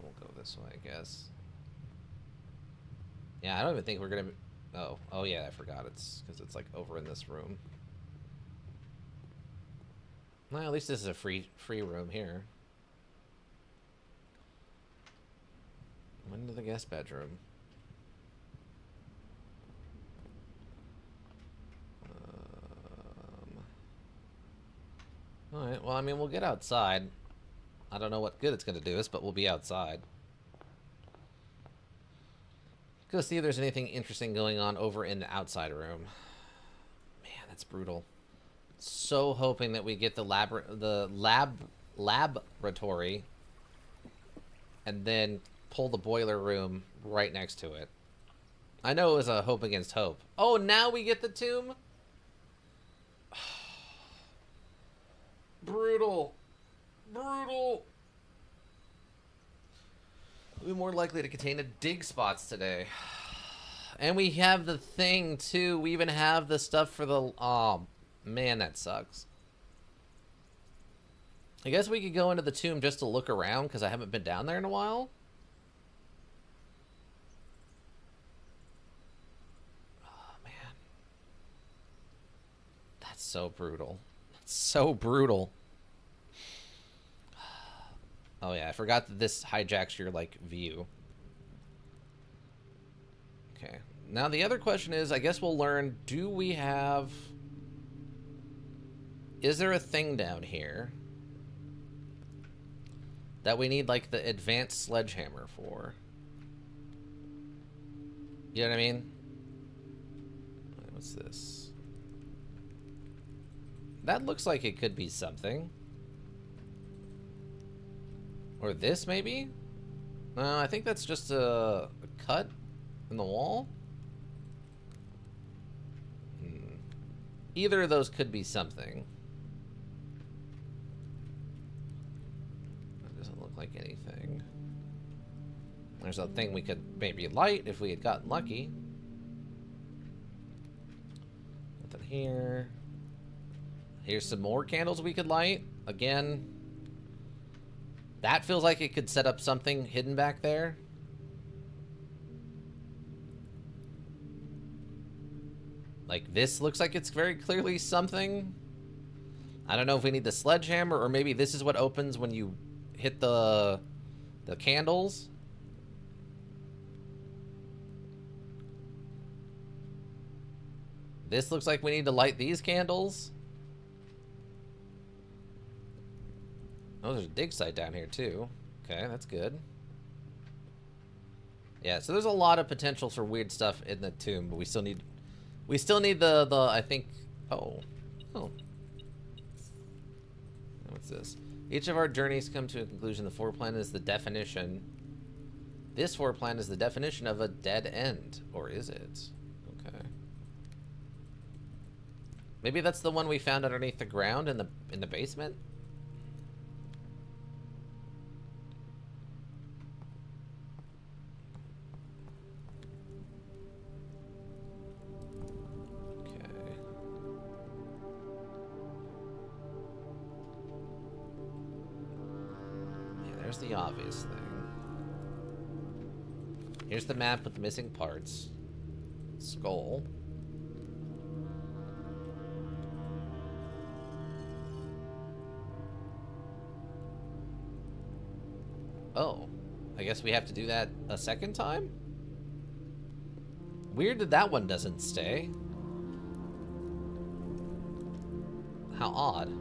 We'll go this way, I guess. Yeah, I don't even think we're gonna... Oh yeah, I forgot. It's because it's like over in this room. Well, at least this is a free room here. Into the guest bedroom. Alright, well, I mean, we'll get outside. I don't know what good it's going to do us, but we'll be outside. Go see if there's anything interesting going on over in the outside room. Man, that's brutal. So hoping that we get the laboratory and then pull the boiler room right next to it. I know it was a hope against hope. Oh, now we get the tomb? Brutal. Brutal. We'll be more likely to contain a dig spots today. And we have the thing, too. We even have the stuff for the... Oh, man, that sucks. I guess we could go into the tomb just to look around, because I haven't been down there in a while. Oh, man. That's so brutal. That's so brutal. Oh, yeah, I forgot that this hijacks your, like, view. Okay. Now, the other question is, I guess we'll learn, do we have... Is there a thing down here that we need, like, the advanced sledgehammer for? You know what I mean? What's this? That looks like it could be something. Or this, maybe? No, I think that's just a cut in the wall. Either of those could be something. That doesn't look like anything. There's a thing we could maybe light if we had gotten lucky. Nothing here. Here's some more candles we could light. Again, that feels like it could set up something hidden back there. Like, this looks like it's very clearly something. I don't know if we need the sledgehammer, or maybe this is what opens when you hit the candles. This looks like we need to light these candles. Oh, there's a dig site down here, too. Okay, that's good. Yeah, so there's a lot of potential for weird stuff in the tomb, but we still need the I think... Oh. What's this? Each of our journeys come to a conclusion. The foreplan is the definition. This foreplan is the definition of a dead end. Or is it? Okay. Maybe that's the one we found underneath the ground in the basement? Here's the obvious thing. Here's the map with the missing parts. Skull. Oh. I guess we have to do that a second time? Weird that that one doesn't stay. How odd.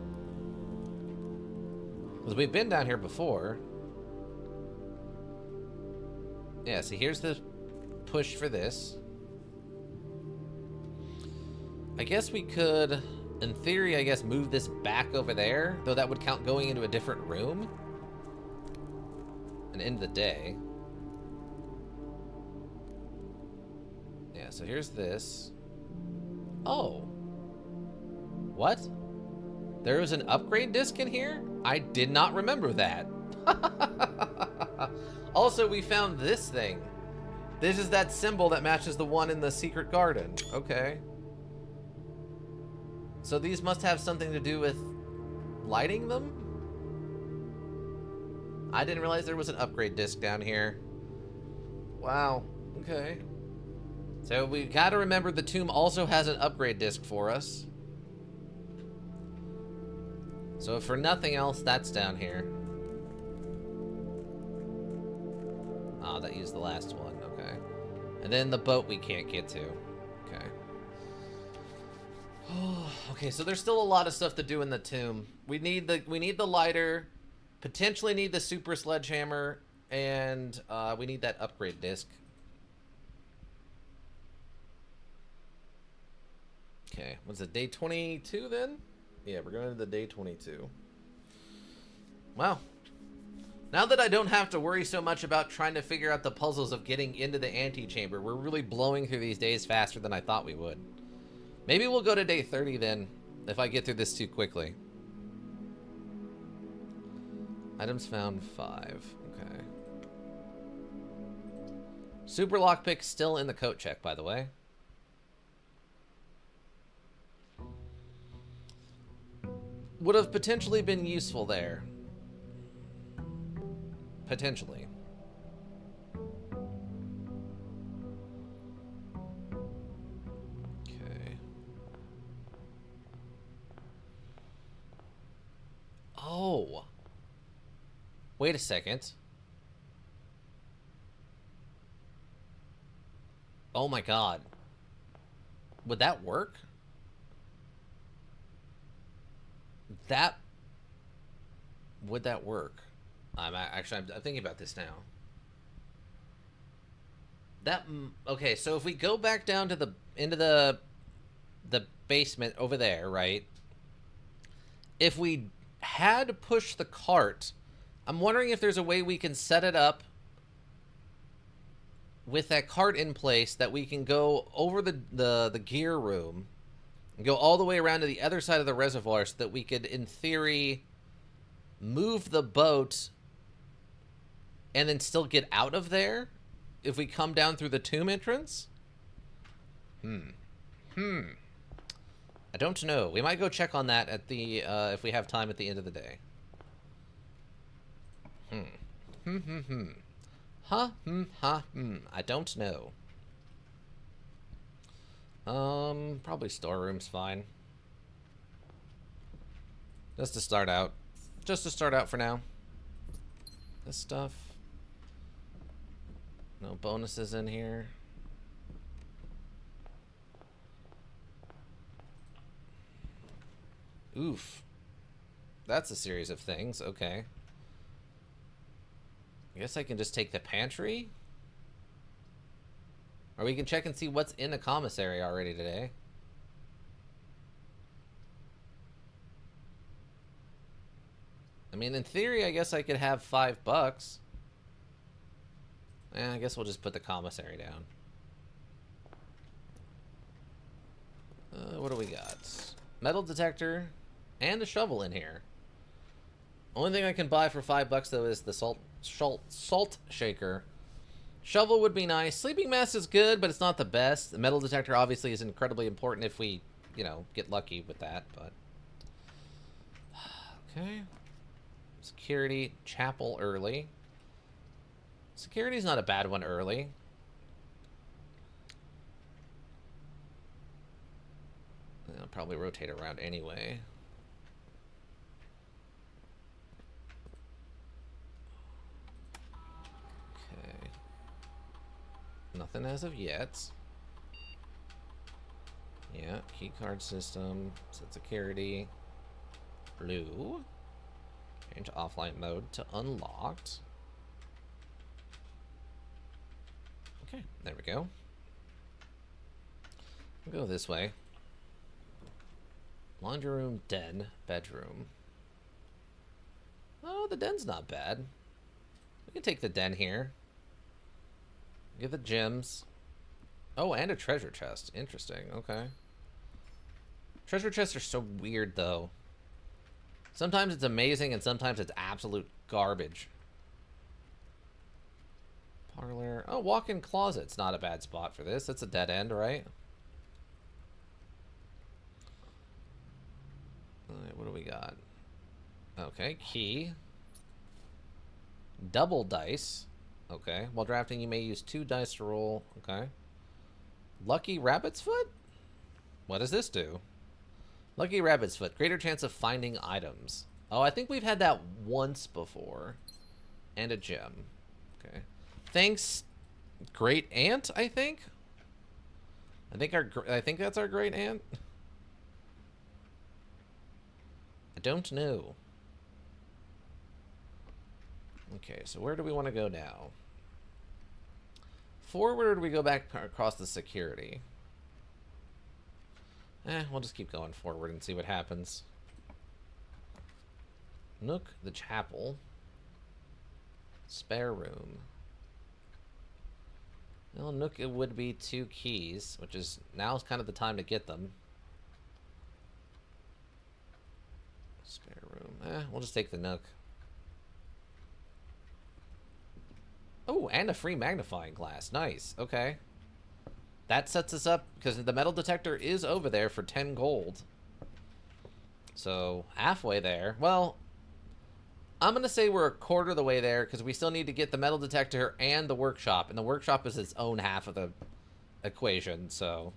Because we've been down here before. Yeah, see, here's the push for this. I guess we could, in theory, I guess, move this back over there. Though that would count going into a different room. And end the day. Yeah, so here's this. Oh. What? There was an upgrade disc in here? I did not remember that. Also, we found this thing. This is that symbol that matches the one in the secret garden. Okay. So these must have something to do with lighting them? I didn't realize there was an upgrade disc down here. Wow. Okay. So we gotta remember the tomb also has an upgrade disc for us. So if for nothing else, that's down here. Oh, that used the last one. Okay. And then the boat we can't get to. Okay. Okay, so there's still a lot of stuff to do in the tomb. We need the lighter, potentially need the super sledgehammer, and we need that upgrade disc. Okay, what's it, day 22 then? Yeah, we're going to the day 22. Wow. Now that I don't have to worry so much about trying to figure out the puzzles of getting into the antechamber, we're really blowing through these days faster than I thought we would. Maybe we'll go to day 30 then, if I get through this too quickly. Items found 5. Okay. Super lockpick still in the coat check, by the way. Would have potentially been useful there. Potentially. Okay. Oh. Wait a second. Oh my god. Would that work? Would that work? I'm thinking about this now. Okay, so if we go back down to into the basement over there, right? If we had pushed the cart, I'm wondering if there's a way we can set it up with that cart in place that we can go over the gear room and go all the way around to the other side of the reservoir so that we could, in theory, move the boat and then still get out of there if we come down through the tomb entrance? I don't know. We might go check on that at the if we have time at the end of the day. I don't know. Probably storeroom's fine. Just to start out. Just to start out for now. This stuff. No bonuses in here. Oof. That's a series of things. Okay. I guess I can just take the pantry. Or we can check and see what's in the commissary already today. I mean, in theory, I guess I could have $5. I guess we'll just put the commissary down. What do we got? Metal detector and a shovel in here. Only thing I can buy for $5 though is the salt shaker. Shovel would be nice. Sleeping mask is good, but it's not the best. The metal detector obviously is incredibly important if we, you know, get lucky with that, but... Okay. Security, chapel early. Security's not a bad one early. I'll probably rotate around anyway. Okay. Nothing as of yet. Yeah, keycard system, set security. Blue. Change offline mode to unlocked. Okay, there we go. We'll go this way. Laundry room, den, bedroom. Oh, the den's not bad. We can take the den here. Get the gems. Oh, and a treasure chest. Interesting. Okay. Treasure chests are so weird, though. Sometimes it's amazing, and sometimes it's absolute garbage. Parlor. Oh, walk-in closet's not a bad spot for this. It's a dead end, right? Alright, what do we got? Okay, key. Double dice. Okay. While drafting, you may use 2 dice to roll. Okay. Lucky rabbit's foot? What does this do? Lucky rabbit's foot. Greater chance of finding items. Oh, I think we've had that once before. And a gem. Okay. Thanks, great aunt, I think? I think that's our great aunt. I don't know. Okay, so where do we want to go now? Forward, or do we go back across the security? We'll just keep going forward and see what happens. Nook, the chapel. Spare room. Well, Nook, it would be 2 keys, which is now's kind of the time to get them. Spare room. We'll just take the Nook. Oh, and a free magnifying glass. Nice. Okay. That sets us up, because the metal detector is over there for 10 gold. So, halfway there. Well, I'm going to say we're a quarter of the way there, because we still need to get the metal detector and the workshop. And the workshop is its own half of the equation, so.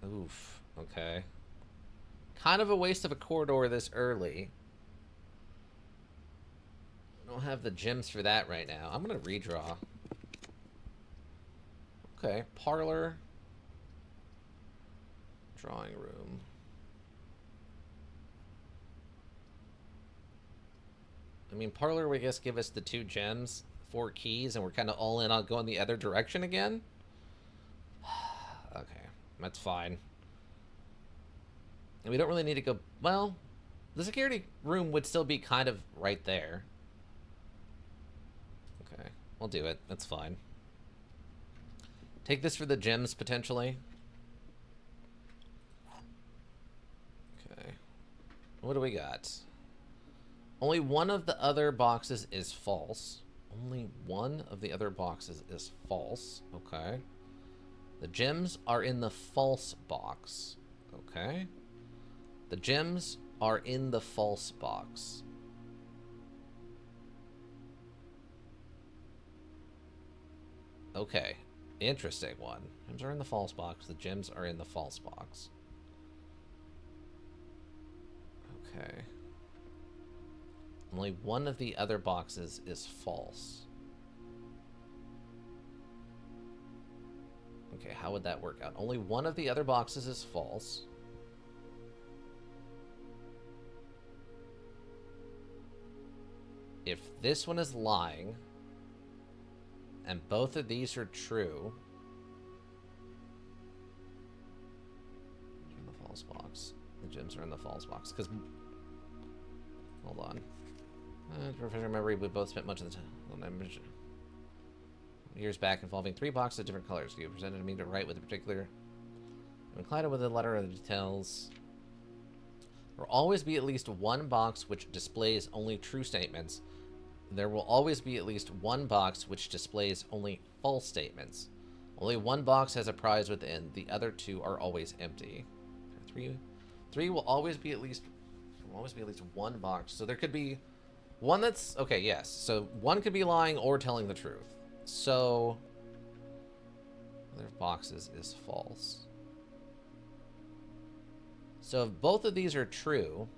Oof. Okay. Kind of a waste of a corridor this early. I don't have the gems for that right now. I'm going to redraw. Okay, parlor. Drawing room. I mean, parlor, I guess, give us the 2 gems, 4 keys, and we're kind of all in on going the other direction again. Okay, that's fine. And we don't really need to go... Well, the security room would still be kind of right there. Okay, we'll do it. That's fine. Take this for the gems, potentially. Okay. What do we got? Only one of the other boxes is false. Only one of the other boxes is false. Okay. The gems are in the false box. Okay. The gems are in the false box. Okay. Interesting one. Gems are in the false box. The gems are in the false box. Okay. Only one of the other boxes is false. Okay, how would that work out? Only one of the other boxes is false. If this one is lying, and both of these are true, in the false box. The gems are in the false box. Because, hold on. Professional memory, we both spent much of the time years back involving 3 boxes of different colors. You presented me to write with a particular. I'm inclined with a letter of the details. There will always be at least one box which displays only true statements. There will always be at least one box which displays only false statements. Only one box has a prize within. The other 2 are always empty. 3 will always be at least will always be at least one box. So there could be one that's... Okay, yes. So one could be lying or telling the truth. So... Other boxes is false. So if both of these are true,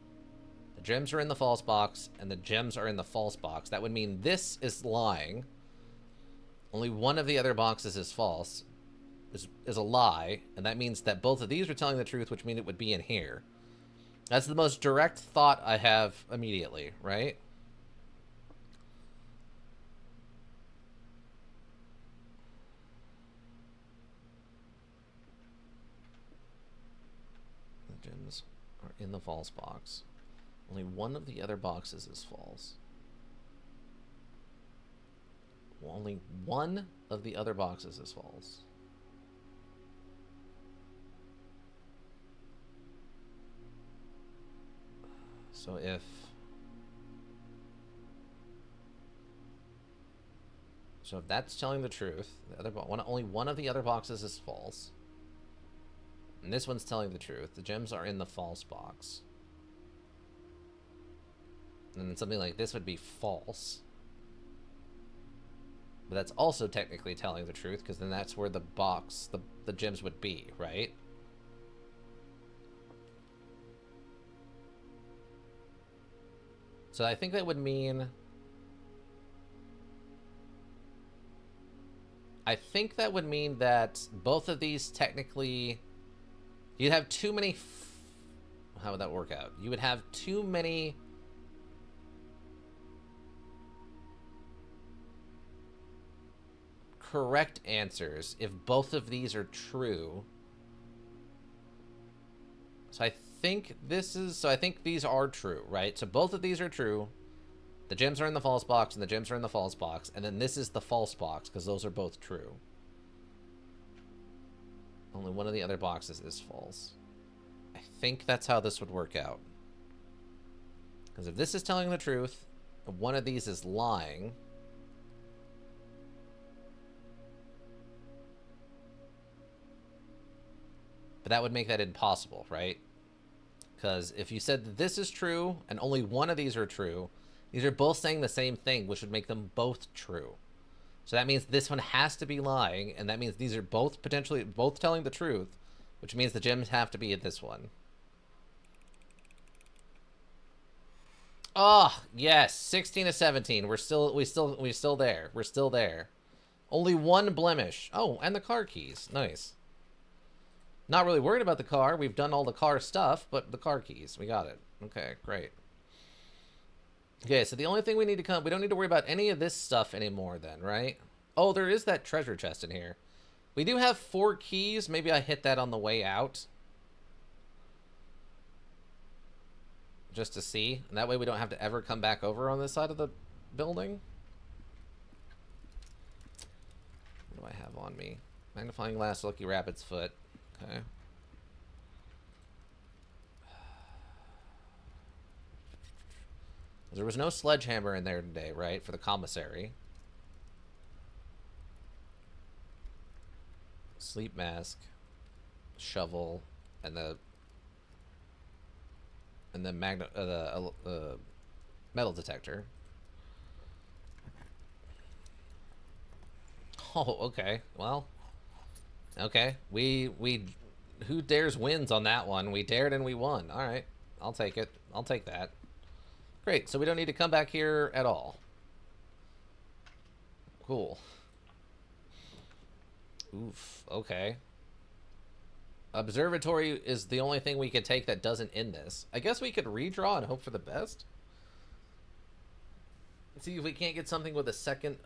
the gems are in the false box and the gems are in the false box, that would mean this is lying. Only one of the other boxes is false, is a lie, and that means that both of these are telling the truth, which means it would be in here. That's the most direct thought I have immediately, right? The gems are in the false box. Only one of the other boxes is false. Only one of the other boxes is false. So if that's telling the truth, the other only one of the other boxes is false, and this one's telling the truth. The gems are in the false box, and then something like this would be false. But that's also technically telling the truth, because then that's where the box, the gems would be, right? So I think that would mean... I think that would mean that both of these technically... You'd have too many... How would that work out? You would have too many... correct answers if both of these are true. So I think this is... So I think these are true, right? So both of these are true. The gems are in the false box, and the gems are in the false box. And then this is the false box, because those are both true. Only one of the other boxes is false. I think that's how this would work out. Because if this is telling the truth, and one of these is lying... But that would make that impossible, right? Because if you said that this is true, and only one of these are true, these are both saying the same thing, which would make them both true. So that means this one has to be lying, and that means these are both potentially both telling the truth, which means the gems have to be in this one. Oh, yes, 16 to 17. We're still there. We're still there. Only one blemish. Oh, and the car keys. Nice. Not really worried about the car. We've done all the car stuff, but the car keys, we got it. Okay, great. Okay, so the only thing we need to we don't need to worry about any of this stuff anymore then, right? Oh, there is that treasure chest in here. We do have 4 keys. Maybe I hit that on the way out. Just to see. And that way we don't have to ever come back over on this side of the building. What do I have on me? Magnifying glass, Lucky Rabbit's foot. Okay. There was no sledgehammer in there today, right? For the commissary. Sleep mask, shovel, and the metal detector. Oh, okay. Well, okay. We who dares wins on that one. We dared and we won. All right. I'll take it. I'll take that. Great. So we don't need to come back here at all. Cool. Oof. Okay. Observatory is the only thing we could take that doesn't end this. I guess we could redraw and hope for the best. Let's see if we can't get something with a second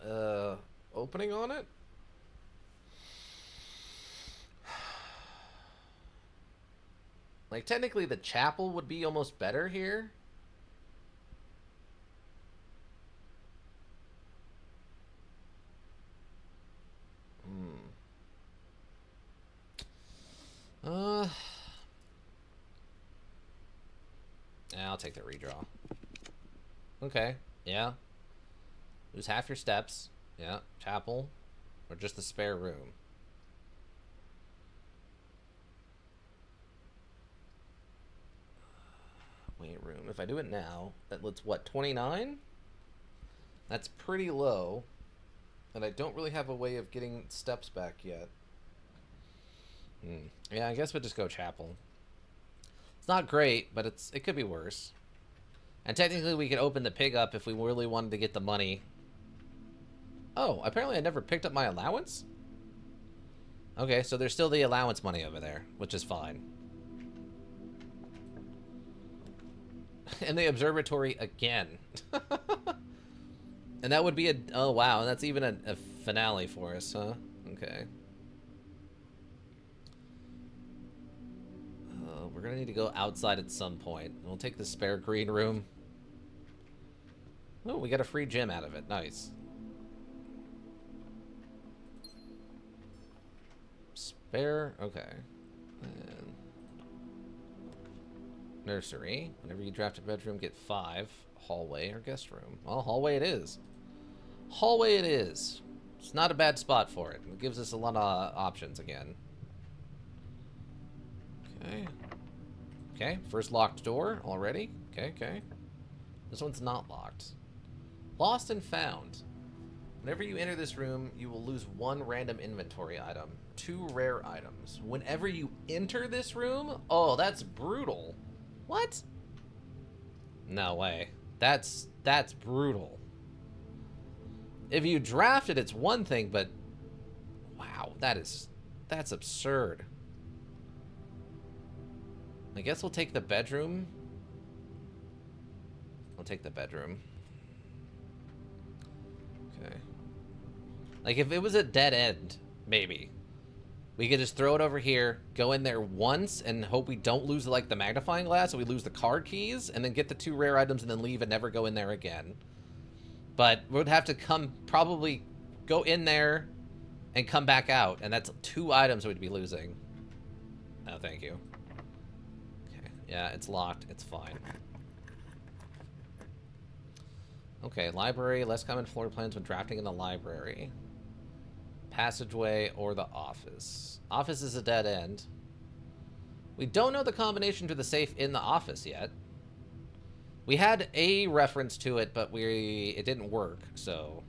opening on it. Like, technically the chapel would be almost better here. Yeah, I'll take the redraw. Okay, yeah. Lose half your steps. Yeah, chapel. Or just the spare room. Weight room. If I do it now, that lets what, 29? That's pretty low. And I don't really have a way of getting steps back yet. Yeah, I guess we'll just go chapel. It's not great, but it could be worse. And technically we could open the pig up if we really wanted to get the money. Oh, apparently I never picked up my allowance? Okay, so there's still the allowance money over there, which is fine. And the observatory again. And that would be a... Oh, wow. That's even a finale for us, huh? Okay. We're going to need to go outside at some point. We'll take the spare green room. Oh, we got a free gym out of it. Nice. Spare... Okay. And nursery. Whenever you draft a bedroom, get 5. Hallway or guest room. Well, hallway it is. Hallway it is. It's not a bad spot for it. It gives us a lot of options again. Okay. Okay, first locked door already. Okay, okay. This one's not locked. Lost and found. Whenever you enter this room, you will lose 1 random inventory item. 2 rare items. Whenever you enter this room? Oh, that's brutal. What? No way. That's brutal. If you draft it, it's one thing, but wow, that's absurd. I guess we'll take the bedroom. I'll take the bedroom. Okay. Like if it was a dead end, maybe. We could just throw it over here, go in there once, and hope we don't lose like the magnifying glass, so we lose the card keys, and then get the 2 rare items and then leave and never go in there again. But we'd have to probably go in there and come back out, and that's 2 items we'd be losing. No, thank you. Okay, yeah, it's locked. It's fine. Okay, library. Less common floor plans when drafting in the library. Passageway or the office. Office is a dead end. We don't know the combination to the safe in the office yet. We had a reference to it, but it didn't work, so...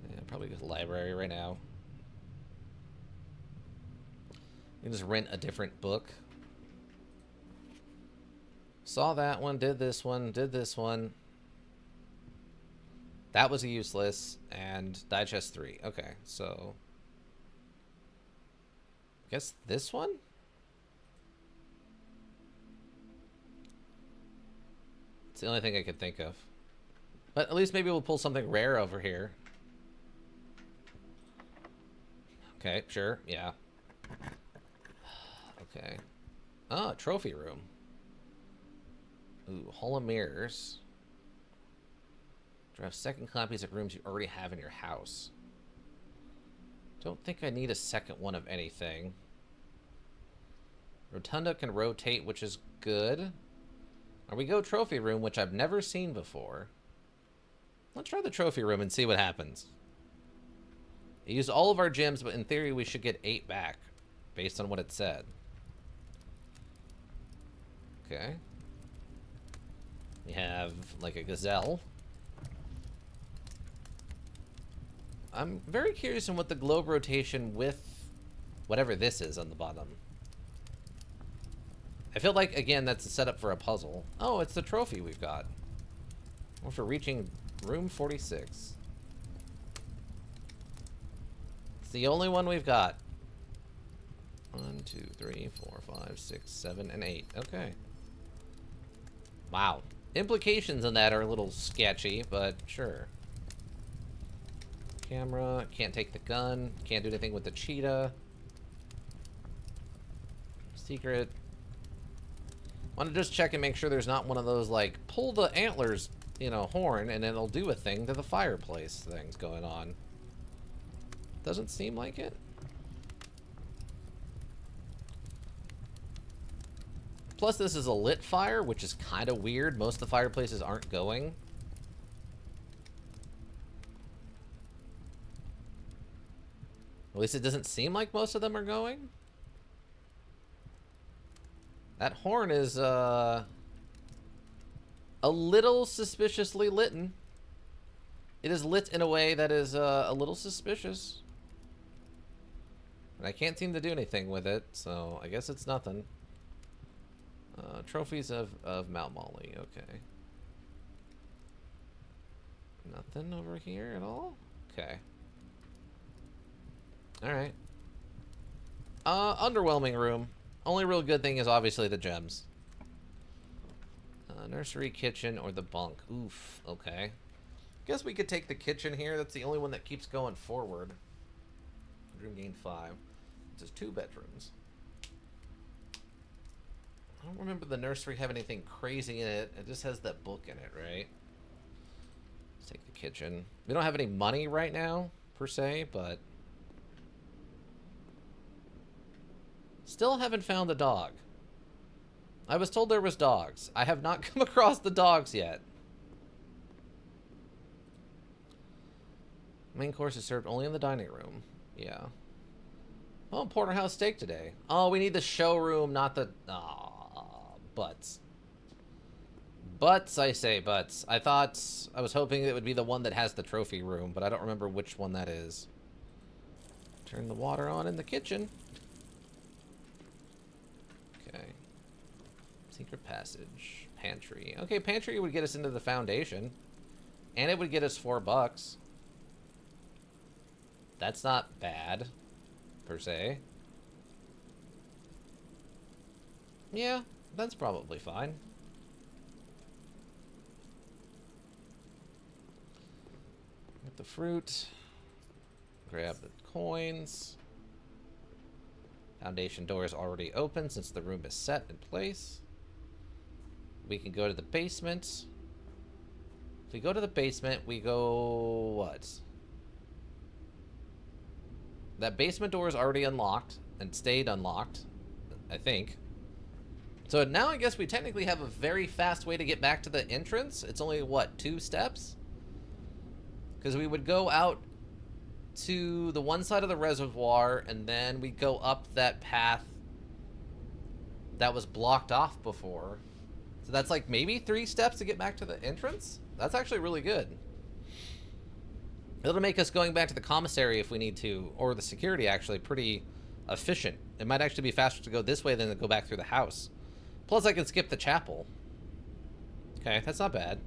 Yeah, probably go to the library right now. You can just rent a different book. Saw that one, did this one, did this one. That was a useless, and digest 3. Okay, so... I guess this one? It's the only thing I could think of. But at least maybe we'll pull something rare over here. Okay, sure, yeah. Okay. Oh, trophy room. Ooh, Hall of Mirrors. Draft second copies of rooms you already have in your house. Don't think I need a second one of anything. Rotunda can rotate, which is good. Or we go trophy room, which I've never seen before. Let's try the trophy room and see what happens. It used all of our gems, but in theory we should get 8 back, based on what it said. Okay. We have, like, a gazelle. I'm very curious on what the globe rotation with whatever this is on the bottom. I feel like, again, that's a setup for a puzzle. Oh, it's the trophy we've got. Well, for reaching room 46. It's the only one we've got. 1, 2, 3, 4, 5, 6, 7, and 8. Okay. Wow. Implications on that are a little sketchy, but sure. Camera. Can't take the gun. Can't do anything with the cheetah. Secret. Want to just check and make sure there's not one of those, like, pull the antlers, you know, horn, and it'll do a thing to the fireplace things going on. Doesn't seem like it. Plus, this is a lit fire, which is kind of weird. Most of the fireplaces aren't going. At least it doesn't seem like most of them are going. That horn is, a little suspiciously litten. It is lit in a way that is, a little suspicious. And I can't seem to do anything with it, so I guess it's nothing. Trophies of Mount Molly, okay. Nothing over here at all? Okay. Alright. Underwhelming room. Only real good thing is obviously the gems. Nursery, kitchen, or the bunk. Oof, okay. Guess we could take the kitchen here. That's the only one that keeps going forward. Bedroom gain 5. It's just 2 bedrooms. I don't remember the nursery have anything crazy in it. It just has that book in it, right? Let's take the kitchen. We don't have any money right now, per se, but... Still haven't found the dog. I was told there was dogs. I have not come across the dogs yet. Main course is served only in the dining room. Yeah. Oh, porterhouse steak today. Oh, we need the showroom, not the... butts. Butts, I say butts. I was hoping it would be the one that has the trophy room, but I don't remember which one that is. Turn the water on in the kitchen. Okay. Secret passage. Pantry. Okay, pantry would get us into the foundation. And it would get us $4. That's not bad, per se. Yeah, that's probably fine. Get the fruit. Grab the coins. Foundation door is already open since the room is set in place. We can go to the basement. If we go to the basement, we go... what? That basement door is already unlocked and stayed unlocked, I think. So now I guess we technically have a very fast way to get back to the entrance. It's only, what, 2 steps? Because we would go out to the one side of the reservoir, and then we go up that path that was blocked off before. So that's like maybe 3 steps to get back to the entrance? That's actually really good. It'll make us going back to the commissary if we need to, or the security actually, pretty efficient. It might actually be faster to go this way than to go back through the house. Plus I can skip the chapel. Okay, that's not bad.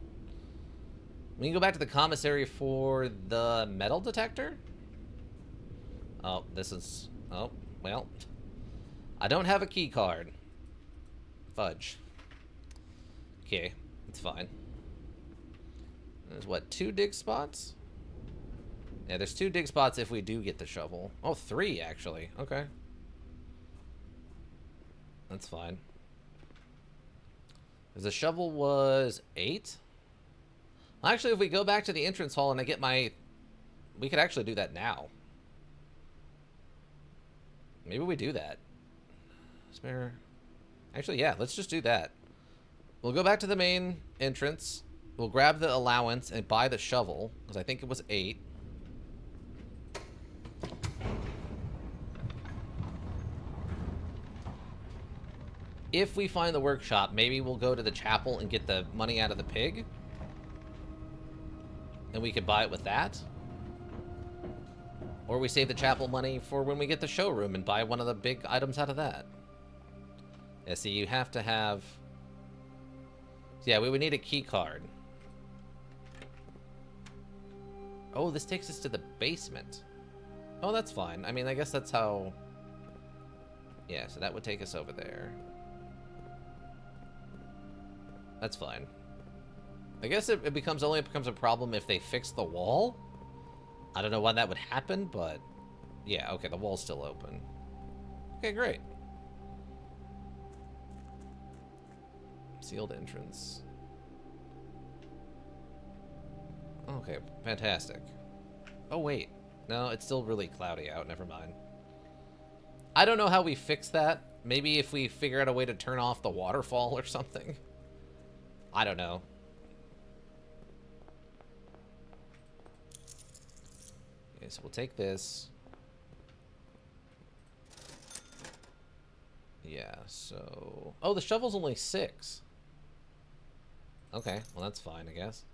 We can go back to the commissary for the metal detector? Oh, this is... oh, well. I don't have a key card. Fudge. Okay, it's fine. There's, what, 2 dig spots? Yeah, there's 2 dig spots if we do get the shovel. Oh, 3, actually. Okay. That's fine. Because the shovel was 8? Well, actually, if we go back to the entrance hall and I get my... we could actually do that now. Maybe we do that. Spare... actually, yeah, let's just do that. We'll go back to the main entrance. We'll grab the allowance and buy the shovel, because I think it was 8. If we find the workshop, maybe we'll go to the chapel and get the money out of the pig. And we could buy it with that. Or we save the chapel money for when we get the showroom and buy one of the big items out of that. Yeah, see, you have to have... so yeah, we would need a key card. Oh, this takes us to the basement. Oh, that's fine. I mean, I guess that's how... yeah, so that would take us over there. That's fine. I guess it only becomes a problem if they fix the wall. I don't know when that would happen, but... yeah, okay, the wall's still open. Okay, great. Sealed entrance. Okay, fantastic. Oh, wait. No, it's still really cloudy out. Never mind. I don't know how we fix that. Maybe if we figure out a way to turn off the waterfall or something. I don't know. Okay, so we'll take this. Yeah, So... Oh, the shovel's only 6. Okay, well that's fine, I guess.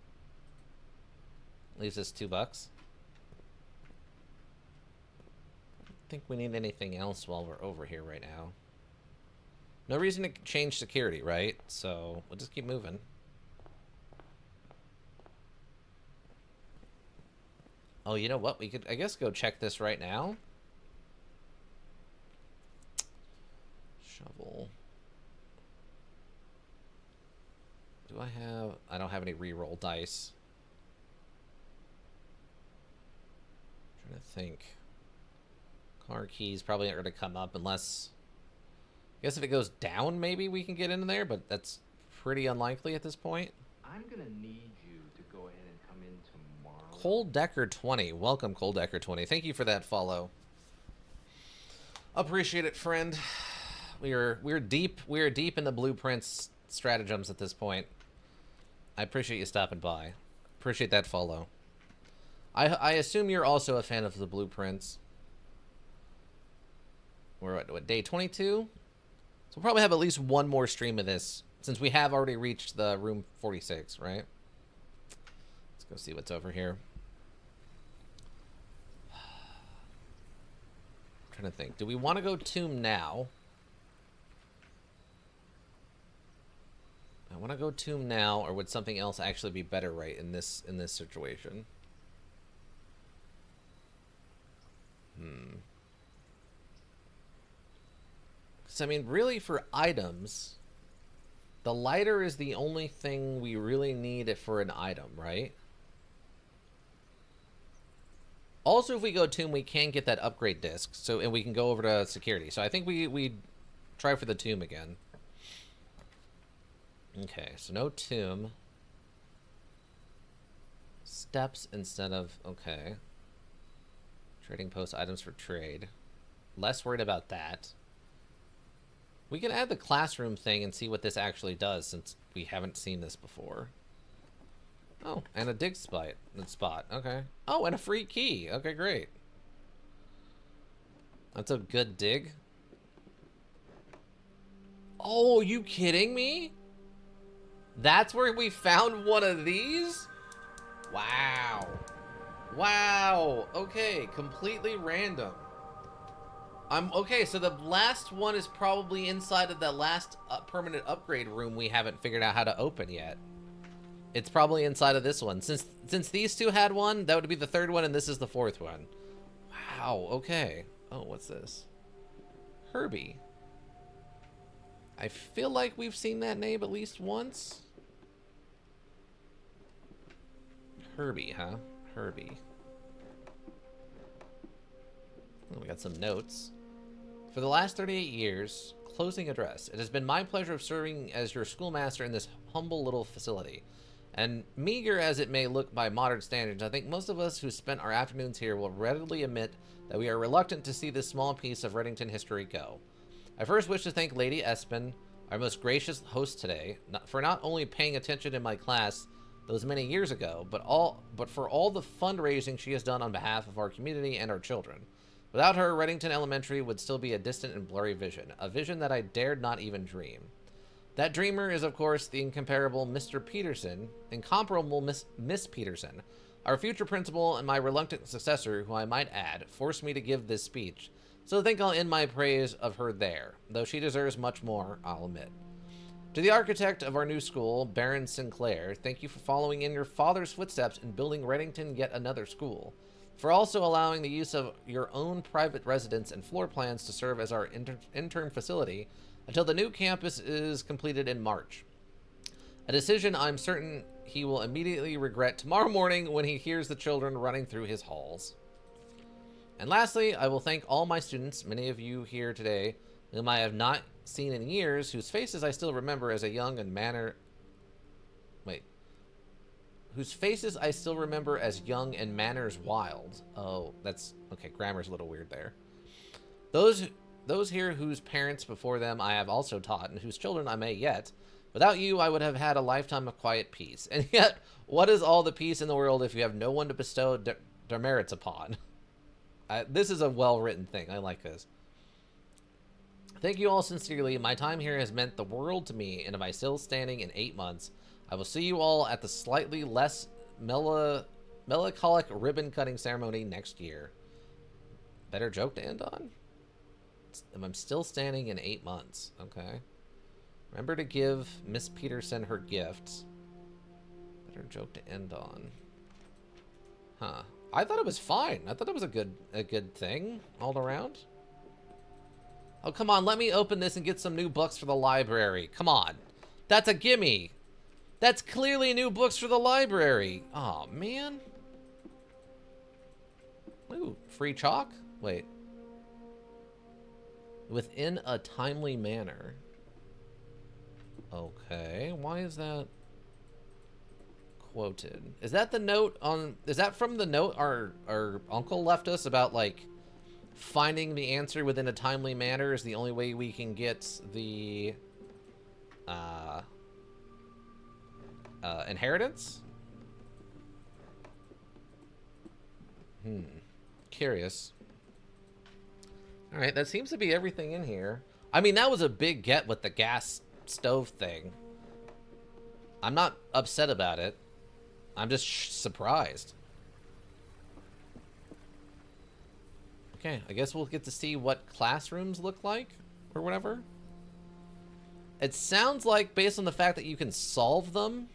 Leaves us $2. I don't think we need anything else while we're over here right now. No reason to change security, right? So, we'll just keep moving. Oh, you know what? We could, I guess, go check this right now. Shovel. Do I have... I don't have any reroll dice. I'm trying to think. Car keys probably aren't going to come up unless... I guess if it goes down, maybe we can get into there, but that's pretty unlikely at this point. I'm gonna need you to go ahead and come in tomorrow. Cold Decker 20. Welcome, Cold Decker 20. Thank you for that follow. Appreciate it, friend. We're deep in the blueprints stratagems at this point. I appreciate you stopping by. Appreciate that follow. I assume you're also a fan of the blueprints. We're at what, day 22? So we'll probably have at least one more stream of this, since we have already reached the room 46, right? Let's go see what's over here. I'm trying to think. Do we want to go tomb now? I want to go tomb now, or would something else actually be better, right, in this situation? So, I mean, really, for items, the lighter is the only thing we really need for an item, right? Also, if we go tomb, we can get that upgrade disc, so, and we can go over to security. So I think we try for the tomb again. Okay, so no tomb. Steps instead of... Okay. Trading post items for trade. Less worried about that. We can add the classroom thing and see what this actually does, since we haven't seen this before. Oh, and a dig spot. Okay. Oh, and a free key. Okay, great. That's a good dig. Oh, are you kidding me? That's where we found one of these? Wow. Wow. Okay, completely random. Okay, so the last one is probably inside of that last permanent upgrade room we haven't figured out how to open yet. It's probably inside of this one. Since these two had one, that would be the third one, and this is the fourth one. Wow, okay. Oh, what's this? Herbie. I feel like we've seen that name at least once. Herbie, huh? Herbie. Oh, we got some notes. For the last 38 years, closing address. It has been my pleasure of serving as your schoolmaster in this humble little facility. And meager as it may look by modern standards, I think most of us who spent our afternoons here will readily admit that we are reluctant to see this small piece of Reddington history go. I first wish to thank Lady Espen, our most gracious host today, for not only paying attention in my class those many years ago, but for all the fundraising she has done on behalf of our community and our children. Without her, Reddington Elementary would still be a distant and blurry vision, a vision that I dared not even dream. That dreamer is, of course, the incomparable Mr. Peterson, incomparable Miss Peterson, our future principal and my reluctant successor, who I might add, forced me to give this speech, so I think I'll end my praise of her there, though she deserves much more, I'll admit. To the architect of our new school, Baron Sinclair, thank you for following in your father's footsteps in building Reddington yet another school, for also allowing the use of your own private residence and floor plans to serve as our intern facility until the new campus is completed in March. A decision I'm certain he will immediately regret tomorrow morning when he hears the children running through his halls. And lastly, I will thank all my students, many of you here today, whom I have not seen in years, whose faces I still remember as a young and whose faces I still remember as young and manners wild. Oh, that's... okay, grammar's a little weird there. Those here whose parents before them I have also taught, and whose children I may yet. Without you, I would have had a lifetime of quiet peace. And yet, what is all the peace in the world if you have no one to bestow demerits upon? This is a well-written thing. I like this. Thank you all sincerely. My time here has meant the world to me, and if I still standing in 8 months, I will see you all at the slightly less melancholic ribbon cutting ceremony next year. Better joke to end on? If I'm still standing in 8 months. Okay. Remember to give Miss Peterson her gifts. Better joke to end on. Huh. I thought it was fine. I thought it was a good thing all around. Oh, come on. Let me open this and get some new books for the library. Come on. That's a gimme. That's clearly new books for the library. Oh, man. Ooh, free chalk? Wait. Within a timely manner. Okay, why is that quoted? Is that the note on... Is that from the note our uncle left us about, like, finding the answer within a timely manner is the only way we can get the inheritance? Curious. Alright, that seems to be everything in here. I mean, that was a big get with the gas stove thing. I'm not upset about it. I'm just surprised. Okay, I guess we'll get to see what classrooms look like, or whatever. It sounds like, based on the fact that you can solve them,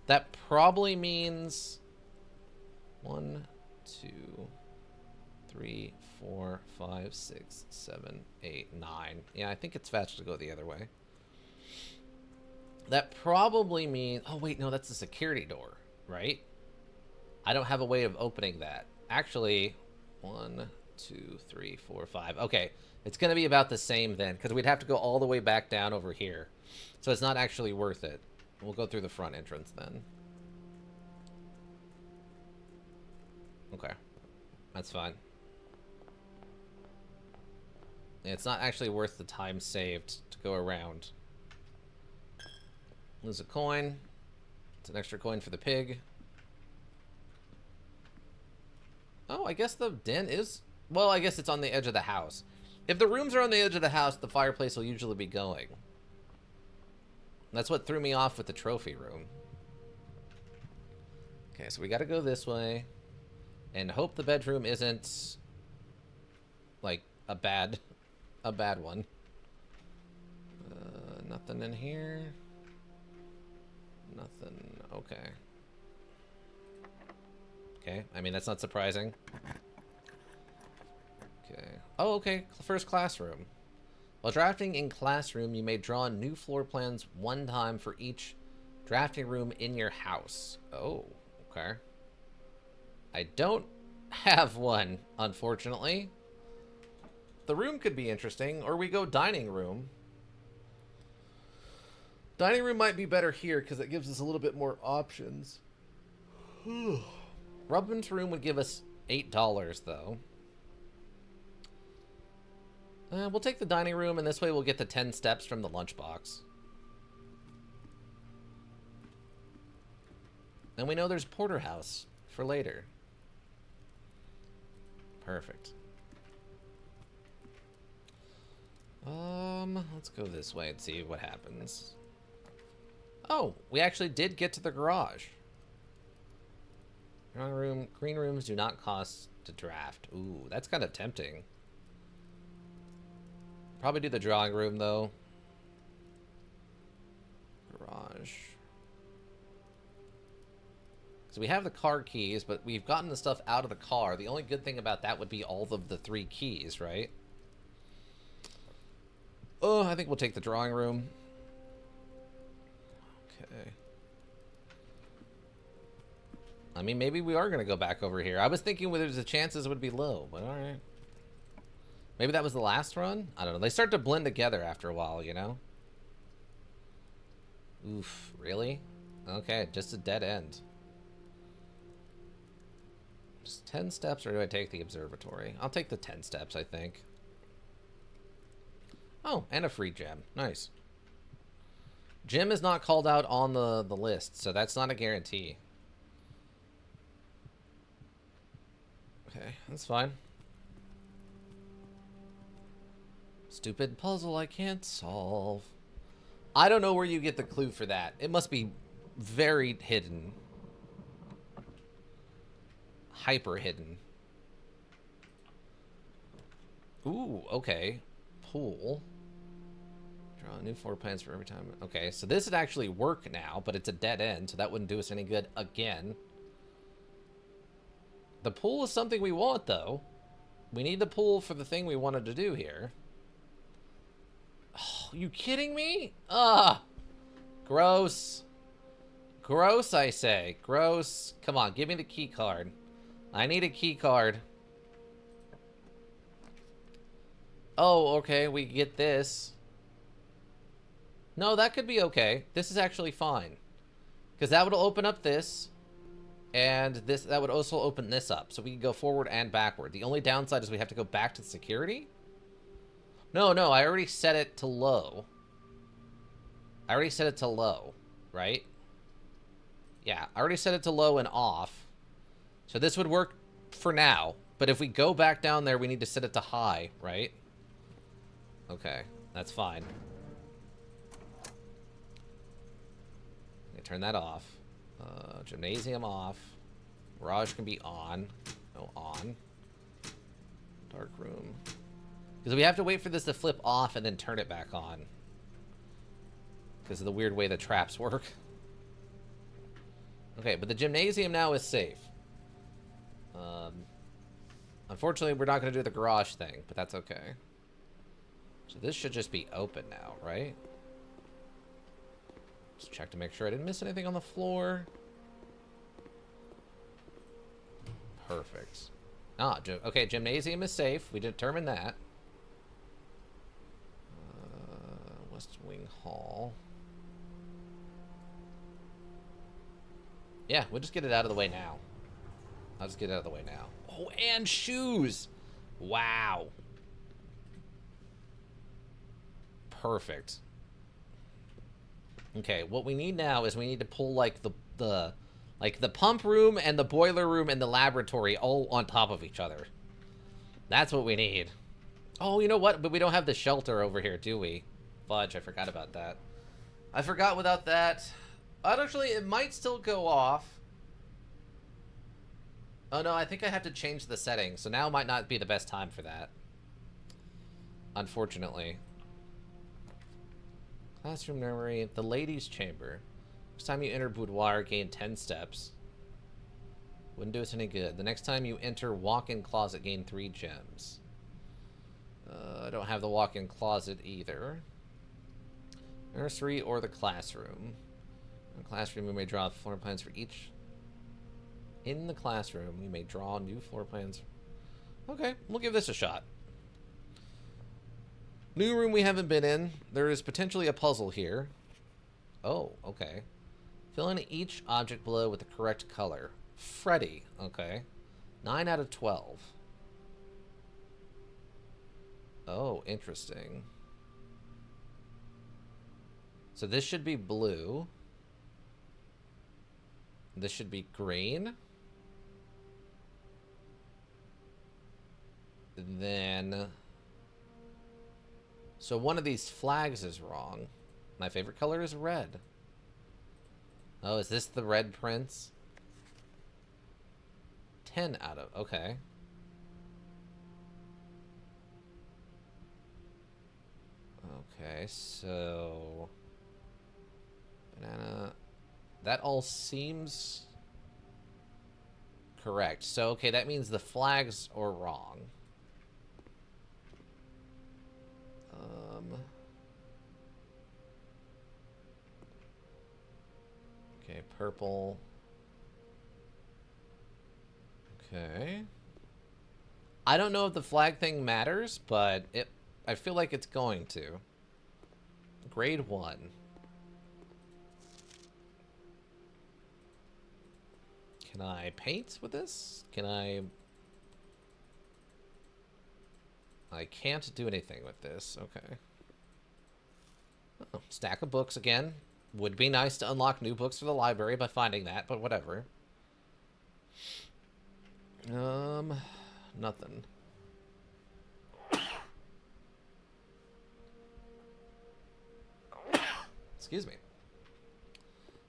that probably means 1, 2, 3, 4, 5, 6, 7, 8, 9. Yeah, I think it's faster to go the other way. That probably means... Oh, wait, no, that's a security door, right? I don't have a way of opening that. Actually, 1, 2, 3, 4, 5. Okay, it's going to be about the same then, because we'd have to go all the way back down over here. So it's not actually worth it. We'll go through the front entrance then. Okay, that's fine. It's not actually worth the time saved to go around. Lose a coin. It's an extra coin for the pig. Oh, I guess the den is... Well, I guess it's on the edge of the house. If the rooms are on the edge of the house, the fireplace will usually be going. That's what threw me off with the trophy room. Okay, so we gotta go this way. And hope the bedroom isn't... like, a bad one. Nothing in here. Nothing. Okay. Okay. I mean, that's not surprising. Okay. Oh, okay. First classroom. While drafting in classroom, you may draw new floor plans one time for each drafting room in your house. Oh, okay. I don't have one, unfortunately. The room could be interesting, or we go dining room. Dining room might be better here because it gives us a little bit more options. Robin's room would give us $8 though. We'll take the dining room, and this way we'll get the 10 steps from the lunchbox. And we know there's porterhouse for later. Perfect. Let's go this way and see what happens. Oh, we actually did get to the garage. Green rooms do not cost to draft. Ooh, that's kind of tempting. Probably do the drawing room, though. Garage. So we have the car keys, but we've gotten the stuff out of the car. The only good thing about that would be all of the 3 keys, right? Oh, I think we'll take the drawing room. Okay. I mean, maybe we are going to go back over here. I was thinking whether the chances would be low, but alright. Maybe that was the last run? I don't know. They start to blend together after a while, you know? Oof, really? Okay, just a dead end. Just 10 steps, or do I take the observatory? I'll take the 10 steps, I think. Oh, and a free gem. Nice. Gem is not called out on the list, so that's not a guarantee. Okay, that's fine. It's Stupid puzzle I can't solve. I don't know where you get the clue for that. It must be very hidden. Hyper hidden. Ooh, okay. Pool. Draw new floor plans for every time. Okay, so this would actually work now, but it's a dead end, so that wouldn't do us any good again. The pool is something we want, though. We need the pool for the thing we wanted to do here. Oh, you kidding me? Ugh. Gross. Gross, I say. Gross. Come on, give me the key card. I need a key card. Oh, okay, we get this. No, that could be okay. This is actually fine. Because that would open up this. And that would also open this up. So we can go forward and backward. The only downside is we have to go back to security. No, I already set it to low. I already set it to low, right? Yeah, I already set it to low and off. So this would work for now. But if we go back down there, we need to set it to high, right? Okay, that's fine. Turn that off. Gymnasium off. Garage can be on. No, on. Dark room. Because we have to wait for this to flip off and then turn it back on. Because of the weird way the traps work. Okay, but the gymnasium now is safe. Unfortunately, we're not going to do the garage thing, but that's okay. So this should just be open now, right? Just check to make sure I didn't miss anything on the floor. Perfect. Okay, gymnasium is safe. We determined that. West Wing Hall. Yeah, we'll just get it out of the way now. I'll just get it out of the way now. Oh, and shoes! Wow. Perfect. Okay, what we need now is we need to pull like the pump room and the boiler room and the laboratory all on top of each other. That's what we need. Oh, you know what? But we don't have the shelter over here, do we? Fudge, I forgot about that. I forgot without that. Actually, it might still go off. Oh no, I think I have to change the settings, so now might not be the best time for that. Unfortunately. Classroom memory, the ladies' chamber. Next time you enter boudoir, gain 10 steps. Wouldn't do us any good. The next time you enter walk-in closet, gain 3 gems. I don't have the walk-in closet either. Nursery or the classroom. In the classroom, we may draw floor plans for each. In the classroom, we may draw new floor plans. Okay, we'll give this a shot. New room we haven't been in. There is potentially a puzzle here. Oh, okay. Fill in each object below with the correct color. Freddy, okay. 9 out of 12. Oh, interesting. So this should be blue. This should be green. Then... So one of these flags is wrong. My favorite color is red. Oh, is this the red prince? 10 out of... Okay. Okay, so... Banana... That all seems... correct. So, okay, that means the flags are wrong. Okay, purple. Okay. I don't know if the flag thing matters, but I feel like it's going to. Grade 1. Can I paint with this? Can I... I can't do anything with this. Okay. Oh, stack of books again. Would be nice to unlock new books for the library by finding that, but whatever. Nothing. Excuse me.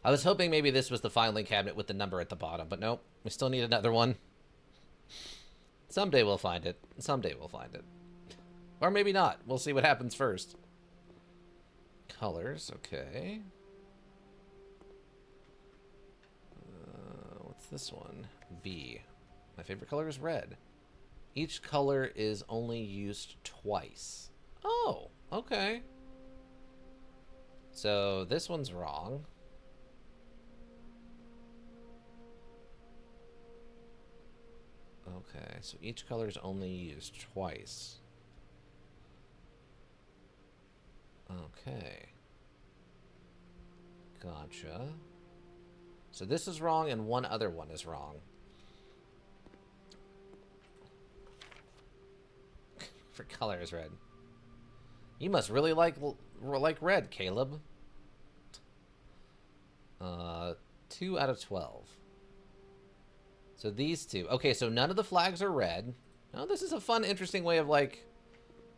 I was hoping maybe this was the filing cabinet with the number at the bottom, but nope. We still need another one. Someday we'll find it. Someday we'll find it. Or maybe not. We'll see what happens first. Colors, okay. What's this one? B. My favorite color is red. Each color is only used twice. Oh, okay. So this one's wrong. Okay, so each color is only used twice. Okay. Gotcha. So this is wrong and one other one is wrong. For color is red. You must really like red, Caleb. 2 out of 12. So these two. Okay, so none of the flags are red. Oh, this is a fun, interesting way of, like,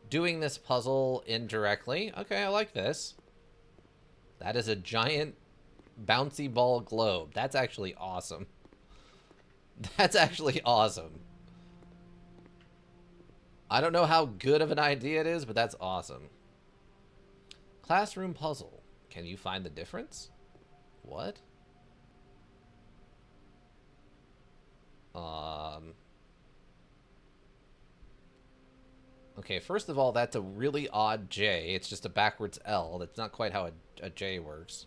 doing this puzzle indirectly. Okay, I like this. That is a giant bouncy ball globe. That's actually awesome. That's actually awesome. I don't know how good of an idea it is, but that's awesome. Classroom puzzle. Can you find the difference? What? Okay, first of all, that's a really odd J. It's just a backwards L. That's not quite how a J works.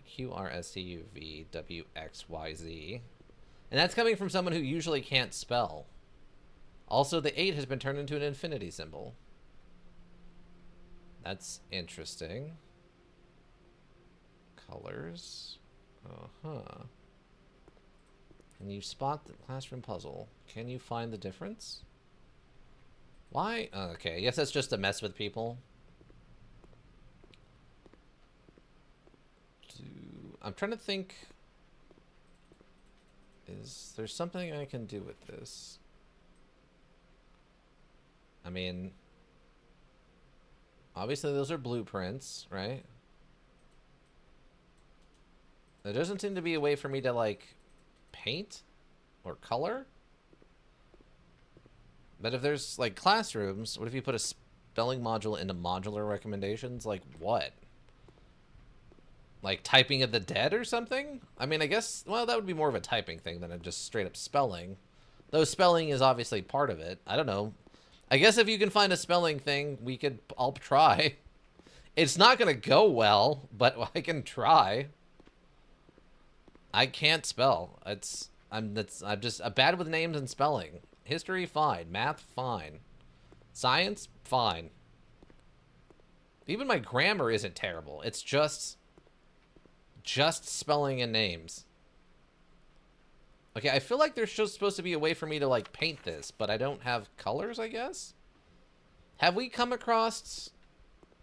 Q, R, S, T, U, V, W, X, Y, Z. And that's coming from someone who usually can't spell. Also, the 8 has been turned into an infinity symbol. That's interesting. Colors. Uh-huh. Can you spot the classroom puzzle? Can you find the difference? Why? Okay, I guess that's just to mess with people. I'm trying to think. Is there something I can do with this? I mean, obviously those are blueprints, right? There doesn't seem to be a way for me to, like, paint or color. But if there's, like, classrooms, what if you put a spelling module into modular recommendations? Like, what? Like, typing of the dead or something? I mean, I guess, well, that would be more of a typing thing than a just straight up spelling. Though spelling is obviously part of it. I don't know. I guess if you can find a spelling thing, I'll try. It's not gonna go well, but I can try. I can't spell. I'm just bad with names and spelling. History, fine. Math, fine. Science, fine. Even my grammar isn't terrible. It's just spelling and names. Okay, I feel like there's just supposed to be a way for me to, like, paint this, but I don't have colors, I guess? Have we come across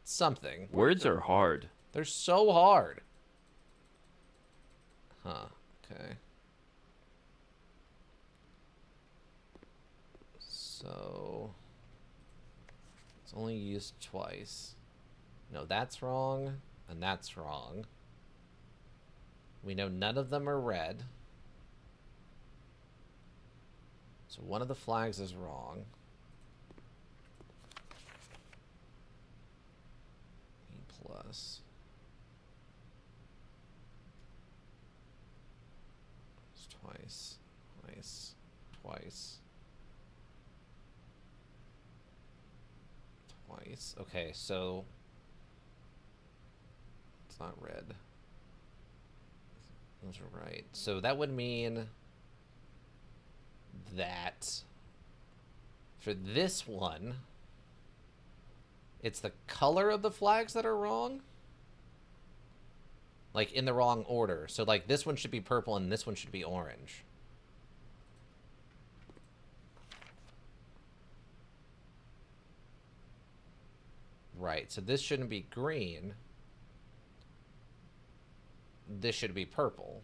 something? Words are hard. They're so hard. Huh, okay. So, it's only used twice. No, that's wrong, and that's wrong. We know none of them are red. So one of the flags is wrong. E plus. It's twice, twice, twice. Twice. Okay, so it's not red. Those are right. So that would mean that for this one, it's the color of the flags that are wrong. Like, in the wrong order. So, like, this one should be purple and this one should be orange. Right, so this shouldn't be green. This should be purple.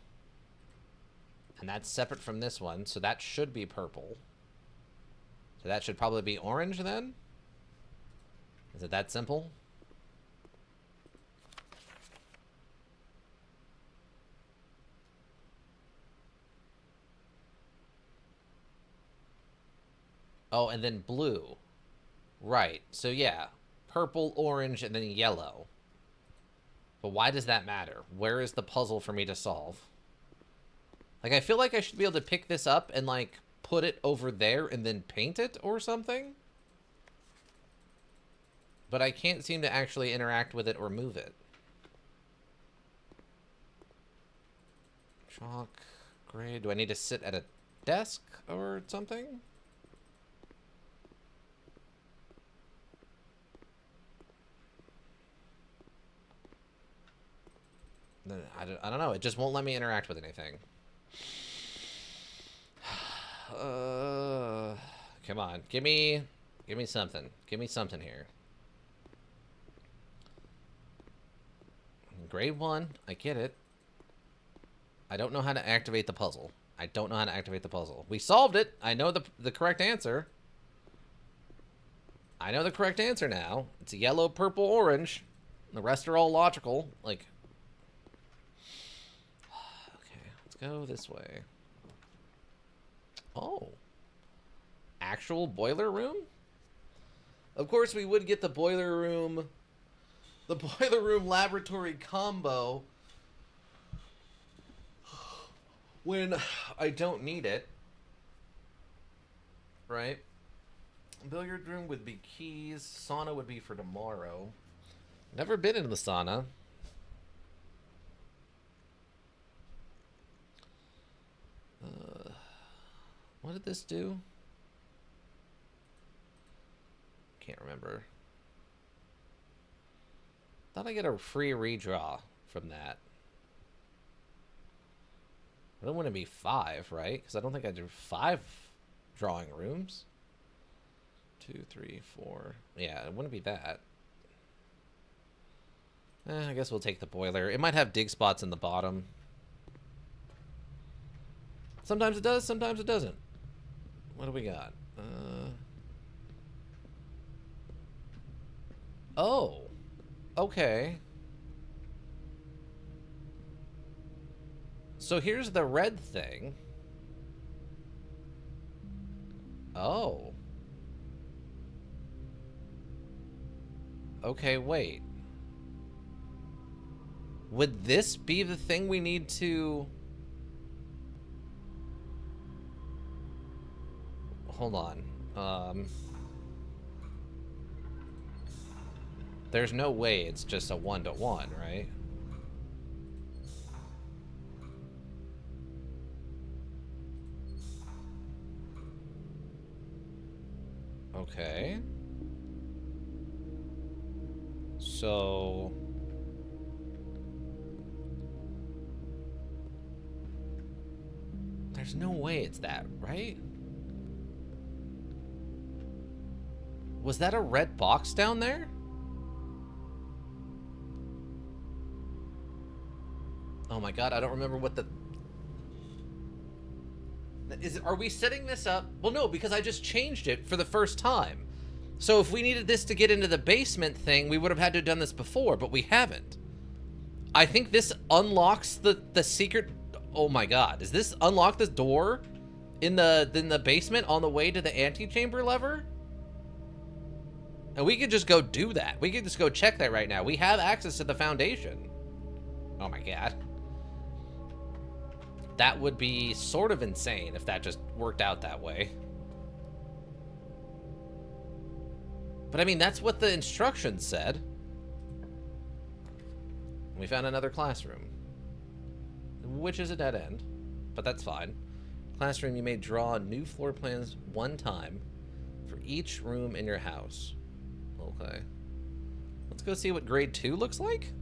And that's separate from this one, so that should be purple. So that should probably be orange then? Is it that simple? Oh, and then blue. Right. So yeah, purple, orange, and then yellow. But why does that matter? Where is the puzzle for me to solve? Like, I feel like I should be able to pick this up and, like, put it over there and then paint it or something. But I can't seem to actually interact with it or move it. Chalk, gray. Do I need to sit at a desk or something? I don't know. It just won't let me interact with anything. Come on. Give me something. Give me something here. Grade 1. I get it. I don't know how to activate the puzzle. I don't know how to activate the puzzle. We solved it. I know the correct answer. I know the correct answer now. It's yellow, purple, orange. The rest are all logical. Like, okay, let's go this way. Oh. Actual boiler room? Of course, we would get the boiler room laboratory combo when I don't need it. Right? Billiard room would be keys. Sauna would be for tomorrow. Never been in the sauna. What did this do? Can't remember. Thought I get a free redraw from that. I don't want to be 5, right? Because I don't think I do 5 drawing rooms. 2, 3, 4. Yeah, it wouldn't be that. I guess we'll take the boiler. It might have dig spots in the bottom. Sometimes it does, sometimes it doesn't. What do we got? Oh. Okay. So here's the red thing. Oh. Okay, wait. Would this be the thing we need to... Hold on. There's no way it's just a 1-to-1, right? Okay. So... There's no way it's that, right? Was that a red box down there? Oh my god, I don't remember what the... Are we setting this up? Well, no, because I just changed it for the first time. So if we needed this to get into the basement thing, we would have had to have done this before, but we haven't. I think this unlocks the secret... Oh my god, does this unlock this door in the basement on the way to the antechamber lever? And we could just go do that. We could just go check that right now. We have access to the foundation. Oh my god. That would be sort of insane if that just worked out that way. But I mean, that's what the instructions said. We found another classroom, which is a dead end, but that's fine. Classroom, you may draw new floor plans one time for each room in your house. Okay. Let's go see what grade 2 looks like.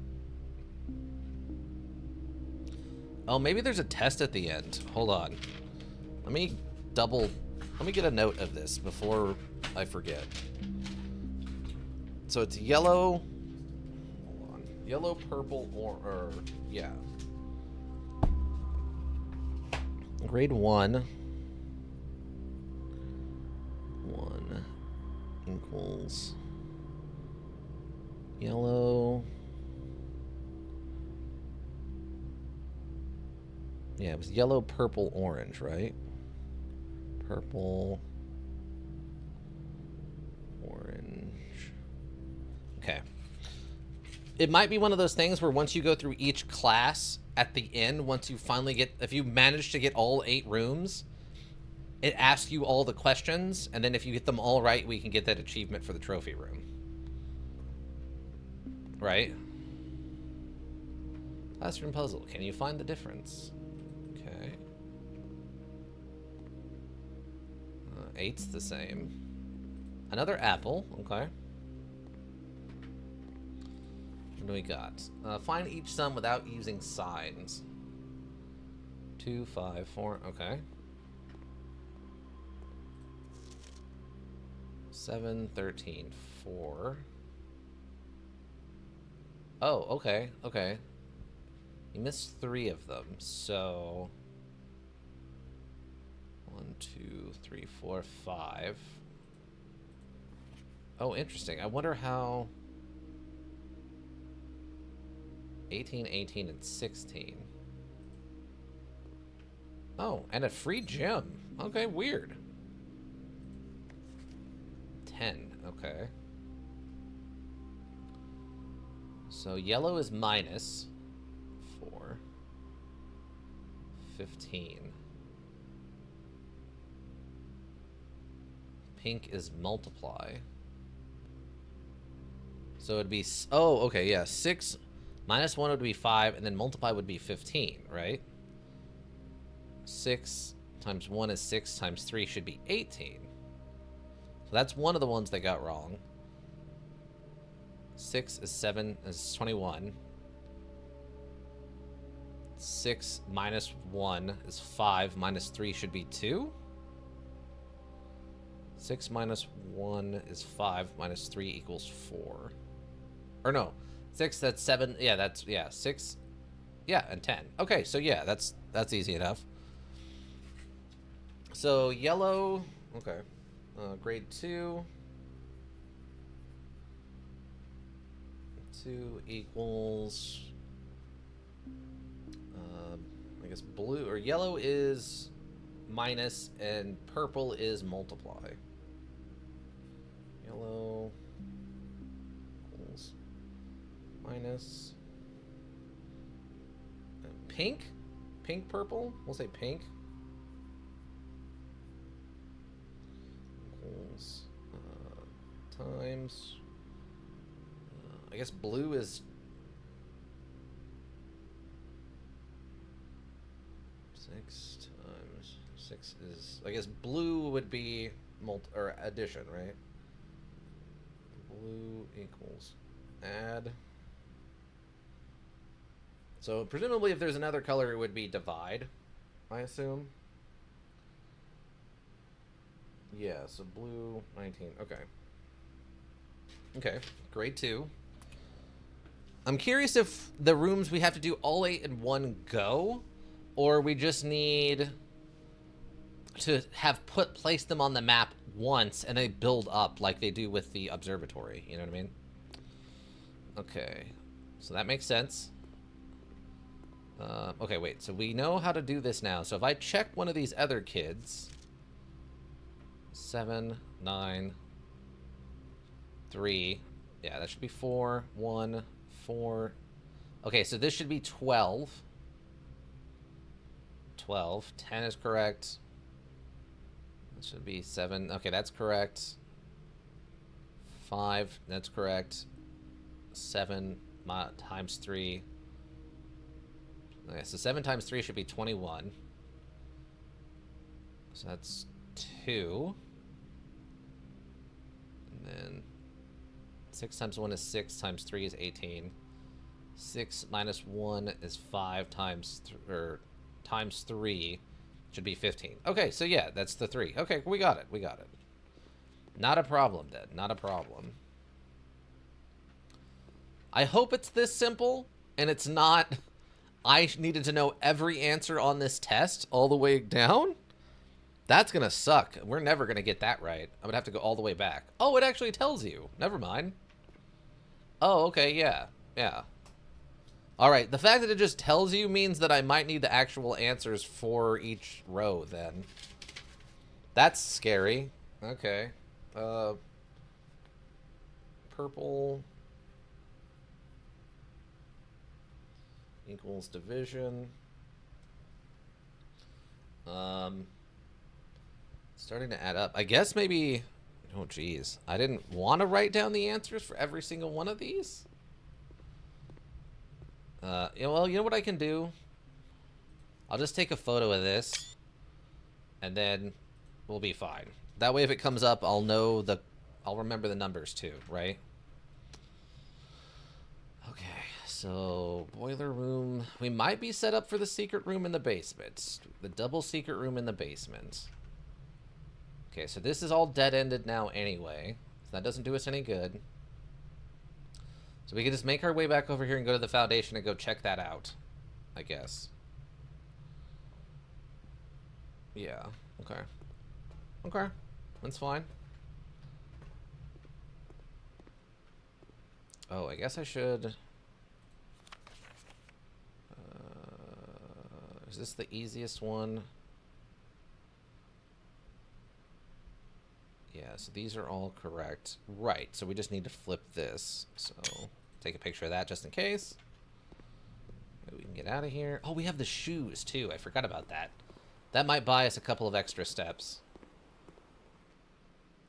Oh, maybe there's a test at the end. Hold on. Let me get a note of this before I forget. So it's yellow. Hold on. Yellow, purple, or yeah. Grade 1. 1 equals yellow. Yeah, it was yellow, purple, orange, right? Purple, Orange. Okay. It might be one of those things where once you go through each class at the end, once you finally get, if you manage to get all 8 rooms, it asks you all the questions, and then if you get them all right, we can get that achievement for the trophy room. Right? Classroom puzzle. Can you find the difference? Okay. 8's the same. Another apple. Okay. What do we got? Find each sum without using signs. 2, 5, 4. Okay. 7, 13, 4. Oh, okay, okay. You missed 3 of them, so 1, 2, 3, 4, 5. Oh, interesting. I wonder how 18, 18, and 16. Oh, and a free gem. Okay, weird. 10, okay. So yellow is minus 4. 15. Pink is multiply. So it'd be, oh, okay, yeah, 6 minus 1 would be 5, and then multiply would be 15, right? 6 times 1 is 6 times 3 should be 18. So that's one of the ones they got wrong. 6 is 7 is 21. 6 minus 1 is 5. Minus 3 should be 2. 6 minus 1 is 5. Minus 3 equals 4. Or no. 6, that's 7. Yeah, that's, yeah, 6. Yeah, and 10. Okay, so yeah, that's easy enough. So yellow, okay. Grade 2. 2 equals, I guess blue, or yellow is minus, and purple is multiply. Yellow equals minus. Pink? Pink, purple? We'll say pink. Equals, times, I guess blue is 6 times 6 is, I guess blue would be or addition, right? Blue equals add. So presumably if there's another color, it would be divide, I assume. Yeah, so blue 19. Okay. Okay, grade 2. I'm curious if the rooms we have to do all 8 in one go, or we just need to have placed them on the map once and they build up like they do with the observatory. You know what I mean? Okay, so that makes sense. Okay, wait, so we know how to do this now. So if I check one of these other kids, 7, 9, 3, yeah, that should be 4, 1, 4. Okay, so this should be 12. 12. 10 is correct. That should be 7. Okay, that's correct. 5, that's correct. 7 times 3. Okay, so 7 times 3 should be 21. So that's 2. And then 6 times 1 is 6, times 3 is 18. 6 minus 1 is 5 times times 3 should be 15. Okay, so yeah, that's the 3. Okay, we got it. We got it. Not a problem then. Not a problem. I hope it's this simple and it's not I needed to know every answer on this test all the way down. That's gonna suck. We're never gonna get that right. I would have to go all the way back. Oh, it actually tells you. Never mind. Oh, okay, yeah. Yeah. Alright, the fact that it just tells you means that I might need the actual answers for each row, then. That's scary. Okay. purple equals division. Starting to add up. I guess maybe... Oh, geez. I didn't want to write down the answers for every single one of these. Yeah, well, you know what I can do? I'll just take a photo of this, and then we'll be fine. That way, if it comes up, I'll know the... I'll remember the numbers, too, right? Okay, so boiler room. We might be set up for the secret room in the basement. The double secret room in the basement. Okay, so this is all dead-ended now anyway. So that doesn't do us any good. So we can just make our way back over here and go to the foundation and go check that out, I guess. Yeah, okay. Okay, that's fine. Oh, I guess I should... is this the easiest one? Yeah, so these are all correct. Right, so we just need to flip this. So, take a picture of that just in case. Maybe we can get out of here. Oh, we have the shoes, too. I forgot about that. That might buy us a couple of extra steps.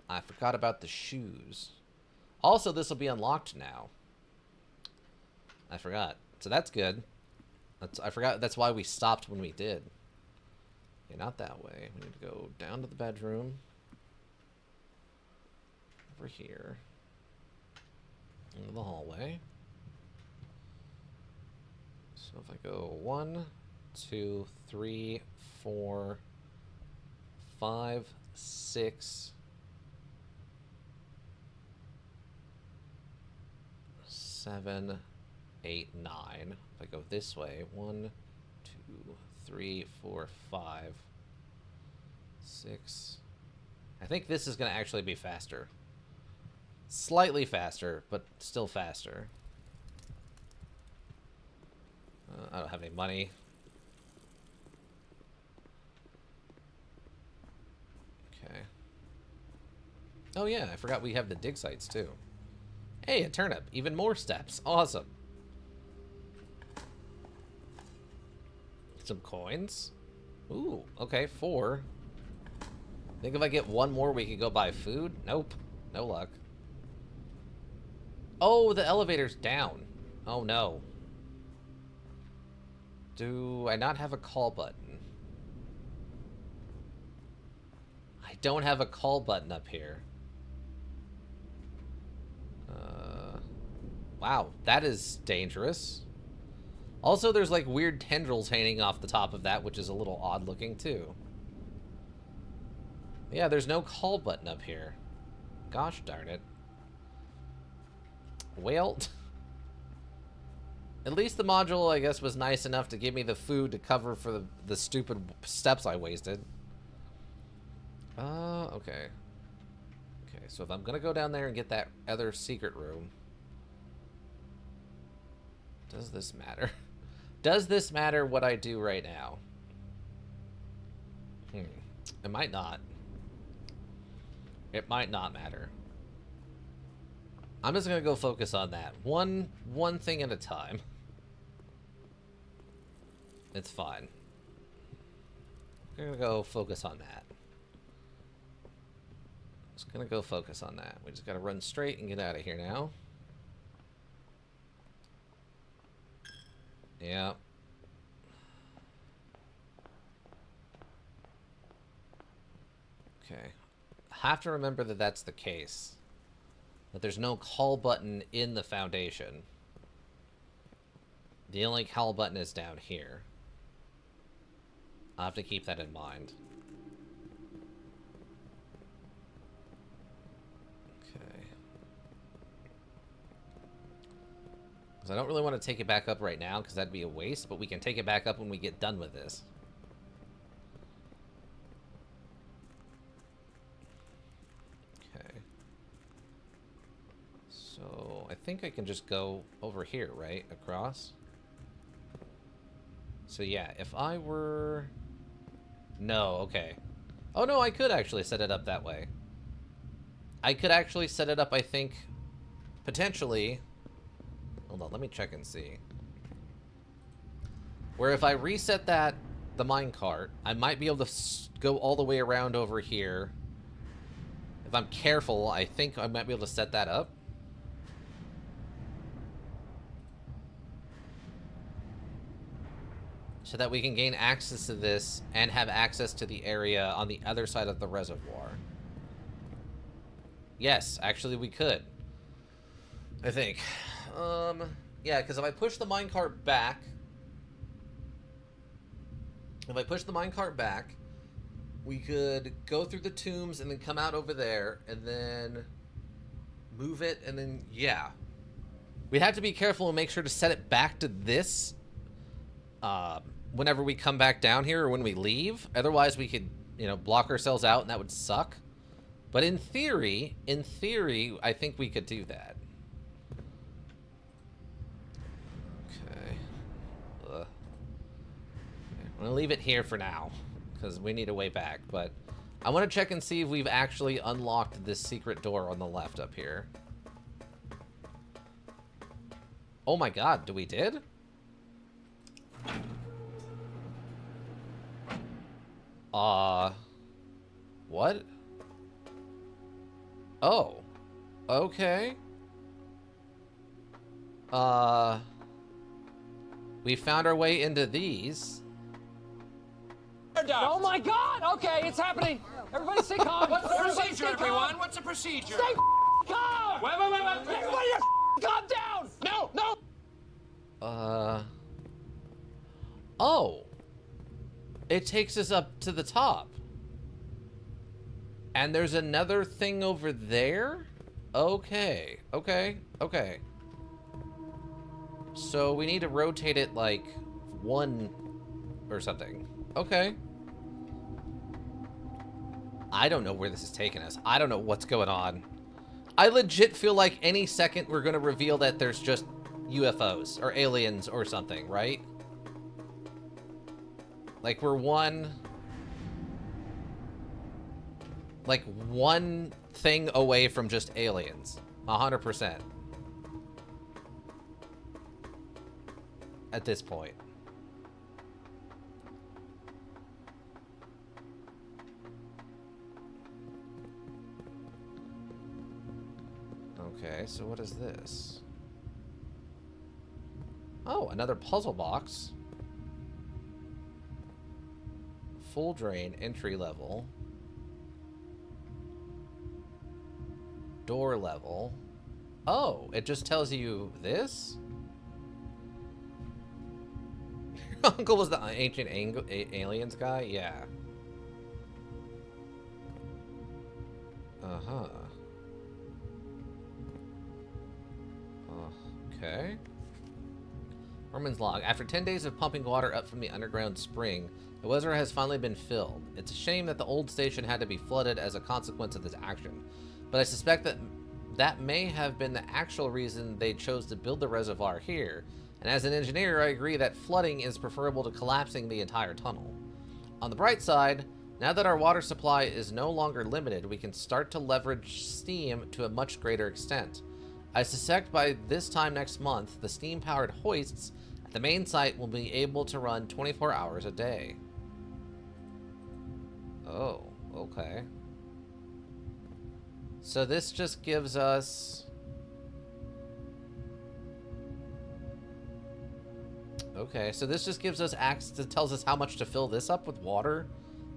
I forgot about the shoes. Also, this will be unlocked now. I forgot. So that's good. I forgot. That's why we stopped when we did. Okay, not that way. We need to go down to the bedroom. Over here. Into the hallway. So if I go 1, 2, 3, 4, 5, 6, 7, 8, 9. If I go this way, 1, 2, 3, 4, 5, 6. I think this is going to actually be faster. Slightly faster, but still faster. I don't have any money. Okay. Oh yeah, I forgot we have the dig sites too. Hey, a turnip. Even more steps. Awesome. Some coins. Ooh, okay, 4. Think if I get one more, we could go buy food? Nope. No luck. Oh, the elevator's down. Oh, no. Do I not have a call button? I don't have a call button up here. Wow, that is dangerous. Also, there's like weird tendrils hanging off the top of that, which is a little odd looking too. Yeah, there's no call button up here. Gosh darn it. Well, at least the module, I guess, was nice enough to give me the food to cover for the stupid steps I wasted. Okay. Okay, so if I'm gonna go down there and get that other secret room... Does this matter? Does this matter what I do right now? It might not. It might not matter. I'm just gonna go focus on that. One thing at a time. It's fine. I'm gonna go focus on that. Just gonna go focus on that. We just gotta run straight and get out of here now. Yeah. Okay. Have to remember that that's the case. That there's no call button in the foundation. The only call button is down here. I'll have to keep that in mind. Okay. Because I don't really want to take it back up right now, because that'd be a waste, but we can take it back up when we get done with this. Okay. So, I think I can just go over here, right? Across? So yeah, if I were... No, okay. Oh no, I could actually set it up that way. I could actually set it up, I think, potentially... Hold on, let me check and see. Where if I reset that, the minecart, I might be able to go all the way around over here. If I'm careful, I think I might be able to set that up. So that we can gain access to this and have access to the area on the other side of the reservoir. Yes, actually we could. I think. Yeah, because if I push the minecart back... If I push the minecart back, we could go through the tombs and then come out over there and then move it and then, yeah. We'd have to be careful and make sure to set it back to this whenever we come back down here or when we leave. Otherwise, we could, you know, block ourselves out and that would suck. But in theory, I think we could do that. Okay. I'm gonna leave it here for now, because we need a way back, but I want to check and see if we've actually unlocked this secret door on the left up here. Oh my god, we did? What? Oh. Okay. We found our way into these. Oh my god! Okay, it's happening! Everybody stay calm! What's the procedure, everyone? What's the procedure? Stay calm! Wait. Everybody just calm down! No! Oh. It takes us up to the top. And there's another thing over there? Okay. So we need to rotate it like 1 or something. Okay. I don't know where this is taking us. I don't know what's going on. I legit feel like any second we're going to reveal that there's just UFOs or aliens or something, right? Like we're one thing away from just aliens. 100%. At this point. Okay, so what is this? Oh, another puzzle box. Full drain, entry level. Door level. Oh, it just tells you this? Your uncle was the ancient aliens guy? Yeah. Uh-huh. Okay. Orman's log. After 10 days of pumping water up from the underground spring, the reservoir has finally been filled. It's a shame that the old station had to be flooded as a consequence of this action, but I suspect that may have been the actual reason they chose to build the reservoir here, and as an engineer, I agree that flooding is preferable to collapsing the entire tunnel. On the bright side, now that our water supply is no longer limited, we can start to leverage steam to a much greater extent. I suspect by this time next month, the steam-powered hoists at the main site will be able to run 24 hours a day. Oh, okay. So this just gives us... Okay, so this just gives us access, it tells us how much to fill this up with water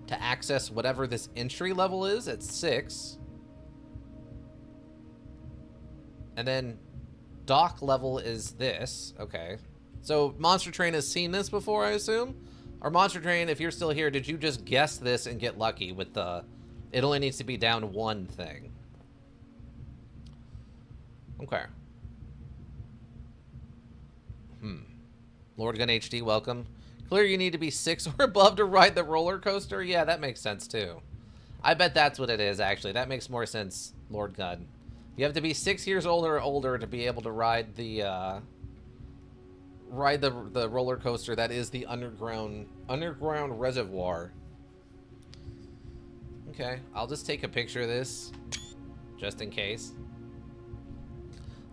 to access whatever this entry level is at 6. And then dock level is this. Okay. So Monster Train has seen this before, I assume? Or Monster Train, if you're still here, did you just guess this and get lucky with the... It only needs to be down 1 thing. Okay. Lord Gun HD, welcome. Clear you need to be 6 or above to ride the roller coaster? Yeah, that makes sense too. I bet that's what it is, actually. That makes more sense, Lord Gun. You have to be 6 years old or older to be able to ride the roller coaster that is the underground reservoir. Okay, I'll just take a picture of this just in case.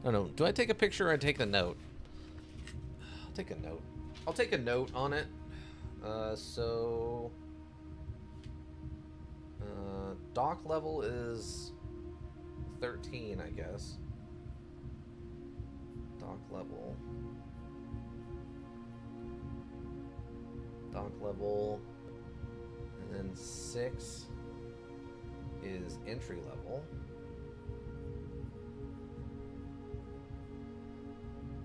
I don't know. Do I take a picture or I take the note? I'll take a note. I'll take a note on it. Dock level is 13, I guess. Dock level. Dock level. And then 6 is entry level.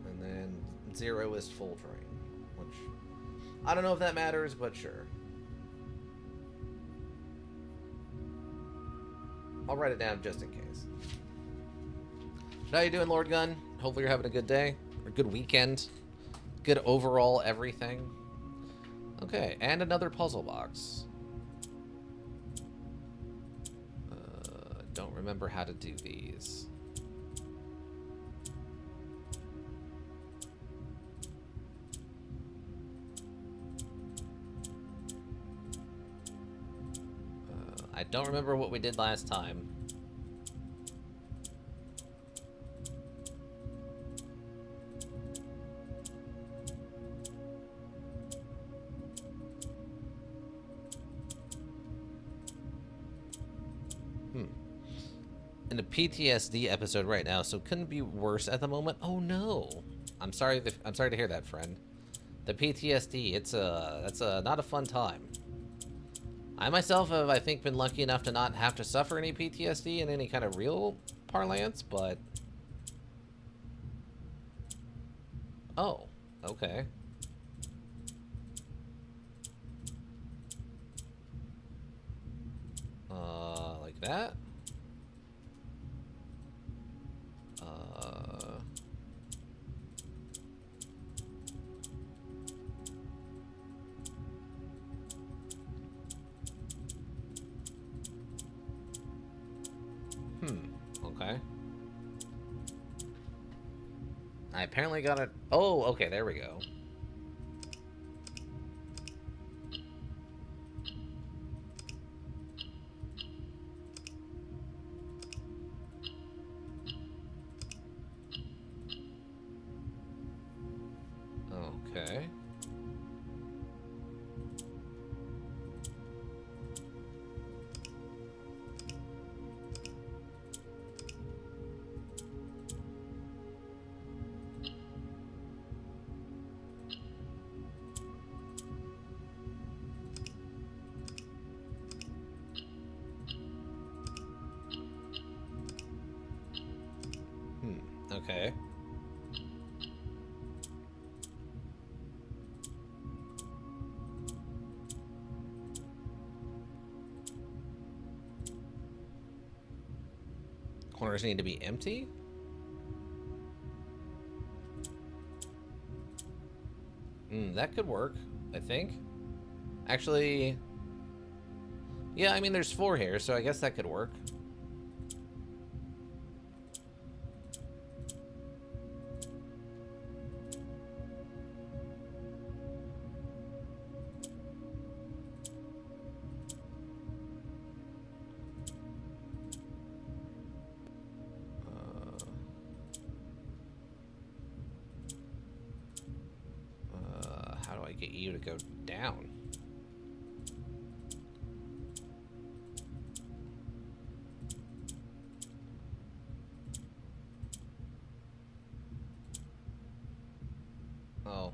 And then 0 is full train, which I don't know if that matters, but sure. I'll write it down just in case. How you doing, Lord Gun? Hopefully you're having a good day, or good weekend. Good overall everything. Okay, and another puzzle box. Don't remember how to do these. I don't remember what we did last time. In a PTSD episode right now, so couldn't be worse at the moment. Oh no, I'm sorry. I'm sorry to hear that, friend. The PTSD, that's not a fun time. I myself have, I think, been lucky enough to not have to suffer any PTSD in any kind of real parlance, but oh, okay. Like that. Okay. I apparently got it. Oh, okay, there we go. Okay. Okay. Corners need to be empty? That could work, I think. Actually, yeah, I mean, there's 4 here, so I guess that could work. How do I get you to go down? Oh,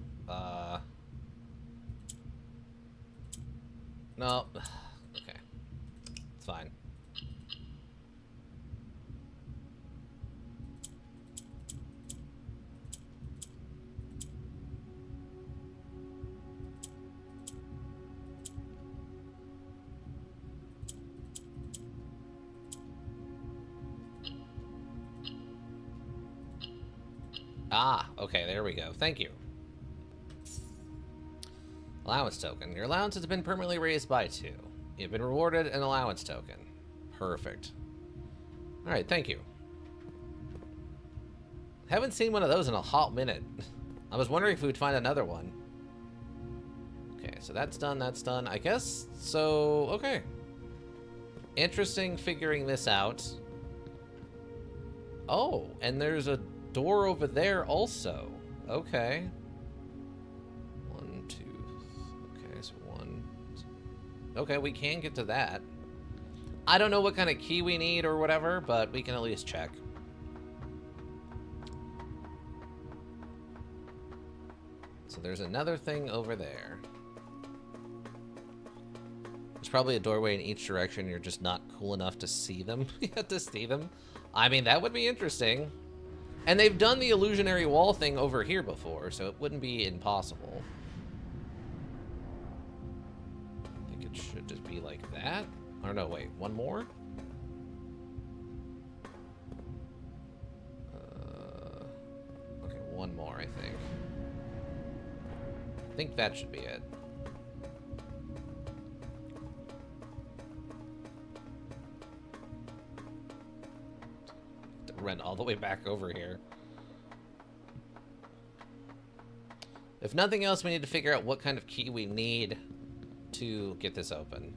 no. Okay. It's fine. Ah, okay, there we go. Thank you. Allowance token. Your allowance has been permanently raised by 2. You've been rewarded an allowance token. Perfect. Alright, thank you. Haven't seen one of those in a hot minute. I was wondering if we would find another one. Okay, so that's done, that's done. I guess, so, okay. Interesting figuring this out. Oh, and there's a door over there also. Okay. 1, 2. Okay, so 1. Okay, we can get to that. I don't know what kind of key we need or whatever, but we can at least check. So there's another thing over there. There's probably a doorway in each direction. You're just not cool enough to see them. You have to see them. I mean, that would be interesting. And they've done the illusionary wall thing over here before, so it wouldn't be impossible. I think it should just be like that. Or no, wait, one more? Okay, one more, I think. I think that should be it. Run all the way back over here. If nothing else, we need to figure out what kind of key we need to get this open.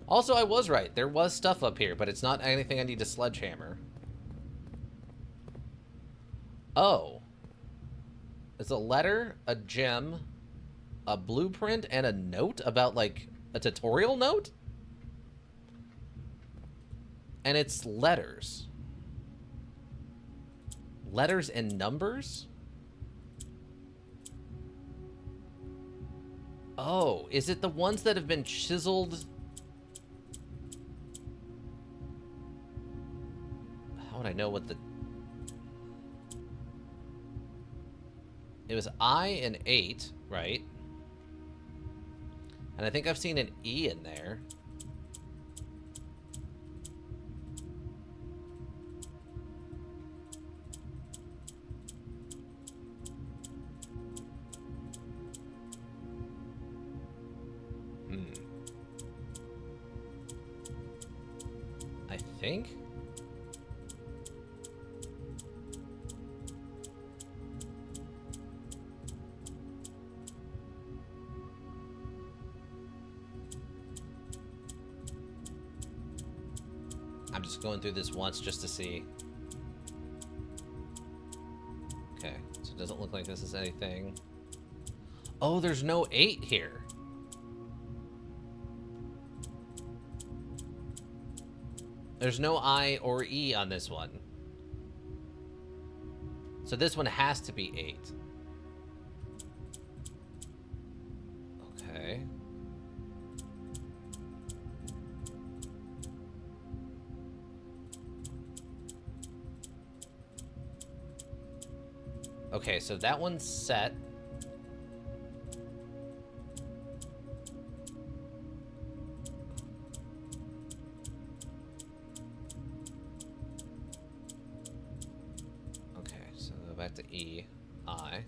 Also, I was right. There was stuff up here, but it's not anything I need to sledgehammer. Oh. It's a letter, a gem, a blueprint, and a note about, like, a tutorial note? And it's letters. Letters and numbers? Oh, is it the ones that have been chiseled? How would I know what the... It was I and 8, right? And I think I've seen an E in there. I think. I'm just going through this once just to see. Okay, so it doesn't look like this is anything. Oh, there's no 8 here. There's no I or E on this one. So this one has to be 8. Okay. Okay, so that one's set. Back to E, I.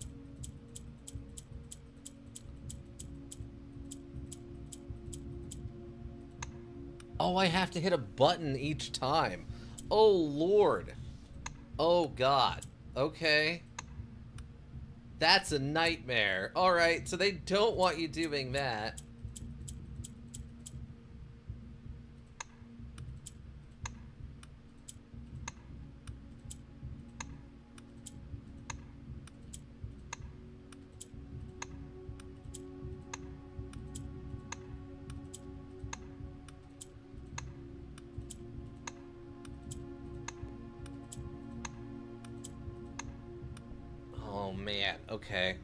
Oh, I have to hit a button each time. Oh, Lord. Oh, God. Okay. That's a nightmare. All right, so they don't want you doing that. Oh, man. Okay.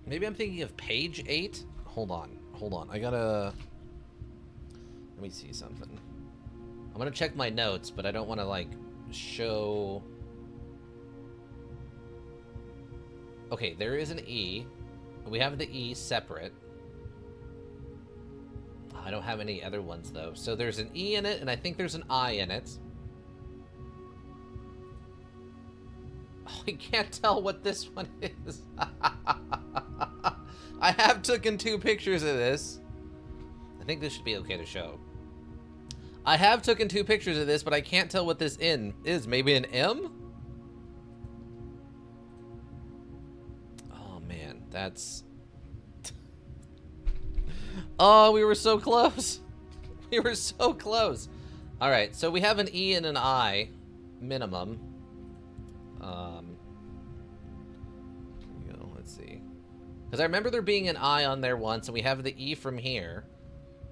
Maybe I'm thinking of page 8? Hold on. Hold on. I gotta... Let me see something. I'm gonna check my notes, but I don't want to, like, show... Okay, there is an E. We have the E separate. I don't have any other ones, though. So there's an E in it, and I think there's an I in it. Oh, I can't tell what this one is. I have taken 2 pictures of this. I think this should be okay to show. I have taken 2 pictures of this, but I can't tell what this in is. Maybe an M? Oh, man. That's... Oh, we were so close. We were so close. All right, so we have an E and an I minimum. You know, let's see. Because I remember there being an I on there once, and we have the E from here.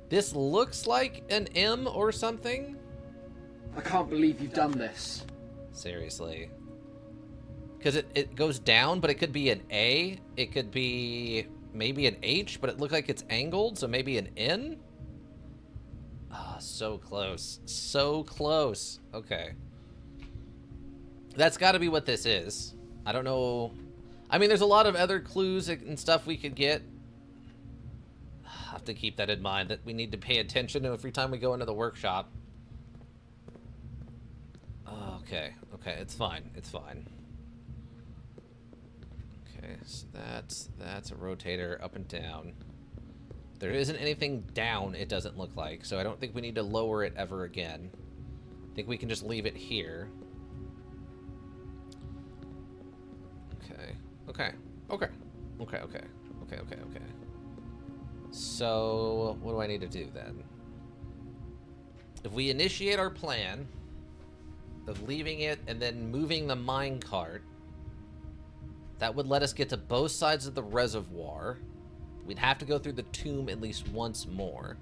This looks like an M or something. I can't believe you've done this. Seriously. Because it goes down, but it could be an A. It could be maybe an H, but it looked like it's angled, so maybe an N? Ah, so close. So close. Okay. That's got to be what this is. I don't know. I mean, there's a lot of other clues and stuff we could get. I have to keep that in mind, that we need to pay attention every time we go into the workshop. Okay. Okay, it's fine. It's fine. Okay, so that's a rotator up and down. There isn't anything down, it doesn't look like, so I don't think we need to lower it ever again. I think we can just leave it here. Okay. Okay. Okay. Okay, okay. Okay, okay, okay. So, what do I need to do then? If we initiate our plan of leaving it and then moving the minecart, that would let us get to both sides of the reservoir. We'd have to go through the tomb at least once more.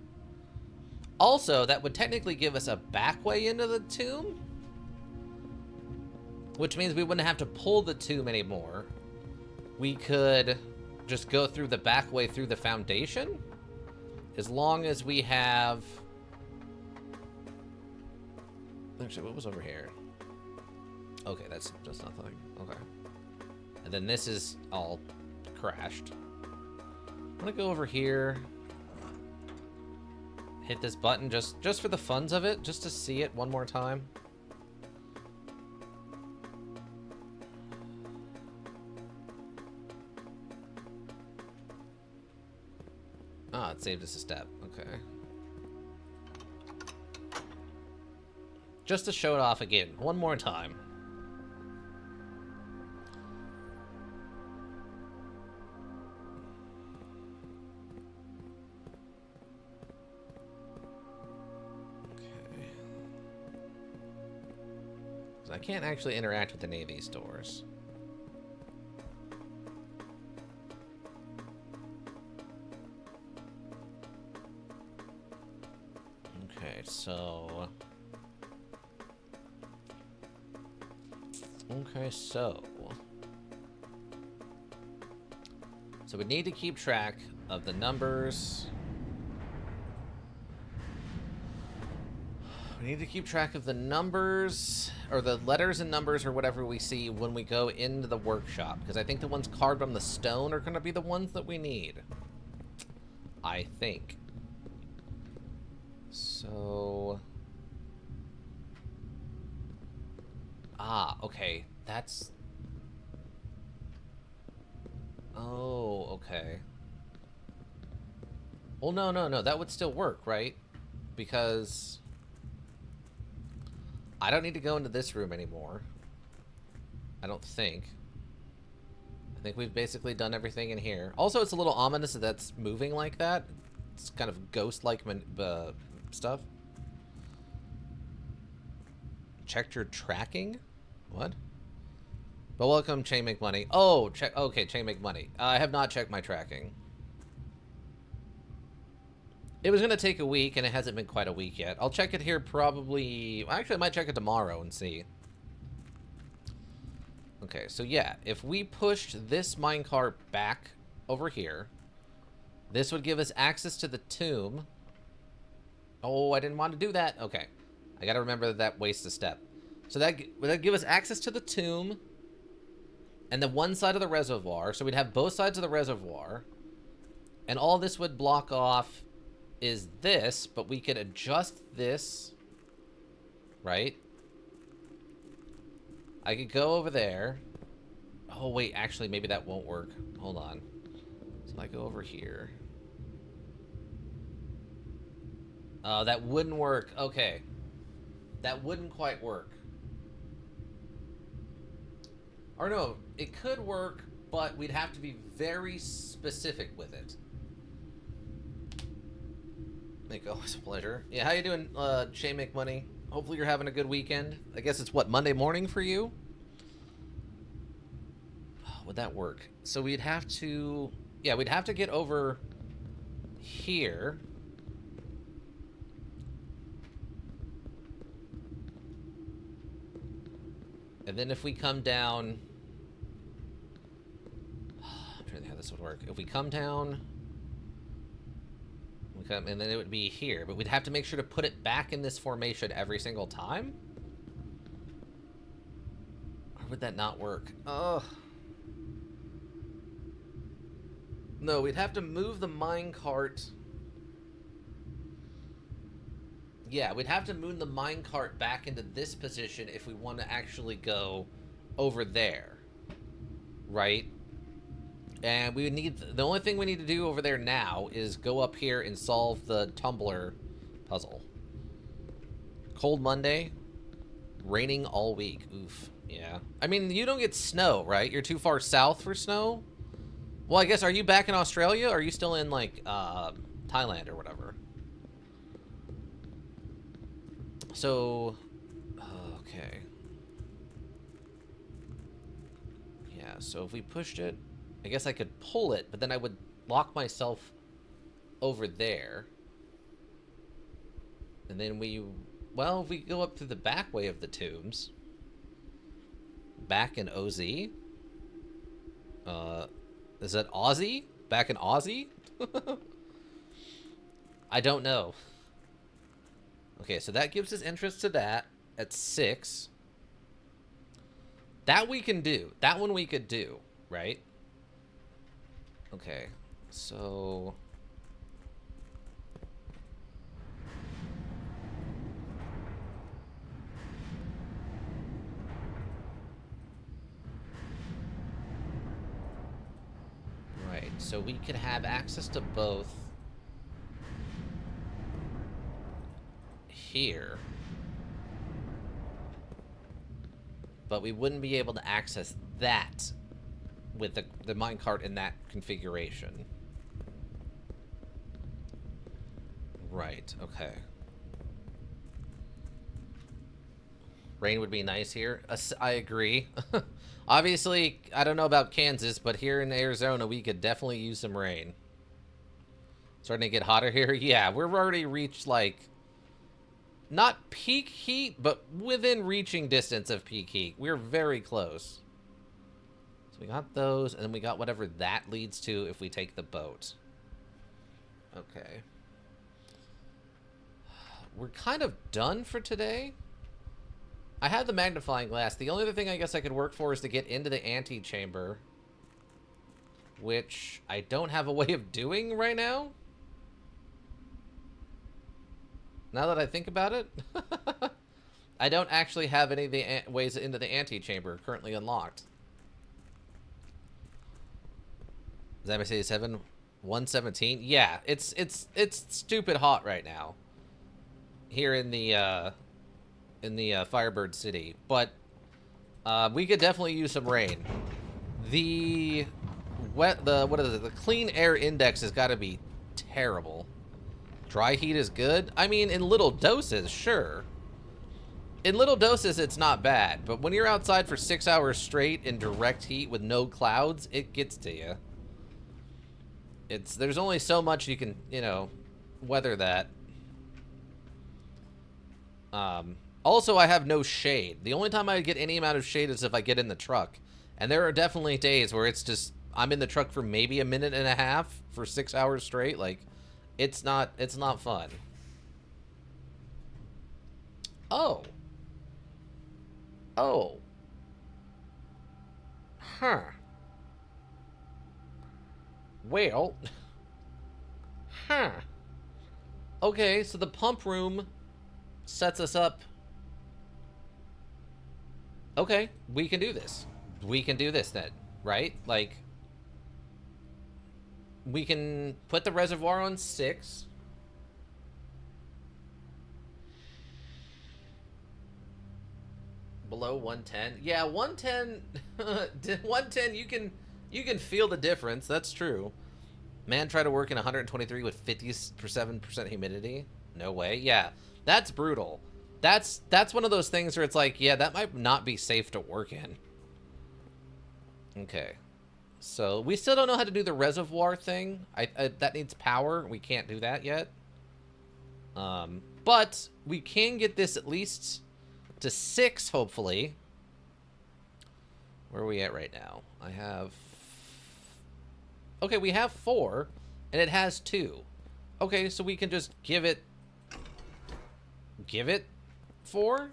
Also, that would technically give us a back way into the tomb, which means we wouldn't have to pull the tomb anymore. We could just go through the back way through the foundation, as long as we have... Actually, what was over here? Okay, that's just nothing. Okay. And then this is all crashed. I'm gonna go over here. Hit this button just for the funs of it, just to see it one more time. Ah, it saved us a step. Okay. Just to show it off again, one more time. Okay. So I can't actually interact with any of these doors. Okay, so... Okay, so we need to keep track of the numbers. We need to keep track of the numbers, or the letters and numbers, or whatever we see when we go into the workshop, because I think the ones carved on the stone are going to be the ones that we need. I think. So... Ah, okay. That's... Oh, okay. Well, no. That would still work, right? Because... I don't need to go into this room anymore. I don't think. I think we've basically done everything in here. Also, it's a little ominous that that's moving like that. It's kind of ghost-like stuff. Checked your tracking? What? But welcome, Chain Make Money. Oh, okay, Chain Make Money. I have not checked my tracking. It was going to take a week, and it hasn't been quite a week yet. I'll check it here probably... Actually, I might check it tomorrow and see. Okay, so yeah, if we pushed this minecart back over here, this would give us access to the tomb. Oh, I didn't want to do that. Okay. I got to remember that wastes a step. So that would give us access to the tomb and the one side of the reservoir. So we'd have both sides of the reservoir. And all this would block off is this, but we could adjust this, right? I could go over there. Oh, wait, actually, maybe that won't work. Hold on. So I go over here. Oh, that wouldn't work. Okay. That wouldn't quite work. Or no, it could work, but we'd have to be very specific with it. Make always a pleasure. Yeah, how you doing, Shay McMoney? Hopefully you're having a good weekend. I guess it's what, Monday morning for you? Would that work? So we'd have to, yeah, we'd have to get over here. And then if we come down, I'm trying to think how this would work. If we come down, we come, and then it would be here, but we'd have to make sure to put it back in this formation every single time? Or would that not work? Ugh. No, we'd have to move the minecart. Yeah, we'd have to move the minecart back into this position if we want to actually go over there. Right? And we would need... The only thing we need to do over there now is go up here and solve the tumbler puzzle. Cold Monday. Raining all week. Oof. Yeah. I mean, you don't get snow, right? You're too far south for snow? Well, I guess, are you back in Australia? Or are you still in, like, Thailand or whatever? So, okay. Yeah, so if we pushed it, I guess I could pull it, but then I would lock myself over there. And then well, if we go up through the back way of the tombs, back in OZ, is that Aussie? Back in Aussie? I don't know. Okay, so that gives us entrance to that at 6. That we can do. That one we could do, right? Okay, so... Right, so we could have access to both here, but we wouldn't be able to access that with the minecart in that configuration. Right, okay. Rain would be nice here. I agree. Obviously, I don't know about Kansas, but here in Arizona, we could definitely use some rain. Starting to get hotter here? Yeah, we've already reached, like, not peak heat, but within reaching distance of peak heat. We're very close. So we got those, and then we got whatever that leads to if we take the boat. Okay. We're kind of done for today. I have the magnifying glass. The only other thing I guess I could work for is to get into the antechamber, which I don't have a way of doing right now. Now that I think about it, I don't actually have any of the ways into the antechamber currently unlocked. Is that MSA 7? 117? Yeah, it's stupid hot right now here in the Firebird City, but we could definitely use some rain. The clean air index has got to be terrible. Dry heat is good. I mean, in little doses, sure. In little doses, it's not bad, but when you're outside for 6 hours straight in direct heat with no clouds, it gets to you. There's only so much you can, weather that. Also, I have no shade. The only time I get any amount of shade is if I get in the truck. And there are definitely days where it's just, I'm in the truck for maybe a minute and a half for 6 hours straight. Like, it's not fun. Oh. Oh. Huh. Well. Huh. Okay, so the pump room sets us up. Okay, we can do this. We can do this then, right? Like, we can put the reservoir on 6. Below 110. Yeah, 110 110 you can feel the difference. That's true. Man try to work in 123 with 57% humidity? No way. Yeah, that's brutal. That's one of those things where it's like, yeah, that might not be safe to work in. Okay. So, we still don't know how to do the reservoir thing. That needs power. We can't do that yet. But we can get this at least to 6, hopefully. Where are we at right now? I have... Okay, we have 4, and it has 2. Okay, so we can just give it 4?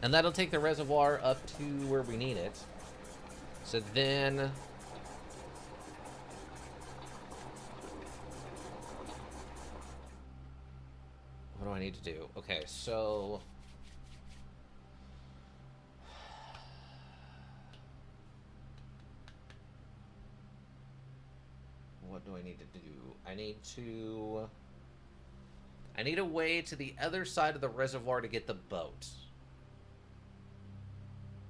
And that'll take the reservoir up to where we need it. So then... What do I need to do? Okay, so... What do I need to do? I need a way to the other side of the reservoir to get the boat.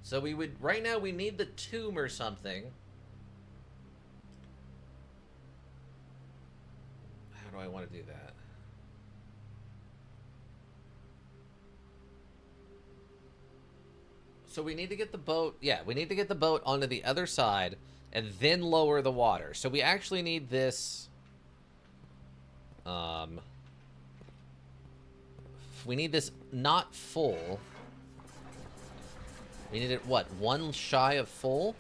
So we would... Right now, we need the tomb or something. How do I want to do that? So we need to get the boat... Yeah, we need to get the boat onto the other side and then lower the water. So we actually need this... We need this not full... We need it, what, 1 shy of full?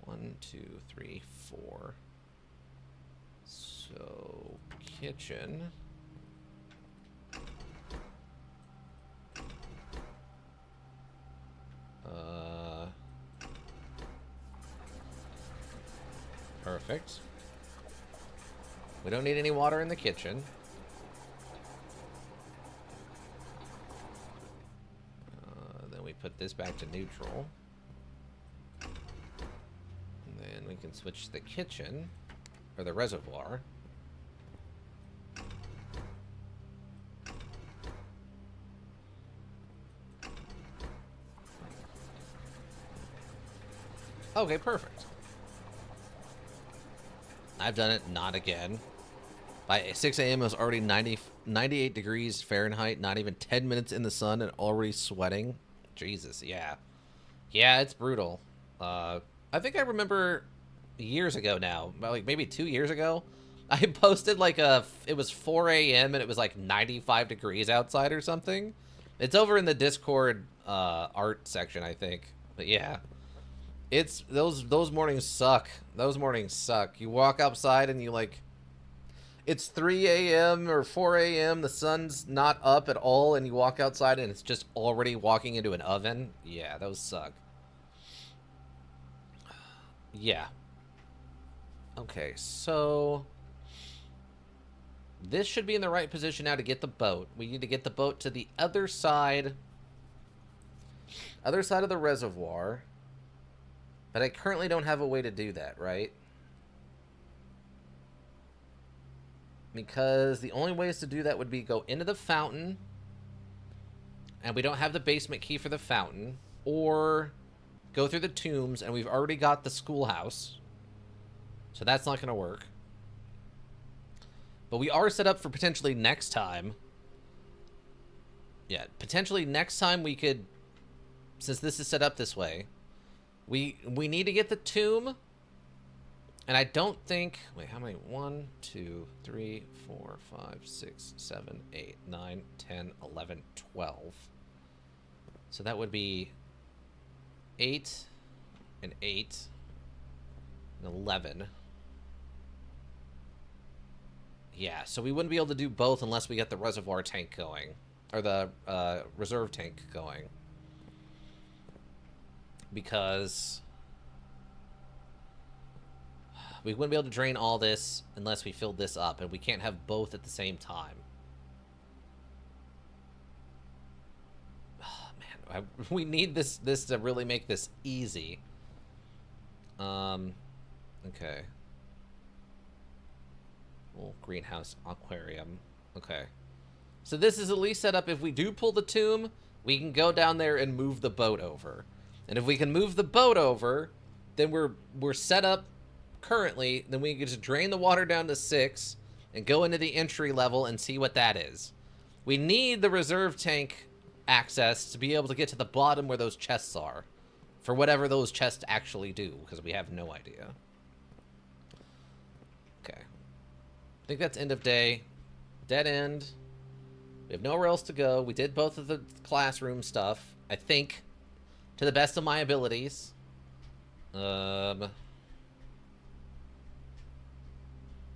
One, 2, 3, 4. So, kitchen. Perfect. We don't need any water in the kitchen. Then we put this back to neutral. And then we can switch to the kitchen, or the reservoir. Okay, perfect. I've done it, not again. By 6 a.m. it was already 98 degrees Fahrenheit, not even 10 minutes in the sun and already sweating. Jesus, yeah. Yeah, it's brutal. I think I remember years ago now, like maybe 2 years ago, I posted like it was 4 a.m. and it was like 95 degrees outside or something. It's over in the Discord art section, I think. But yeah. It's those mornings suck. Those mornings suck. You walk outside and you like, it's 3 a.m. or 4 a.m. The sun's not up at all, and you walk outside and it's just already walking into an oven. Yeah, those suck. Yeah. Okay, so this should be in the right position now to get the boat. We need to get the boat to the other side of the reservoir. But I currently don't have a way to do that, right? Because the only ways to do that would be go into the fountain, and we don't have the basement key for the fountain, or go through the tombs, and we've already got the schoolhouse. So that's not going to work. But we are set up for potentially next time. Yeah, potentially next time we could, since this is set up this way, we need to get the tomb, and I don't think... Wait, how many? 1, 2, 3, 4, 5, 6, 7, 8, 9, 10, 11, 12. So that would be 8 and 8 and 11. Yeah, so we wouldn't be able to do both unless we get the reservoir tank going, or the reserve tank going. Because we wouldn't be able to drain all this unless we filled this up, and we can't have both at the same time. Oh, man, we need this to really make this easy. Okay. Little greenhouse aquarium. Okay. So this is at least set up if we do pull the tomb, we can go down there and move the boat over. And if we can move the boat over, then we're set up currently, then we can just drain the water down to 6 and go into the entry level and see what that is. We need the reserve tank access to be able to get to the bottom where those chests are. For whatever those chests actually do, because we have no idea. Okay. I think that's end of day. Dead end. We have nowhere else to go. We did both of the classroom stuff, I think, to the best of my abilities. Unless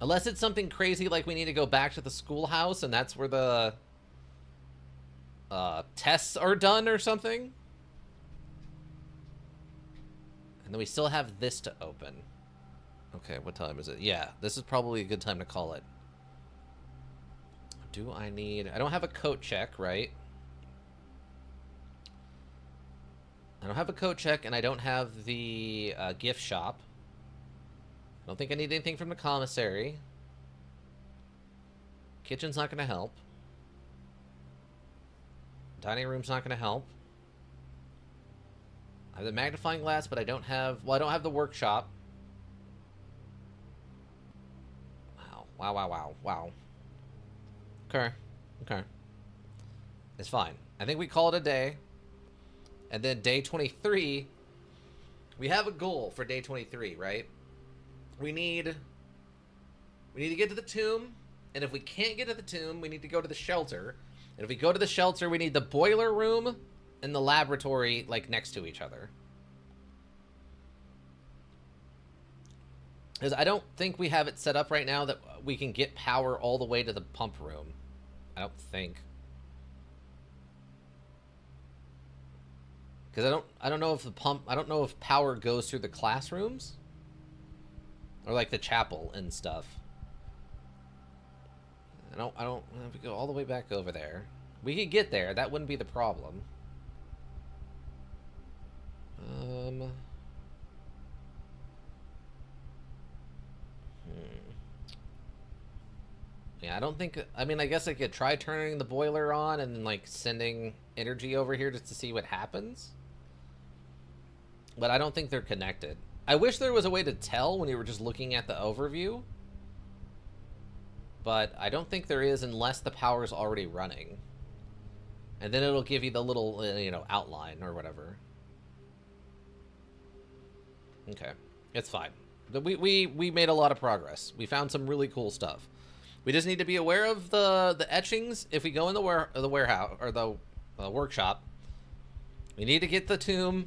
it's something crazy like we need to go back to the schoolhouse and that's where the tests are done or something. And then we still have this to open. Okay, what time is it? Yeah, this is probably a good time to call it. Do I need... I don't have a coat check, right? I don't have a coat check, and I don't have the gift shop. I don't think I need anything from the commissary. Kitchen's not going to help. Dining room's not going to help. I have the magnifying glass, but I don't have... Well, I don't have the workshop. Wow. Okay. It's fine. I think we call it a day. And then day 23... We have a goal for day 23, right? We need to get to the tomb. And if we can't get to the tomb, we need to go to the shelter. And if we go to the shelter, we need the boiler room and the laboratory, like, next to each other. Because I don't think we have it set up right now that we can get power all the way to the pump room. I don't think. Because I don't know if I don't know if power goes through the classrooms. Or, like, the chapel and stuff. I don't have to go all the way back over there. We could get there. That wouldn't be the problem. Yeah, I don't think... I mean, I guess I could try turning the boiler on and then, like, sending energy over here just to see what happens. But I don't think they're connected. I wish there was a way to tell when you were just looking at the overview. But I don't think there is unless the power's already running. And then it'll give you the little, you know, outline or whatever. Okay. It's fine. We made a lot of progress. We found some really cool stuff. We just need to be aware of the etchings if we go in the warehouse or the workshop. We need to get the tomb,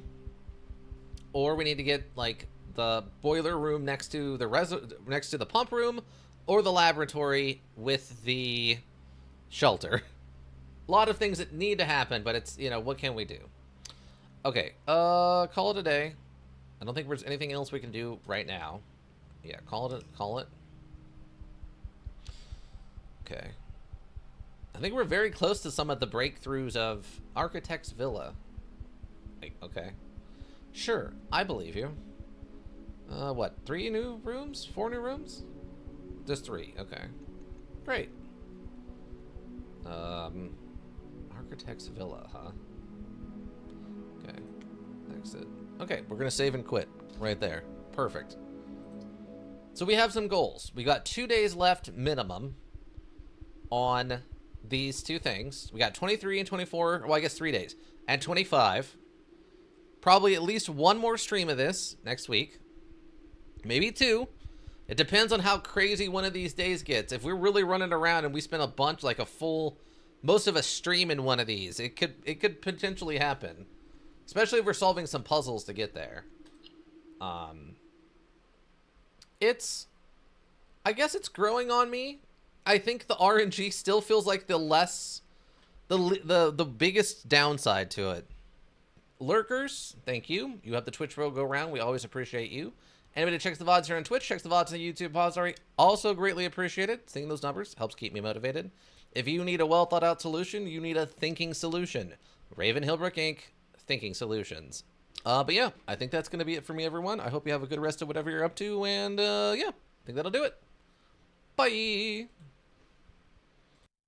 or we need to get like the boiler room next to the pump room, or the laboratory with the shelter. A lot of things that need to happen, but it's, you know, what can we do? Okay, call it a day. I don't think there's anything else we can do right now. Yeah, call it. Okay. I think we're very close to some of the breakthroughs of Architect's Villa. Okay. Sure, I believe you. What, 3 new rooms? 4 new rooms? Just 3, okay. Great. Architect's Villa, huh? Okay. Exit. Okay, we're gonna save and quit. Right there. Perfect. So we have some goals. We got 2 days left minimum on these 2 things. We got 23 and 24, well, I guess 3 days, and 25. Probably at least 1 more stream of this next week. Maybe 2. It depends on how crazy one of these days gets. If we're really running around and we spend a bunch, like a full, most of a stream in one of these, it could potentially happen. Especially if we're solving some puzzles to get there. I guess it's growing on me. I think the RNG still feels like the biggest downside to it. Lurkers, thank you. You have the Twitch row go around. We always appreciate you. Anybody that checks the VODs here on Twitch, checks the VODs on the YouTube repository, also greatly appreciated. Seeing those numbers helps keep me motivated. If you need a well thought out solution, you need a thinking solution. Raven Hillbrook Inc. Thinking Solutions. But yeah, I think that's going to be it for me, everyone. I hope you have a good rest of whatever you're up to. And yeah, I think that'll do it. Bye.